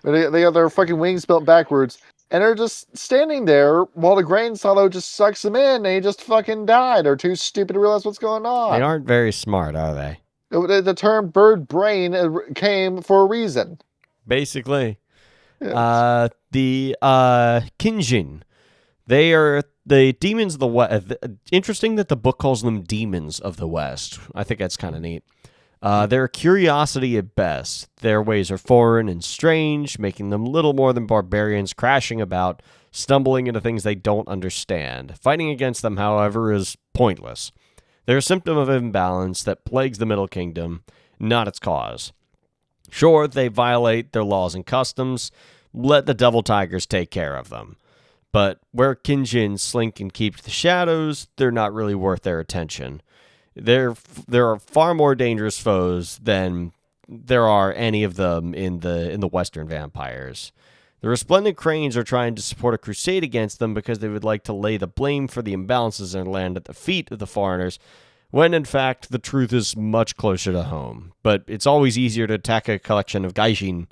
They got their fucking wings built backwards, and they're just standing there while the grain silo just sucks them in. And they just fucking die. They're too stupid to realize what's going on. They aren't very smart, are they? The term bird brain came for a reason. Basically. Yes. The Kuei-Jin. They are the demons of the West. Interesting that the book calls them demons of the West. I think that's kind of neat. They're a curiosity at best. Their ways are foreign and strange, making them little more than barbarians crashing about, stumbling into things they don't understand. Fighting against them, however, is pointless. They're a symptom of imbalance that plagues the Middle Kingdom, not its cause. Sure, they violate their laws and customs. Let the Devil Tigers take care of them. But where Kuei-Jin slink and keep to the shadows, they're not really worth their attention. There are far more dangerous foes than there are any of them in the Western vampires. The Resplendent Cranes are trying to support a crusade against them because they would like to lay the blame for the imbalances in their land at the feet of the foreigners, when in fact the truth is much closer to home. But it's always easier to attack a collection of Gaijin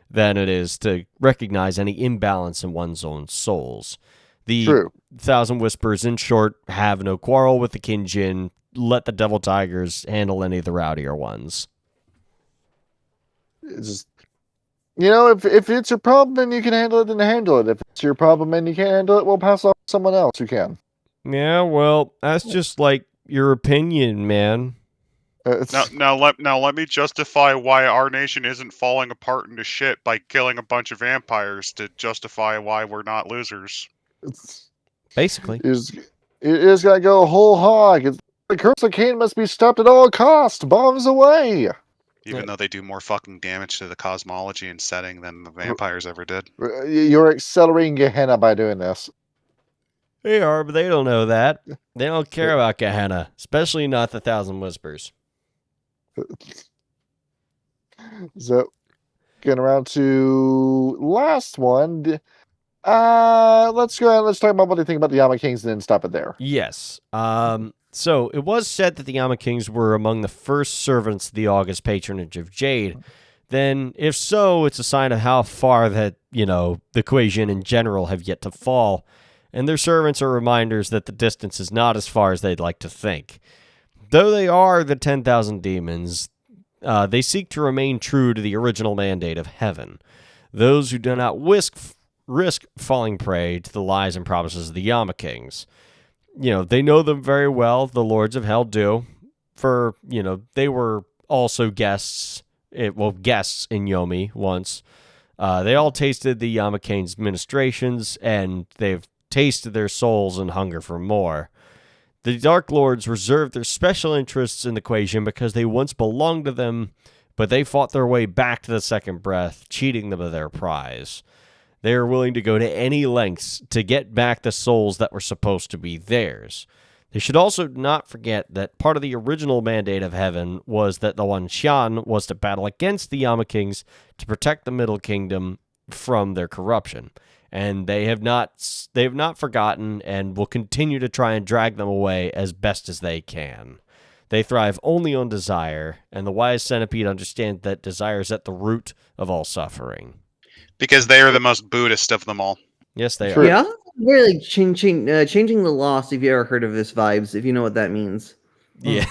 than it is to recognize any imbalance in one's own souls. The True. Thousand Whispers, in short, have no quarrel with the Kuei-Jin. Let the Devil Tigers handle any of the rowdier ones. It's just, if it's your problem and you can handle it, then handle it. If it's your problem and you can't handle it, we'll pass off to someone else who can. Yeah, well, that's just like your opinion, man. Now let me justify why our nation isn't falling apart into shit by killing a bunch of vampires to justify why we're not losers. Basically. It is got to go whole hog. The curse of Cain must be stopped at all costs. Bombs away. Even though they do more fucking damage to the cosmology and setting than the vampires ever did. You're accelerating Gehenna by doing this. They are, but they don't know that. They don't care about Gehenna, especially not the Thousand Whispers. So, getting around to last one. Let's go ahead and let's talk about what they think about the Yama Kings and then stop it there. Yes. So it was said that the Yama Kings were among the first servants of the august patronage of Jade. Then, if so, it's a sign of how far that, the Kuei-Jin in general have yet to fall. And their servants are reminders that the distance is not as far as they'd like to think. Though they are the 10,000 demons, they seek to remain true to the original mandate of heaven. Those who do not risk falling prey to the lies and promises of the Yama Kings. They know them very well, the Lords of Hell do. For, they were also guests in Yomi once. They all tasted the Yama King's ministrations, and they've tasted their souls and hunger for more. The Dark Lords reserved their special interests in the Kuei-Jin because they once belonged to them, but they fought their way back to the second breath, cheating them of their prize. They are willing to go to any lengths to get back the souls that were supposed to be theirs. They should also not forget that part of the original mandate of heaven was that the Wan Xian was to battle against the Yama Kings to protect the Middle Kingdom from their corruption. And they have not forgotten and will continue to try and drag them away as best as they can. They thrive only on desire, and the wise centipede understands that desire is at the root of all suffering. Because they are the most Buddhist of them all. Yes, they True. are. Yeah, really changing the lost. If you ever heard of this vibes, if you know what that means. Yeah.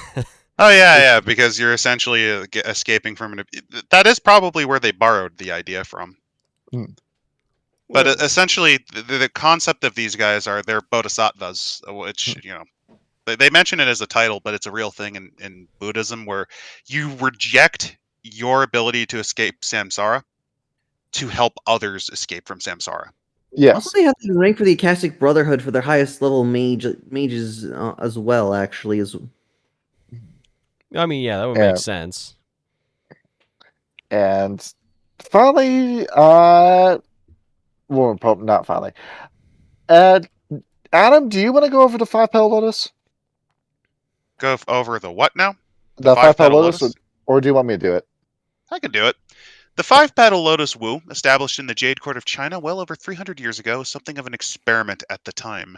Oh yeah, because you're essentially escaping from that is probably where they borrowed the idea from. But essentially, the concept of these guys are they're bodhisattvas, which they mention it as a title, but it's a real thing in Buddhism where you reject your ability to escape samsara to help others escape from samsara. Yes. Also, they have to rank for the Akashic Brotherhood for their highest level mages as well. Actually, I mean, yeah, that would make sense. And finally, well, probably not finally. Adam, do you want to go over the 5-petal lotus? Go over the what now? The 5-petal lotus, or do you want me to do it? I can do it. The 5-petal lotus Wu, established in the Jade Court of China well over 300 years ago, was something of an experiment at the time.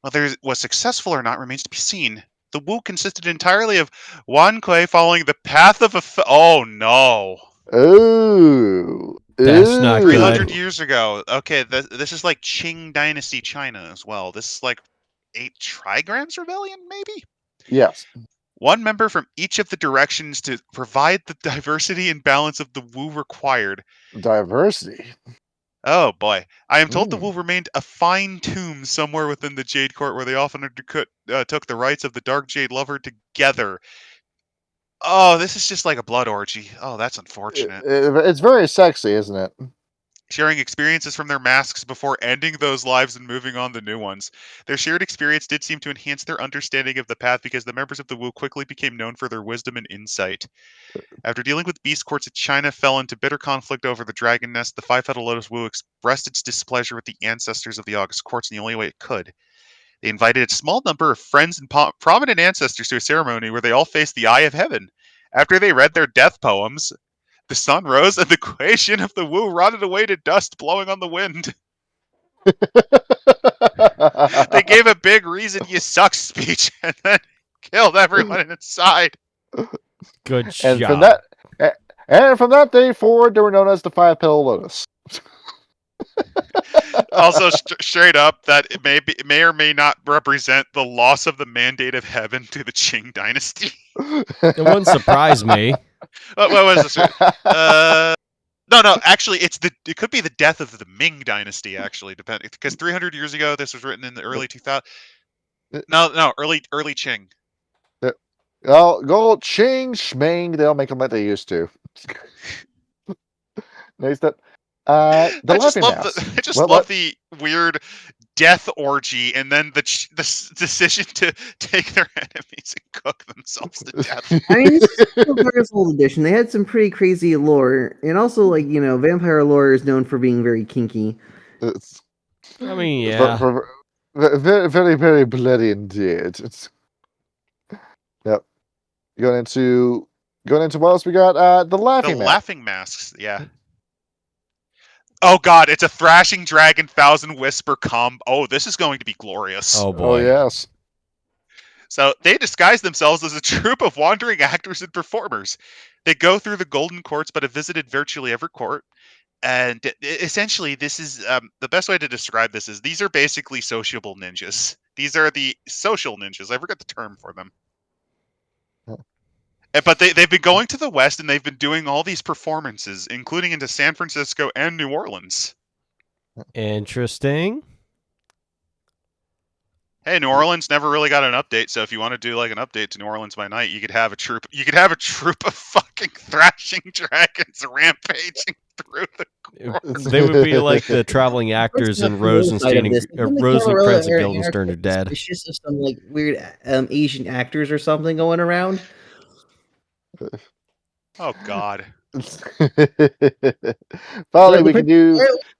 Whether it was successful or not remains to be seen. The Wu consisted entirely of Wan Kuei following the path of oh no. Ooh. That's not 300 good. years ago. Okay, this is like Qing Dynasty China as well. This is like 8 Trigrams Rebellion, maybe? Yes. One member from each of the directions to provide the diversity and balance of the Wu required. Diversity. Oh boy. I am told the Wu remained a fine tomb somewhere within the Jade Court where they often took the rites of the Dark Jade Lover together. Oh, this is just like a blood orgy. Oh, that's unfortunate. It's very sexy, isn't it? Sharing experiences from their masks before ending those lives and moving on to new ones. Their shared experience did seem to enhance their understanding of the path because the members of the Wu quickly became known for their wisdom and insight. After dealing with beast courts, China fell into bitter conflict over the dragon nest. The five-petaled lotus Wu expressed its displeasure with the ancestors of the August courts in the only way it could. They invited a small number of friends and prominent ancestors to a ceremony where they all faced the eye of heaven. After they read their death poems, the sun rose and the Kuei-Jin of the Wu rotted away to dust blowing on the wind. They gave a big reason you suck speech and then killed everyone inside. Good And job. from that day forward, they were known as the Five-Petal Lotus. Also, straight up, that it may or may not represent the loss of the mandate of heaven to the Qing dynasty. It wouldn't surprise me. What was this? No. Actually, it could be the death of the Ming dynasty. Actually, depending, because 300 years ago, this was written in the early 2000s. No, early Qing. Well, go Ching Schming. They don't make them like they used to. Next up, I just What? love the weird death orgy, and then the decision to take their enemies and cook themselves to death. I mean, this is Vampires Old Edition. They had some pretty crazy lore, and also, like, vampire lore is known for being very kinky. It's I mean, yeah. very, very, very bloody indeed. Yep. Going into what else we got? The laughing mask. Laughing masks, yeah. Oh god, it's a thrashing dragon thousand whisper combo. Oh, this is going to be glorious. Oh boy. Oh yes. So they disguise themselves as a troupe of wandering actors and performers. They go through the golden courts, but have visited virtually every court. And essentially, this is the best way to describe this is these are basically sociable ninjas. These are the social ninjas. I forgot the term for them. But they've been going to the West and they've been doing all these performances, including into San Francisco and New Orleans. Interesting. Hey, New Orleans never really got an update, so if you want to do like an update to New Orleans by night, you could have a troop. You could have a troop of fucking thrashing dragons rampaging through the courts. They would be like the traveling actors in Rosenstein and Prince of Guildenstern are dead. It's just some like weird Asian actors or something going around. Oh God! Finally, we can do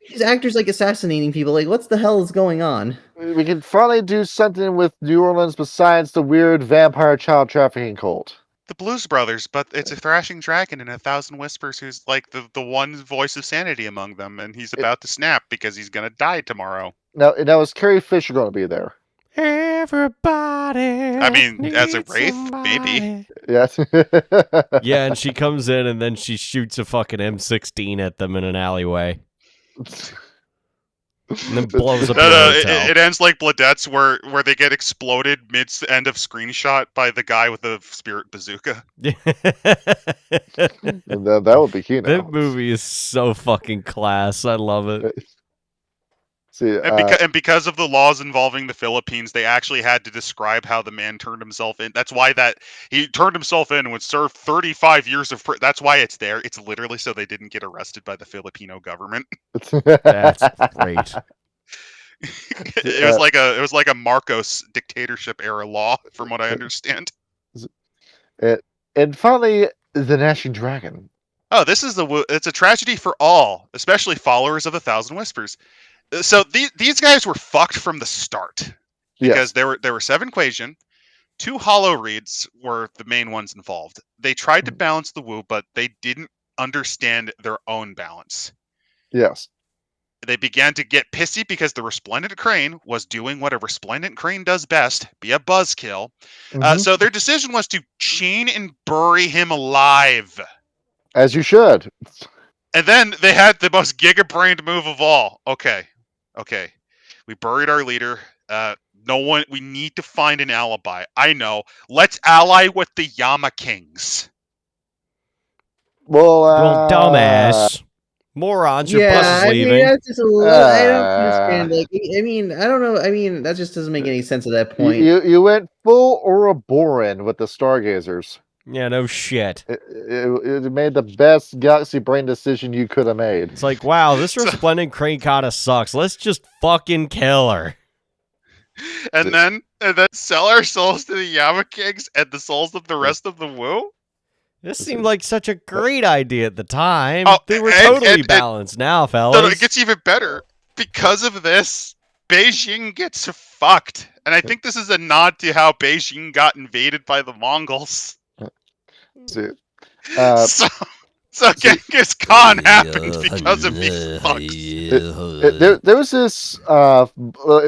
these actors like assassinating people. Like, what's the hell is going on? We can finally do something with New Orleans besides the weird vampire child trafficking cult. The Blues Brothers, but it's a thrashing dragon and a thousand whispers who's like the one voice of sanity among them, and he's about to snap because he's gonna die tomorrow. Now is Carrie Fisher going to be there? Everybody. I mean, as a wraith, maybe. Yes. Yeah, and she comes in and then she shoots a fucking M16 at them in an alleyway. And then blows up the hotel. It ends like Bladette's where they get exploded mid-end of screenshot by the guy with the spirit bazooka. And that would be Kino. That movie is so fucking class. I love it. See, and because of the laws involving the Philippines, they actually had to describe how the man turned himself in. That's why he turned himself in and would serve 35 years of prison. That's why it's there. It's literally so they didn't get arrested by the Filipino government. That's great. It was like a Marcos dictatorship era law, from what I understand. And finally, the Gnashing Dragon. Oh, it's a tragedy for all, especially followers of the Thousand Whispers. So these guys were fucked from the start because there were 7 Kuei-Jin, 2 Hollow Reeds were the main ones involved. They tried to balance the Wu, but they didn't understand their own balance. Yes. They began to get pissy because the Resplendent Crane was doing what a Resplendent Crane does best, be a buzzkill. So their decision was to chain and bury him alive. As you should. And then they had the most giga-brained move of all. Okay. We buried our leader. We need to find an alibi. I know. Let's ally with the Yama Kings. Well, dumbass. Morons, your bus is leaving. Mean, that's just a little, I don't understand. Like, I mean, I don't know. I mean, that just doesn't make any sense at that point. You went full Ouroboran with the Stargazers. Yeah, no shit. It made the best galaxy brain decision you could have made. It's like, wow, this resplendent crane kind of sucks. Let's just fucking kill her. And then sell our souls to the Yama Kings and the souls of the rest of the Wu? This seemed like such a great idea at the time. Oh, They were and- totally and- balanced now, No, fellas. it gets even better. Because of this, Beijing gets fucked. And I think this is a nod to how Beijing got invaded by the Mongols. So, So Genghis Khan happened because of these fucks. there was this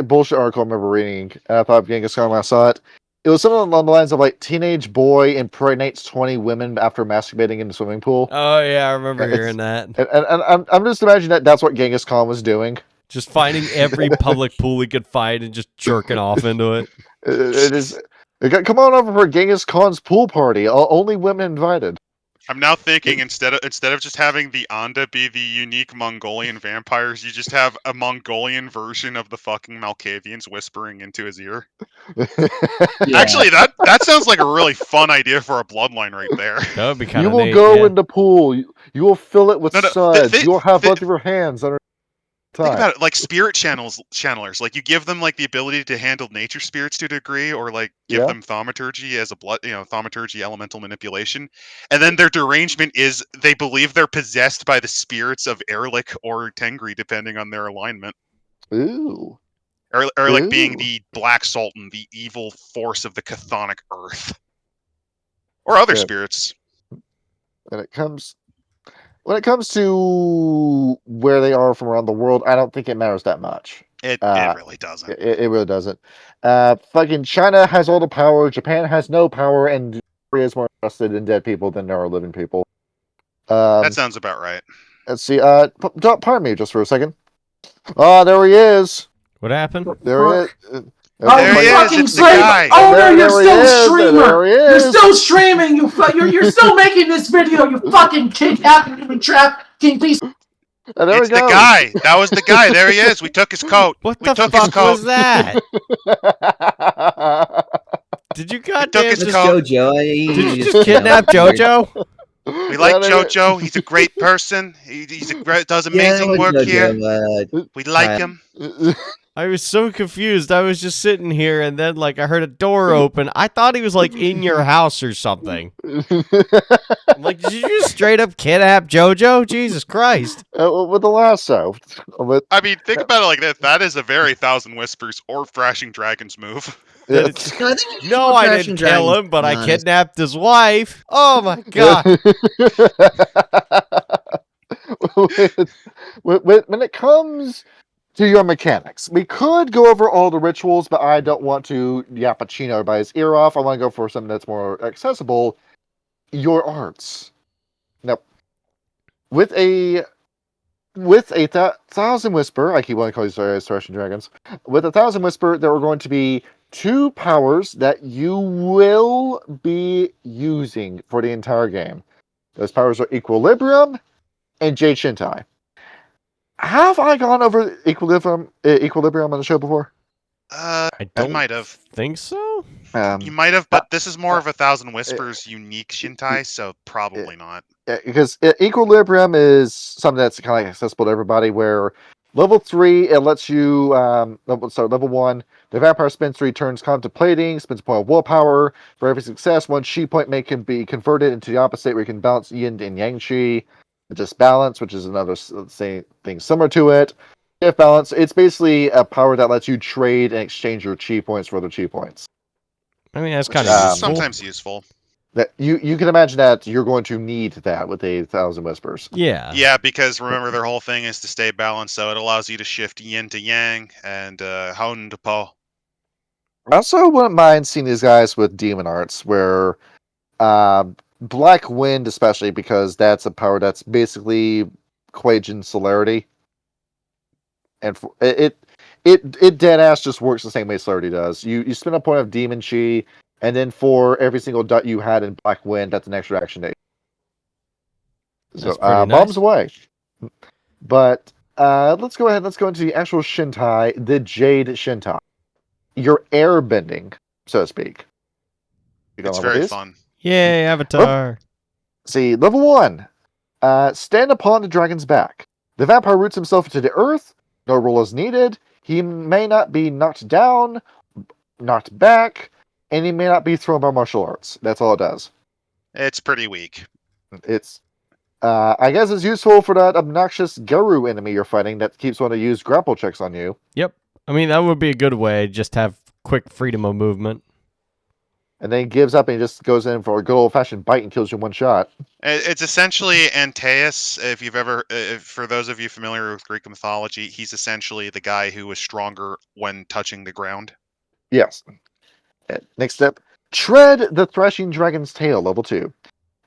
bullshit article I remember reading, and I thought of Genghis Khan when I saw it. It was something along the lines of like teenage boy impregnates 20 women after masturbating in the swimming pool. Oh, yeah, I remember It's- hearing that. And I'm just imagining that that's what Genghis Khan was doing. Just finding every public pool he could find and just jerking off into it. It is. Come on over for Genghis Khan's pool party. Only women invited. I'm now thinking instead of just having the Anda be the unique Mongolian vampires, you just have a Mongolian version of the fucking Malkavians whispering into his ear. Yeah. Actually, that sounds like a really fun idea for a bloodline right there. That would be kind You of will neat, go yeah. in the pool. You will fill it with No, suds. You will have both of your hands under Think time. about it, like spirit channelers. Like you give them like the ability to handle nature spirits to a degree, or like give Yeah. them thaumaturgy as a thaumaturgy elemental manipulation, and then their derangement is they believe they're possessed by the spirits of Erlich or Tengri, depending on their alignment. Ooh. Erlich being Ooh. the Black Sultan, the evil force of the chthonic earth, or other Yeah. spirits. When it comes to where they are from around the world, I don't think it matters that much. It Uh, really doesn't. It really doesn't. Fucking China has all the power. Japan has no power, and Korea is more interested in dead people than there are living people. That sounds about right. Let's see. Pardon me just for a second. Oh, there he is. What happened? There he is. Oh, There you he is, fucking it's the slave! guy. Oh no, There you're he still is, a streamer. there he You're is. still streaming. You're still making this video. You fucking kidnapping me, trafficking piece. And there It's we the go. guy. That was the guy. There he is. We took his coat. What We the took his fuck coat. was that? Did you goddamn his That's just... coat. JoJo. Did you just kidnap JoJo? We like JoJo. He's a great person. Does amazing work here. We like him. I was so confused. I was just sitting here, and then, like, I heard a door open. I thought he was, like, in your house or something. I'm like, did you just straight up kidnap JoJo? Jesus Christ. With the lasso. With, I mean, think about it like this. That is a very Thousand Whispers or Thrashing Dragons move. That it's- No, I didn't kill him, but I kidnapped his wife. Oh, my God. when it comes to your mechanics, we could go over all the rituals, but I don't want to Yappuccino everybody's ear off. I want to go for something that's more accessible. Your arts. Now, with a Thousand Whisper, I keep wanting to call these Thrashing Dragons. With a Thousand Whisper, there are going to be 2 powers that you will be using for the entire game. Those powers are Equilibrium and Jade Shintai. Have I gone over Equilibrium on the show before? I You don't might have. think so. You might have, but this is more of a Thousand Whispers unique Shintai, so probably not. Because Equilibrium is something that's kind of like accessible to everybody, where level 3, it lets you, level 1, the vampire spends 3 turns contemplating, spends a point of willpower. For every success, 1 chi point be converted into the opposite, where you can balance yin and yang chi. Just balance, which is another same thing similar to it. If balance, it's basically a power that lets you trade and exchange your chi points for other chi points. I mean, that's Which kind is of useful. sometimes useful. That you can imagine that you're going to need that with a Thousand Whispers. Yeah. Yeah, because remember their whole thing is to stay balanced, so it allows you to shift yin to yang and Houn to Po. I also wouldn't mind seeing these guys with demon arts, where Black Wind, especially because that's a power that's basically Kuei-Jin celerity, and it dead ass just works the same way celerity does. You spend a point of demon chi, and then for every single dot you had in Black Wind, that's an extra action day. So That's pretty nice. bombs away. But let's go ahead. Let's go into the actual Shintai, the Jade Shintai. Your air bending, so to speak. You know It's what it very is? fun. Yay, Avatar. See, level 1. Stand upon the dragon's back. The vampire roots himself into the earth. No roll is needed. He may not be knocked down, knocked back, and he may not be thrown by martial arts. That's all it does. It's pretty weak. It's, I guess it's useful for that obnoxious Garu enemy you're fighting that keeps wanting to use grapple checks on you. Yep. I mean, that would be a good way, just to have quick freedom of movement. And then he gives up and he just goes in for a good old-fashioned bite and kills you in one shot. It's essentially Antaeus. If you've ever, for those of you familiar with Greek mythology, he's essentially the guy who was stronger when touching the ground. Yes. Next step. Tread the thrashing dragon's tail, level 2.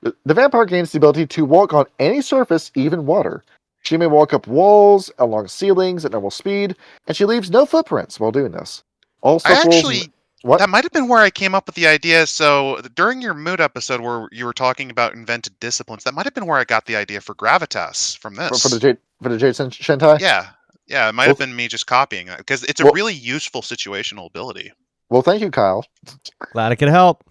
The vampire gains the ability to walk on any surface, even water. She may walk up walls, along ceilings at normal speed, and she leaves no footprints while doing this. All I stuff rolls... actually, What? that might have been where I came up with the idea. So during your mood episode where you were talking about invented disciplines, that might have been where I got the idea for gravitas from this. For the Jade Shentai? Yeah, it might have been me just copying that because it's a really useful situational ability. Well, thank you, Kyle. Glad I could help.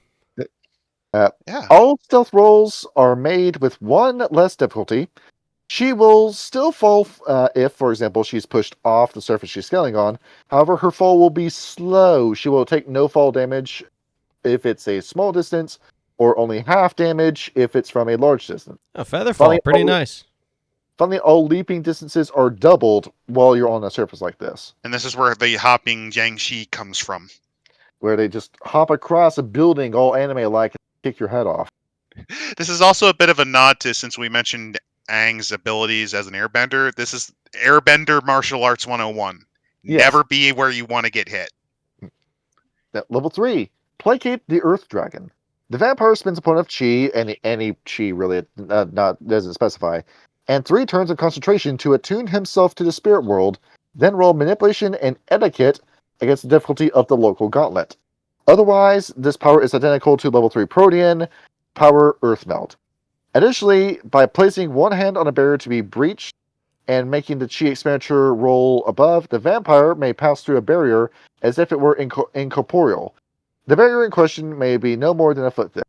Yeah. All stealth rolls are made with one less difficulty. She will still fall if, for example, she's pushed off the surface she's scaling on. However, her fall will be slow. She will take no fall damage if it's a small distance, or only half damage if it's from a large distance. A feather fall, pretty nice. Finally, all leaping distances are doubled while you're on a surface like this, And this is where the hopping Jiangxi comes from. where they just hop across a building all anime-like and kick your head off. This is also a bit of a nod to, since we mentioned Aang's abilities as an airbender, this is Airbender Martial Arts 101. Yes. Never be where you want to get hit. Level 3. Placate the Earth Dragon. The vampire spends a point of chi, any chi really, doesn't specify, and 3 turns of concentration to attune himself to the spirit world, then roll manipulation and etiquette against the difficulty of the local gauntlet. Otherwise, this power is identical to level 3 Protean, power Earth Melt. Additionally, by placing one hand on a barrier to be breached and making the chi expenditure roll above, the vampire may pass through a barrier as if it were incorporeal. The barrier in question may be no more than a foot thick.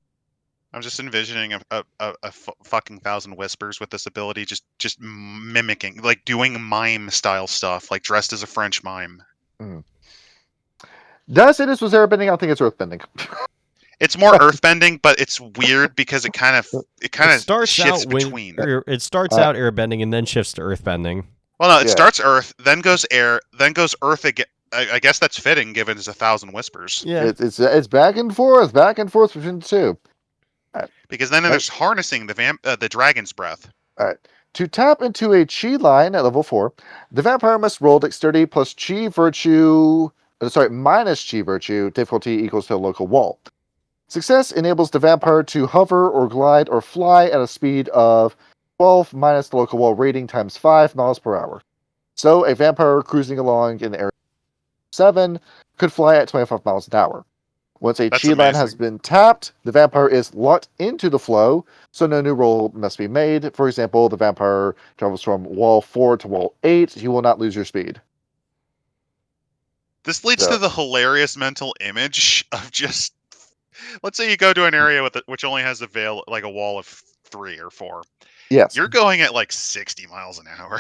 I'm just envisioning a fucking thousand whispers with this ability, just mimicking, like doing mime style stuff, like dressed as a French mime. Did I say this was airbending? I think it's earthbending. It's more earthbending, but it's weird because it kind of starts shifts out between. It starts out airbending and then shifts to earthbending. Well, no, it Yeah. starts earth, then goes air, then goes earth again. I guess that's fitting, given it's a thousand whispers. Yeah. It's back and forth between the two. Because then there's harnessing the dragon's breath. To tap into a chi line at level 4, the vampire must roll dexterity plus chi virtue. Minus chi virtue. Difficulty equals to a local wall. Success enables the vampire to hover or glide or fly at a speed of 12 minus the local wall rating times 5 miles per hour. So a vampire cruising along in the area 7 could fly at 25 miles an hour. Once a That's chi line amazing. has been tapped, the vampire is locked into the flow, so no new roll must be made. For example, the vampire travels from wall 4 to wall 8, you will not lose your speed. This leads Yeah. to the hilarious mental image of just, let's say you go to an area which only has a veil, like a wall of 3 or 4. Yes. You're going at like 60 miles an hour,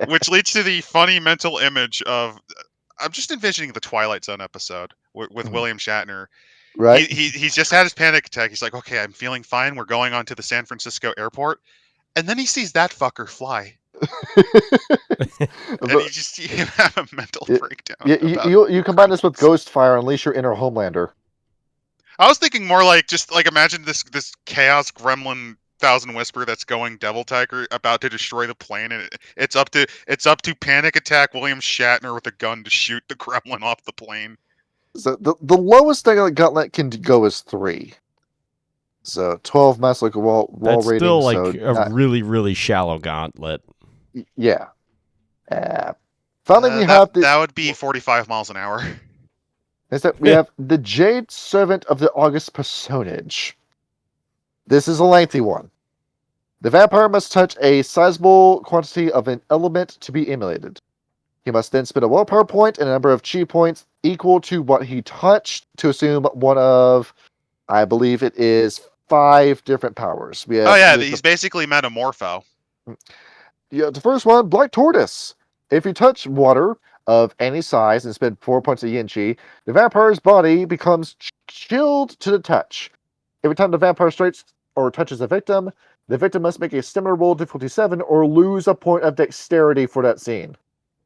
which leads to the funny mental image of, I'm just envisioning the Twilight Zone episode with William Shatner. Right? He's just had his panic attack. He's like, okay, I'm feeling fine. We're going on to the San Francisco airport. And then he sees that fucker fly. And you have a mental breakdown. You combine this with Ghostfire, unleash your inner Homelander. I was thinking more like, just like, imagine this chaos gremlin thousand whisper that's going devil tiger about to destroy the plane, and it's up to panic attack William Shatner with a gun to shoot the gremlin off the plane. So the lowest thing a gauntlet can go is 3. So 12 miles like a wall That's rating. still like so a really, really shallow gauntlet. yeah. Finally, we have that would be 45 miles an hour. Instead, we have the Jade Servant of the August Personage. This is a lengthy one. The vampire must touch a sizable quantity of an element to be emulated. He must then spend a willpower point and a number of chi points equal to what he touched to assume one of I believe it is 5 different powers. We have, Oh yeah, there's he's basically Metamorpho. the first one, Black Tortoise. If you touch water of any size and spend 4 points of yin chi, the vampire's body becomes chilled to the touch. Every time the vampire strikes or touches a victim, the victim must make a stamina roll difficulty 7 or lose a point of dexterity for that scene.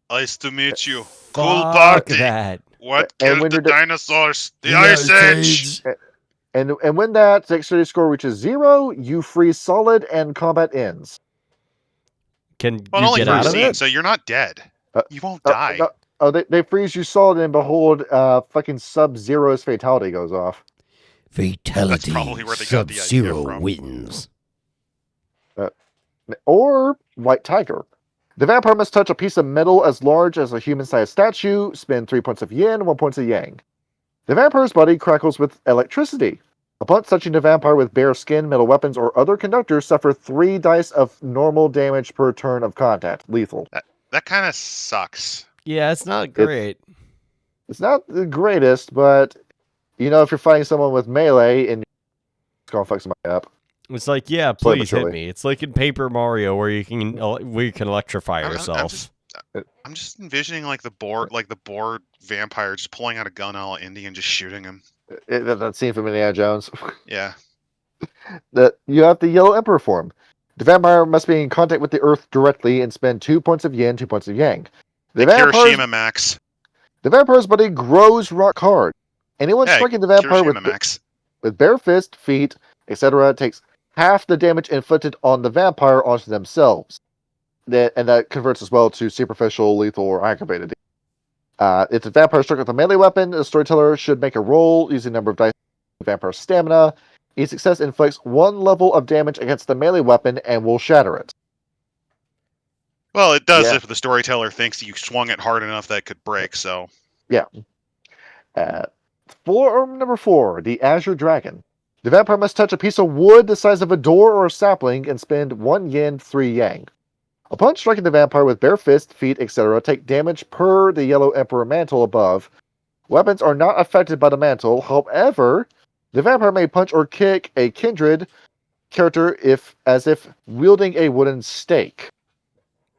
Nice to meet you. Cool Fuck party. that. What And killed when the you're dinosaurs? The Ice Age. And when that dexterity score reaches 0, you freeze solid and combat ends. Can Well, you only get for a out of scene, it? so you're not dead. You won't Oh, die. no, they freeze you solid, and behold, fucking Sub-Zero's fatality goes off. Fatality. probably where they got the idea Sub-Zero from. wins. Or White Tiger. The vampire must touch a piece of metal as large as a human-sized statue, spend 3 points of yin, 1 point of yang. The vampire's body crackles with electricity. Upon touching the vampire with bare skin, metal weapons, or other conductors, suffer 3 dice of normal damage per turn of contact. Lethal. That kind of sucks. Yeah, it's not great. It's not the greatest, but if you're fighting someone with melee and it's gonna fuck somebody up. It's like, yeah, Slowly but please hit surely. me. It's like in Paper Mario where you can electrify yourself. I'm just envisioning like the bored vampire just pulling out a gun all indie and just shooting him. That scene from Indiana Jones. Yeah. You have the Yellow Emperor form. The vampire must be in contact with the earth directly and spend 2 points of yin, 2 points of yang. The Hiroshima Max. The vampire's body grows rock hard. Anyone striking the vampire Hiroshima Max. with bare fist, feet, etc. takes half the damage inflicted on the vampire onto themselves. And that converts as well to superficial, lethal, or aggravated. If the vampire struck with a melee weapon, the storyteller should make a roll using a number of dice for vampire stamina. Each success inflicts 1 level of damage against the melee weapon and will shatter it. Well, it does Yeah. if the storyteller thinks you swung it hard enough that it could break, so. Yeah. Number 4, the Azure Dragon. The vampire must touch a piece of wood the size of a door or a sapling and spend 1 yin, 3 yang. Upon striking the vampire with bare fist, feet, etc., take damage per the Yellow Emperor mantle above. Weapons are not affected by the mantle. However, the vampire may punch or kick a kindred character as if wielding a wooden stake.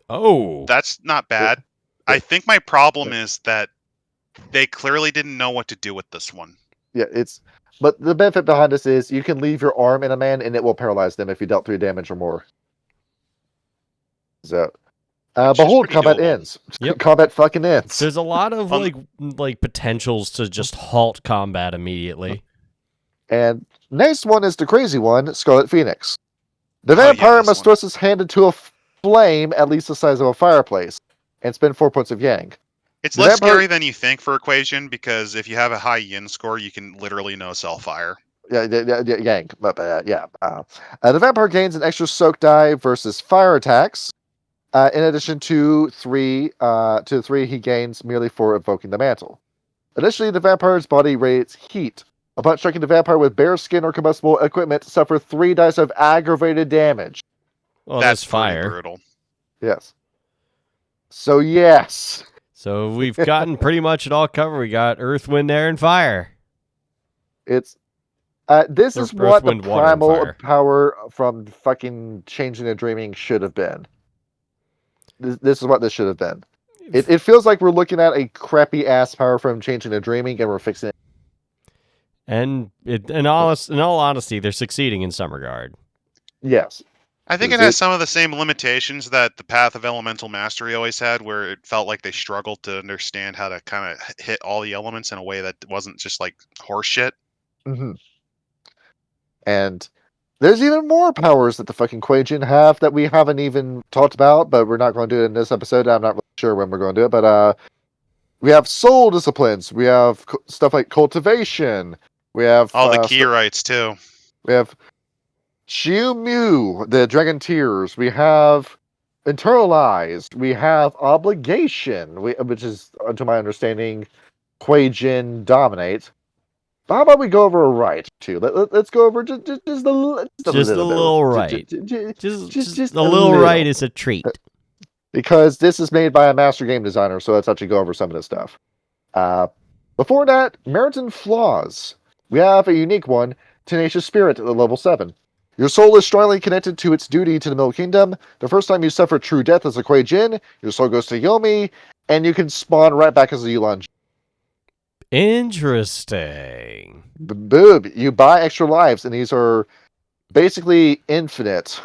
Oh. That's not bad. I think my problem is that they clearly didn't know what to do with this one. Yeah, but the benefit behind this is you can leave your arm in a man and it will paralyze them if you dealt 3 damage or more. So, behold, pretty combat doable. ends. Yep. Combat fucking ends. There's a lot of like potentials to just halt combat immediately. And next one is the crazy one, Scarlet Phoenix. The Oh, yeah, vampire this must one. thrust his hand into a flame at least the size of a fireplace and spend 4 points of yang. It's The less vampire- scary than you think for Equation because if you have a high yin score, you can literally no-cell fire. Yang. The vampire gains an extra soak die versus fire attacks. In addition to 3 he gains merely for evoking the mantle. Additionally, the vampire's body radiates heat. Upon striking the vampire with bare skin or combustible equipment, suffer 3 dice of aggravated damage. Well, That's that's pretty fire. brutal. Yes. So yes. So we've gotten pretty much it all covered. We got earth, wind, air, and fire. It's this Or is Earth, what the Wind, Water, and primal Fire. power from fucking Changing the Dreaming should have been. This is what this should have been. It feels like we're looking at a crappy ass power from Changing the Dreaming and we're fixing it. And in all honesty, they're succeeding in some regard. Yes. I think Is it has it- some of the same limitations that the Path of Elemental Mastery always had, where it felt like they struggled to understand how to kind of hit all the elements in a way that wasn't just like horse shit. hmm And there's even more powers that the fucking Kuei-Jin have that we haven't even talked about, but we're not going to do it in this episode. I'm not really sure when we're going to do it, but we have soul disciplines. We have stuff like cultivation. We have All the key rights too. we have Chiu Mu, the Dragon Tears. We have internalized. We have obligation, which is, to my understanding, Kuei-Jin dominate. But how about we go over a right too? Let's go over just a little right. Just Just a little right is a treat. because this is made by a master game designer, so let's actually go over some of this stuff. Before that, merits and flaws. We have a unique one, Tenacious Spirit at level 7. Your soul is strongly connected to its duty to the Middle Kingdom. The first time you suffer true death as a Kuei-Jin, your soul goes to Yomi, and you can spawn right back as a Yulan. Interesting. Boob, you buy extra lives, and these are basically infinite.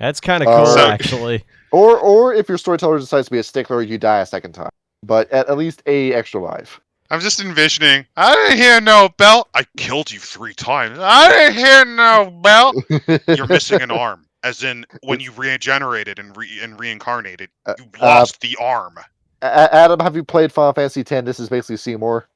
That's kind of cool, So- actually. Or if your storyteller decides to be a stickler, you die a second time. But at least a extra life. I'm just envisioning. I didn't hear no bell. I killed you 3 times. I didn't hear no bell. You're missing an arm, as in when you regenerated and reincarnated, you lost the arm. Adam, have you played Final Fantasy X? This is basically Seymour.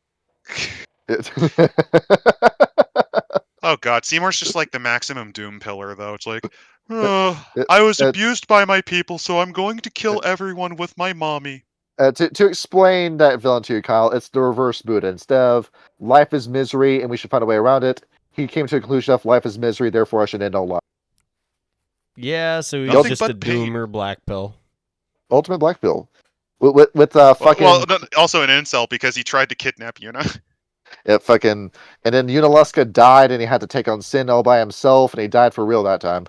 Oh god, Seymour's just like the maximum doom pillar, though. It's like, I was abused by my people, so I'm going to kill everyone with my mommy. To explain that villain to you, Kyle, it's the reverse Buddha. Instead of life is misery and we should find a way around it, he came to a conclusion of life is misery, therefore I should end all life. Yeah, so he's Nothing just a but pain. doomer black pill. Ultimate Black Pill. With fucking... Well, also an incel because he tried to kidnap Yuna. Yeah, fucking... And then Yunaluska died and he had to take on Sin all by himself, and he died for real that time.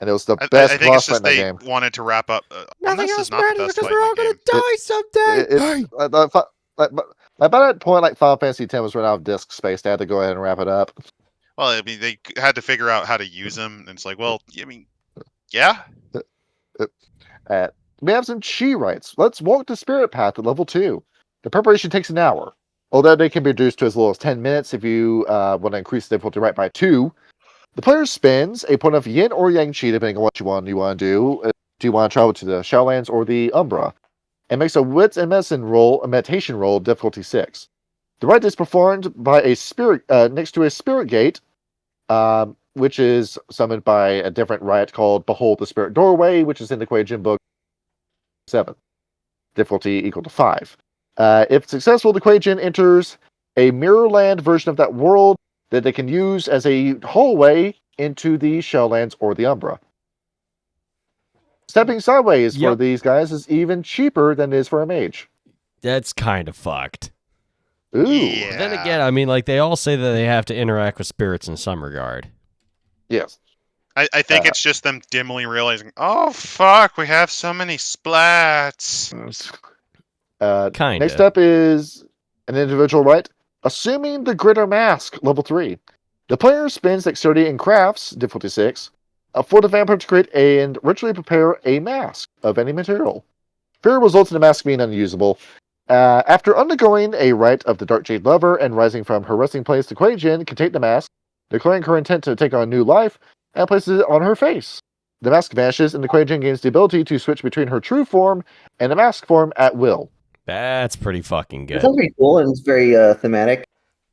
And it was the best I think boss it's just fight in they that game. wanted to wrap up. Nothing this else is not the matters best because fight we're in all the gonna game. die someday. By that point, like, Final Fantasy X was run out of disk space. They had to go ahead and wrap it up. Well, I mean, they had to figure out how to use them, and it's like, well, I mean, yeah. We have some chi rights. Let's walk the spirit path at level 2. The preparation takes an hour, although they can be reduced to as little as 10 minutes if you want to increase the difficulty right by 2. The player spends a point of yin or yang chi, depending on what you want to do. Do you want to travel to the Shadowlands or the Umbra? And makes a wits and medicine roll, a meditation roll, difficulty 6. The rite is performed by a spirit next to a spirit gate, which is summoned by a different rite called Behold the Spirit Doorway, which is in the Kuei-Jin book 7. Difficulty equal to 5. If successful, the Kuei-Jin enters a Mirrorland version of that world that they can use as a hallway into the Shelllands or the Umbra. Stepping sideways for these guys is even cheaper than it is for a mage. That's kind of fucked. Ooh. Yeah. But then again, I mean, like, they all say that they have to interact with spirits in some regard. Yes. I think it's just them dimly realizing, oh fuck, we have so many splats. Kinda. Next up is an individual rite. Assuming the Gritter Mask, level 3. The player spends dexterity in crafts, difficulty 6, for the vampire to create and ritually prepare a mask of any material. Fear results in the mask being unusable. After undergoing a rite of the Dark Jade Lover and rising from her resting place, the Kuei-Jin can take the mask, declaring her intent to take on new life, and places it on her face. The mask vanishes, and the Kuei-Jin gains the ability to switch between her true form and the mask form at will. That's pretty fucking It good. sounds pretty cool and it's very thematic.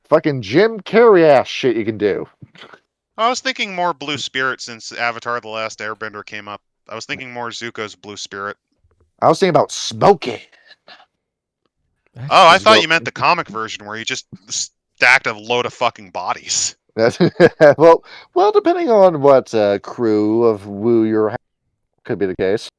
Fucking Jim Carrey ass shit you can do. I was thinking more Blue Spirit since Avatar: The Last Airbender came up. I was thinking more Zuko's Blue Spirit. I was thinking about smoking. Oh, I thought you meant the comic version where he just stacked a load of fucking bodies. well, depending on what crew of Woo you're could be the case.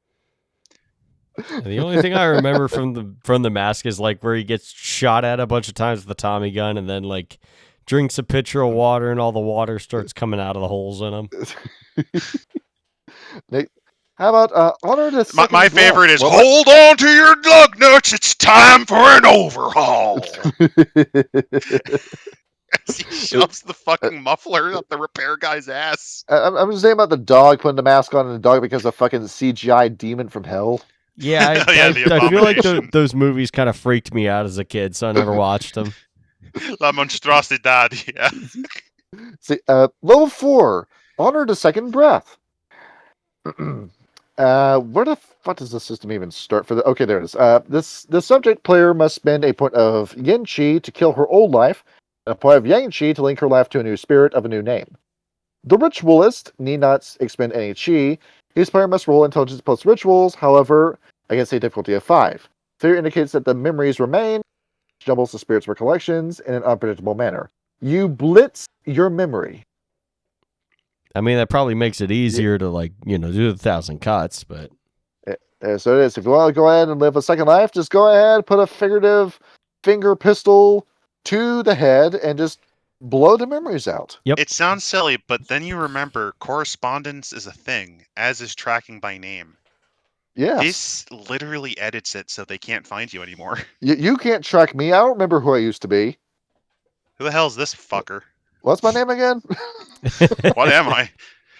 The only thing I remember from the mask is like where he gets shot at a bunch of times with the Tommy gun, and then like drinks a pitcher of water, and all the water starts coming out of the holes in him. How about honor the second My breath? favorite is Well, hold on to your lug nuts. It's time for an overhaul. As he shoves the fucking muffler up the repair guy's ass. I'm just saying about the dog putting the mask on, and the dog becomes a fucking CGI demon from hell. Yeah, Yeah, the I feel like abomination. those movies kind of freaked me out as a kid, so I never watched them. La monstruosidad. Yeah. See, level 4, honor the second breath. Where the fuck does the system even start for the? Okay, there it is. The subject player must spend a point of yin chi to kill her old life, and a point of yang chi to link her life to a new spirit of a new name. The ritualist need not expend any chi. His player must roll intelligence plus rituals, however, against a difficulty of 5. Fear indicates that the memories remain, jumbles the spirit's recollections in an unpredictable manner. You blitz your memory. I mean, that probably makes it easier to like do the 1,000 cuts, but So it is. If you want to go ahead and live a second life, just go ahead, put a figurative finger pistol to the head and just blow the memories out. Yep. It sounds silly, but then you remember correspondence is a thing, as is tracking by name. Yes. This literally edits it so they can't find you anymore. You can't track me. I don't remember who I used to be. Who the hell is this fucker? What's my name again? What am I?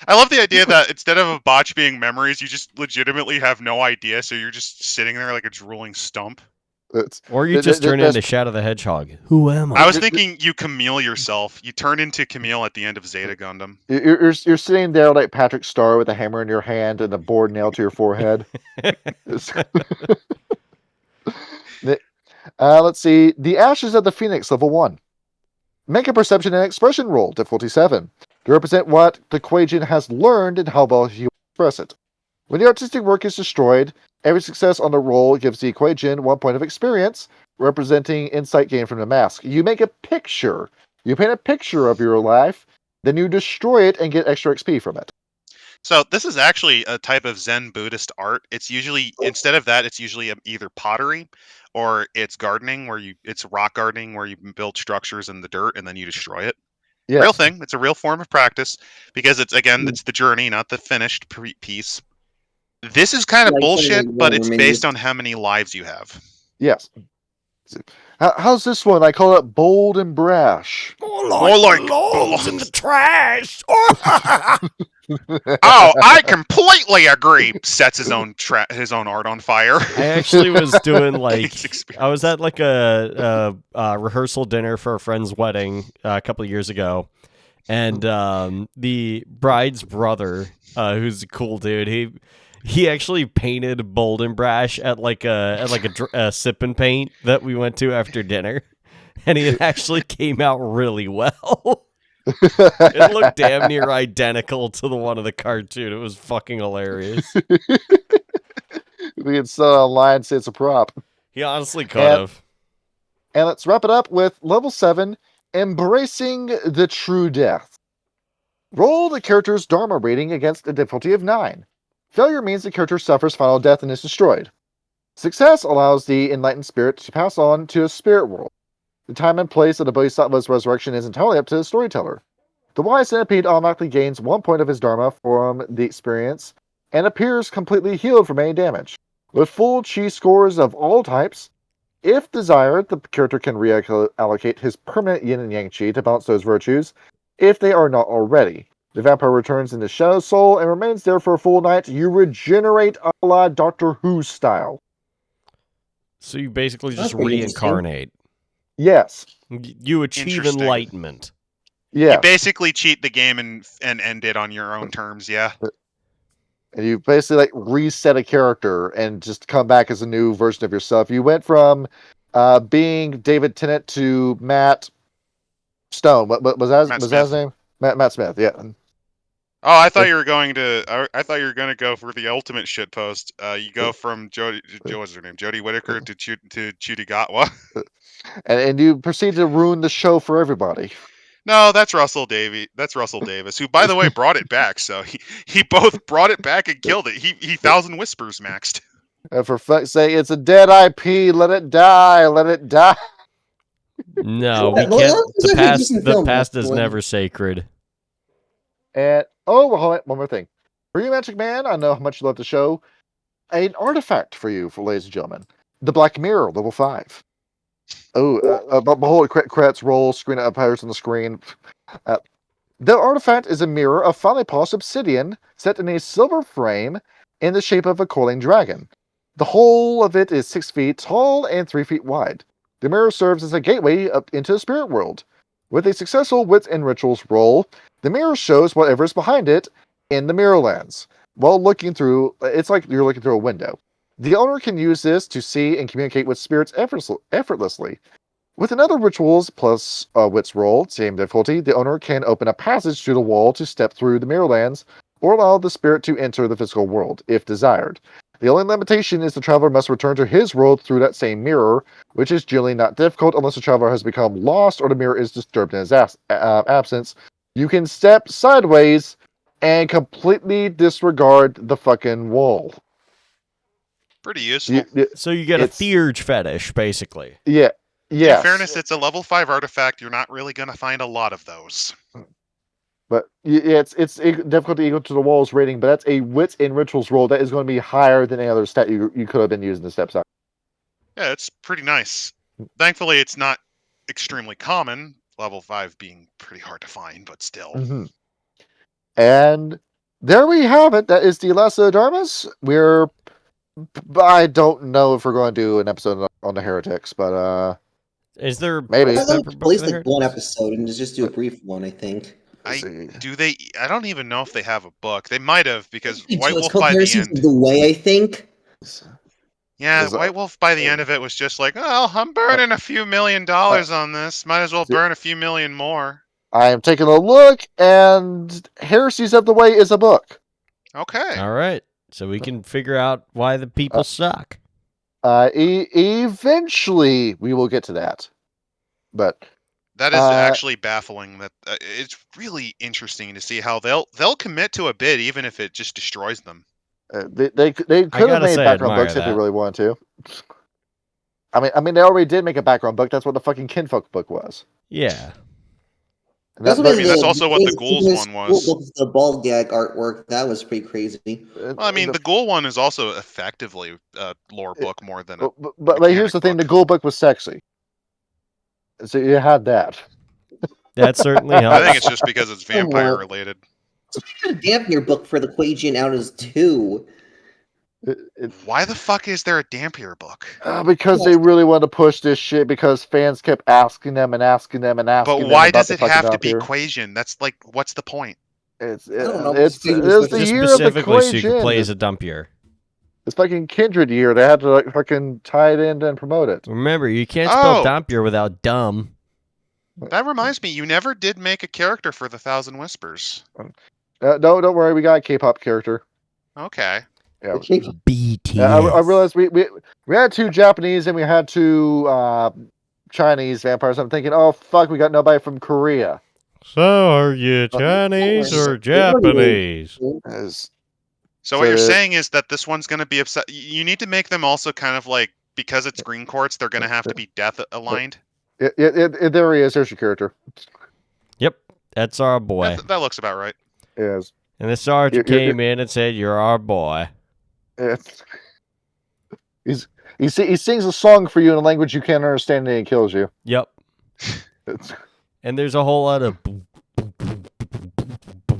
I love the idea that instead of a botch being memories, you just legitimately have no idea, so you're just sitting there like a drooling stump. Or you just turn into Shadow the Hedgehog. Who am I? I was thinking you Camille yourself. You turn into Camille at the end of Zeta Gundam. You're sitting there like Patrick Star with a hammer in your hand and a board nailed to your forehead. Let's see. The Ashes of the Phoenix, level 1. Make a perception and expression roll, difficulty 7, to represent what the Kuei-Jin has learned and how well he will express it. When the artistic work is destroyed, every success on the roll gives the Kuei-Jin 1 point of experience, representing insight gained from the mask. You make a picture. You paint a picture of your life, then you destroy it and get extra XP from it. So this is actually a type of Zen Buddhist art. It's usually, instead of that, it's usually either pottery or it's gardening, it's rock gardening where you build structures in the dirt and then you destroy it. Yes. Real thing. It's a real form of practice because it's the journey, not the finished piece. This is kind of bullshit, but it's based on how many lives you have. Yes. How's this one? I call it bold and brash. More like logs in the trash. Oh, I completely agree. Sets his own art on fire. I actually was doing I was at like a rehearsal dinner for a friend's wedding a couple of years ago, and the bride's brother, who's a cool dude, he actually painted bold and brash at a sip and paint that we went to after dinner, and it actually came out really well. It looked damn near identical to the one of the cartoon. It was fucking hilarious. We can sell it online and say it's a prop. He honestly could have. And let's wrap it up with level 7, Embracing the True Death. Roll the character's Dharma rating against a difficulty of 9. Failure means the character suffers final death and is destroyed. Success allows the enlightened spirit to pass on to a spirit world. The time and place of the Bodhisattva's resurrection is entirely up to the storyteller. The wise centipede automatically gains 1 point of his Dharma from the experience and appears completely healed from any damage. With full chi scores of all types, if desired, the character can reallocate his permanent yin and yang chi to balance those virtues, if they are not already. The vampire returns into Shadow Soul and remains there for a full night. You regenerate a la Doctor Who style. So you basically just reincarnate. Yes. You achieve enlightenment. Yeah. You basically cheat the game and end it on your own terms, yeah. And you basically reset a character and just come back as a new version of yourself. You went from being David Tennant to Matt Stone. What was that his name? Matt Smith, yeah. Oh, I thought you were going to. I thought you were going to go for the ultimate shit post. You go from what's her name? Jodie Whittaker to Judy Gatwa. And you proceed to ruin the show for everybody. No, that's Russell Davies. That's Russell Davis, who, by the way, brought it back. So he both brought it back and killed it. He Thousand Whispers maxed. For fuck's sake, it's a dead IP. Let it die. Let it die. No, we can't. The past is never sacred. And hold on, one more thing. For you, Magic Man, I know how much you love the show. An artifact for you, ladies and gentlemen. The Black Mirror, level 5. Oh, behold, credits roll, screen appears on the screen. The artifact is a mirror of finely polished obsidian set in a silver frame in the shape of a coiling dragon. The whole of it is 6 feet tall and 3 feet wide. The mirror serves as a gateway up into the spirit world. With a successful wits and rituals roll, the mirror shows whatever is behind it in the Mirrorlands. While looking through, it's like you're looking through a window. The owner can use this to see and communicate with spirits effortlessly. With another rituals plus wits roll, same difficulty, the owner can open a passage through the wall to step through the Mirrorlands or allow the spirit to enter the physical world, if desired. The only limitation is the traveler must return to his world through that same mirror, which is generally not difficult unless the traveler has become lost or the mirror is disturbed in his absence. You can step sideways and completely disregard the fucking wall. Pretty useful. So you get a theurge fetish, basically. Yeah. Yes. In fairness, it's a level 5 artifact. You're not really going to find a lot of those. But it's difficulty equal to the walls rating, but that's a wits and rituals roll that is going to be higher than any other stat you could have been using the steps out. Yeah, it's pretty nice. Thankfully, it's not extremely common. Level 5 being pretty hard to find, but still. Mm-hmm. And there we have it. That is the last of the Dharmas. I don't know if we're going to do an episode on the heretics, but Is there maybe. I thought pepper at book least for the like one heretics? episode and just do a brief one. I think. I don't even know if they have a book. They might have, because White It's Wolf called by the Heresies end. of the Way, I think. Yeah, Is, White Wolf by the end of it was just like, oh, I'm burning a few $1 million on this. Might as well burn a few million more. I am taking a look, and Heresies of the Way is a book. Okay. All right, so we can figure out why the people suck. Eventually, we will get to that. But That is actually baffling. That it's really interesting to see how they'll commit to a bid even if it just destroys them. they could have gotta made say, I background admire books if they that. really wanted to. I mean, they already did make a background book. That's what the fucking Kinfolk book was. Yeah. And that- That's, that's also what the Ghouls one was. The ball gag artwork that was pretty crazy. Well, I mean, the Ghoul one is also effectively a lore book more than a. but here's the thing: book. the Ghoul book was sexy, so you had that. That certainly I helps. think it's just because it's vampire related. A Dampnir book for the Kuei-Jin out as 2. Why the fuck is there a Dampier book? Because they really wanted to push this shit because fans kept asking them and asking them and asking them. But why about does the it fucking have to be Dampier. Kuei-Jin? That's like, what's the point? It's don't know, it's just the Just year of the specifically so you can play Kuei-Jin. as a dumpier. It's fucking Kindred year. They had to like fucking tie it in and promote it. Remember, you can't spell Oh. dumpier without dumb. That reminds me, you never did make a character for the Thousand Whispers. No, don't worry. We got a K-pop character. Okay. Yeah. BTS. I realized we had 2 Japanese and we had 2 Chinese vampires. I'm thinking, oh fuck, we got nobody from Korea. So, are you Chinese or Japanese? So what you're saying is that this one's going to be upset. You need to make them also kind of like, because it's green quartz, they're going to have to be death aligned. There he is. There's your character. Yep, that's our boy. That looks about right. Yes. And the sergeant You're- came in and said, "You're our boy." He sings a song for you in a language you can't understand and he kills you. Yep. And there's a whole lot of.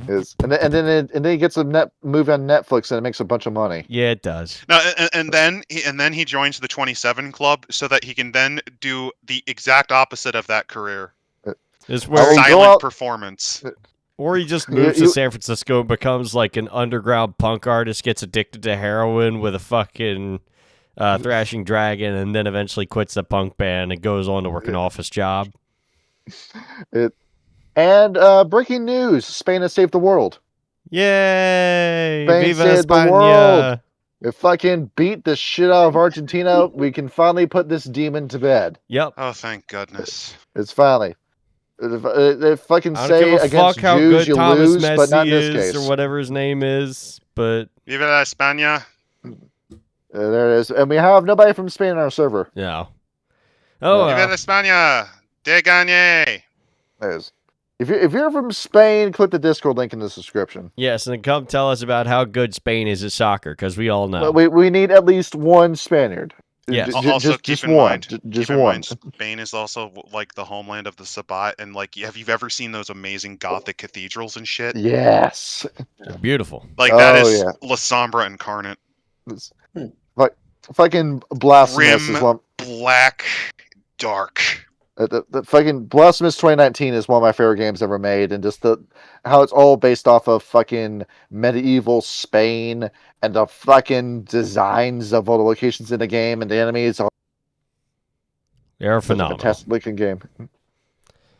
And then he gets a movie on Netflix and it makes a bunch of money. Yeah, it does. No, and then he joins the 27 Club so that he can then do the exact opposite of that career. It's Oh, where, go Silent out- performance. or he just moves to San Francisco, and becomes like an underground punk artist, gets addicted to heroin with a fucking thrashing dragon, and then eventually quits the punk band and goes on to work an office job. And breaking news: Spain has saved the world. Yay! Spain Viva saved the España! world. It fucking beat the shit out of Argentina. We can finally put this demon to bed. Yep. Oh, thank goodness. It's finally. They fucking I don't say give a against fuck how Jews good you Thomas lose, but not Messi in this is, case. or whatever his name is, but Viva la España. There it is. And we have nobody from Spain on our server. no. Oh, Viva la España. De gagne. There it is. If you're from Spain, click the Discord link in the description. yes, and come tell us about how good Spain is at soccer, because we all know. But we need at least one Spaniard. Yes. Also, keep just in one. mind, Just keep in one. mind, Spain is also like the homeland of the Sabbat, and like, have you ever seen those amazing Gothic cathedrals and shit? Yes. They're beautiful. Like that Oh, is yeah. La Sombra incarnate. Like fucking blasphemous Grim. is one. Black, dark. The fucking Blasphemous 2019 is one of my favorite games ever made, and just how it's all based off of fucking medieval Spain and the fucking designs of all the locations in the game and the enemies. They're It's a phenomenal. fantastic looking game.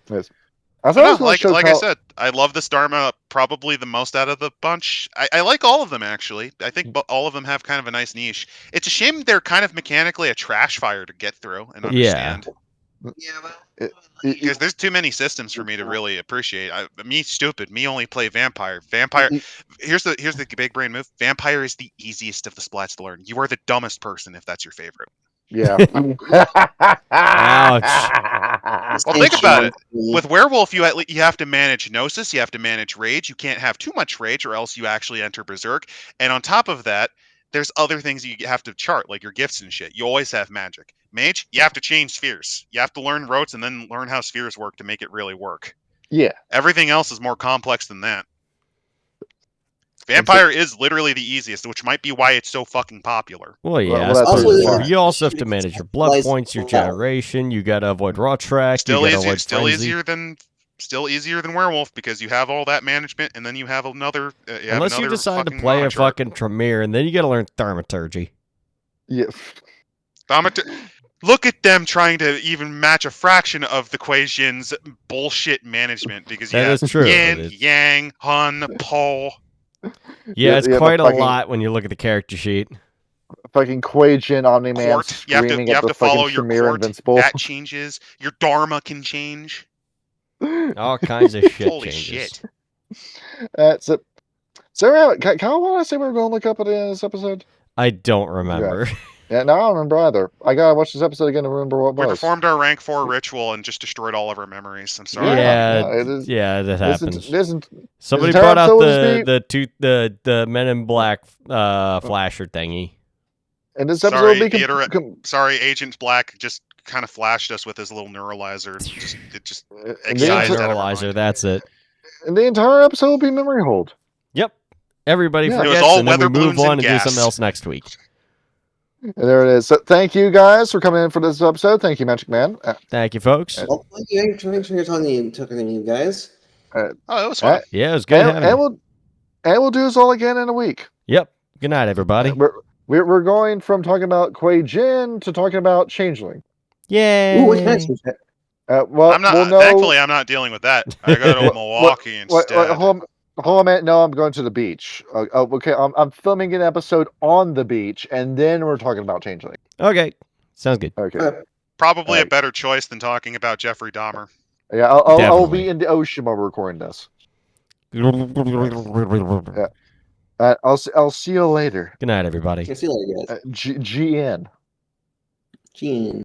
Yes. Like I said, I love this Dharma probably the most out of the bunch. I like all of them, actually. I think all of them have kind of a nice niche. It's a shame they're kind of mechanically a trash fire to get through and understand. Yeah, Because there's too many systems for me to really appreciate. Me only play Vampire. Vampire. Here's the big brain move. Vampire is the easiest of the splats to learn. You are the dumbest person if that's your favorite. Yeah. Ouch. Well, think about it. With werewolf, you have to manage gnosis, you have to manage rage. You can't have too much rage, or else you actually enter berserk. And on top of that, there's other things you have to chart, like your gifts and shit. You always have magic. Mage, you have to change spheres. You have to learn rotes and then learn how spheres work to make it really work. Yeah. Everything else is more complex than that. Vampire is literally the easiest, which might be why it's so fucking popular. Well, yeah. Well, that's Also, really but fun. you also have to manage your blood Lies- points, your well. generation. You gotta avoid raw track. Still you gotta easier, avoid frenzy. still easier than werewolf because you have all that management, and then you have another. Unless you decide to play a fucking Tremere, and then you gotta learn thaumaturgy. Yeah. Look at them trying to even match a fraction of the Kuei-Jin's bullshit management because you That have is true. Yin, It is. Yang, Hun, Paul. Yeah, it's yeah, quite a fucking- lot when you look at the character sheet. Fucking Kuei-Jin, Omni-Man Court. You have screaming to at the follow fucking your Tremere court. Invincible. That changes. Your Dharma can change. All kinds of shit Holy changes. shit. So Kyle, what did I say we were going to look up at the end of this episode? I don't remember. Yeah, no, I don't remember either. I gotta watch this episode again to remember what We was. performed our rank 4 ritual and just destroyed all of our memories. I'm sorry. Yeah, it is- that This happens. isn't Somebody entire brought out episode will the Men in Black flasher thingy. and this episode Sorry, will be Theodore- Sorry, Agent Black just kind of flashed us with his little neuralizer. It just and excised the, out of our Neuralizer, mind. that's it. and the entire episode will be memory hold. Yep. Everybody Yeah. It was forgets, all and then we weather move balloons on and and do gas. something else next week. And there it is. So thank you guys for coming in for this episode. Thank you, Magic Man. Thank you, folks. Well, thank you for talking to you guys. Oh, it was fun. Yeah, it was good having you. We'll do this all again in a week. Yep. Good night, everybody. We're going from talking about Kuei-Jin to talking about Changeling. Yay. Ooh, what kind of Well, I'm not. we'll know. Thankfully, I'm not dealing with that. I go to Milwaukee instead. Hold on a minute. No, I'm going to the beach. Okay, I'm filming an episode on the beach, and then we're talking about Changeling. Okay. Sounds good. Okay. Probably a Alright. better choice than talking about Jeffrey Dahmer. Yeah, I'll Definitely. be in the ocean while we're recording this. Good I'll see you later. night, everybody. See you later, guys. GN. Gene.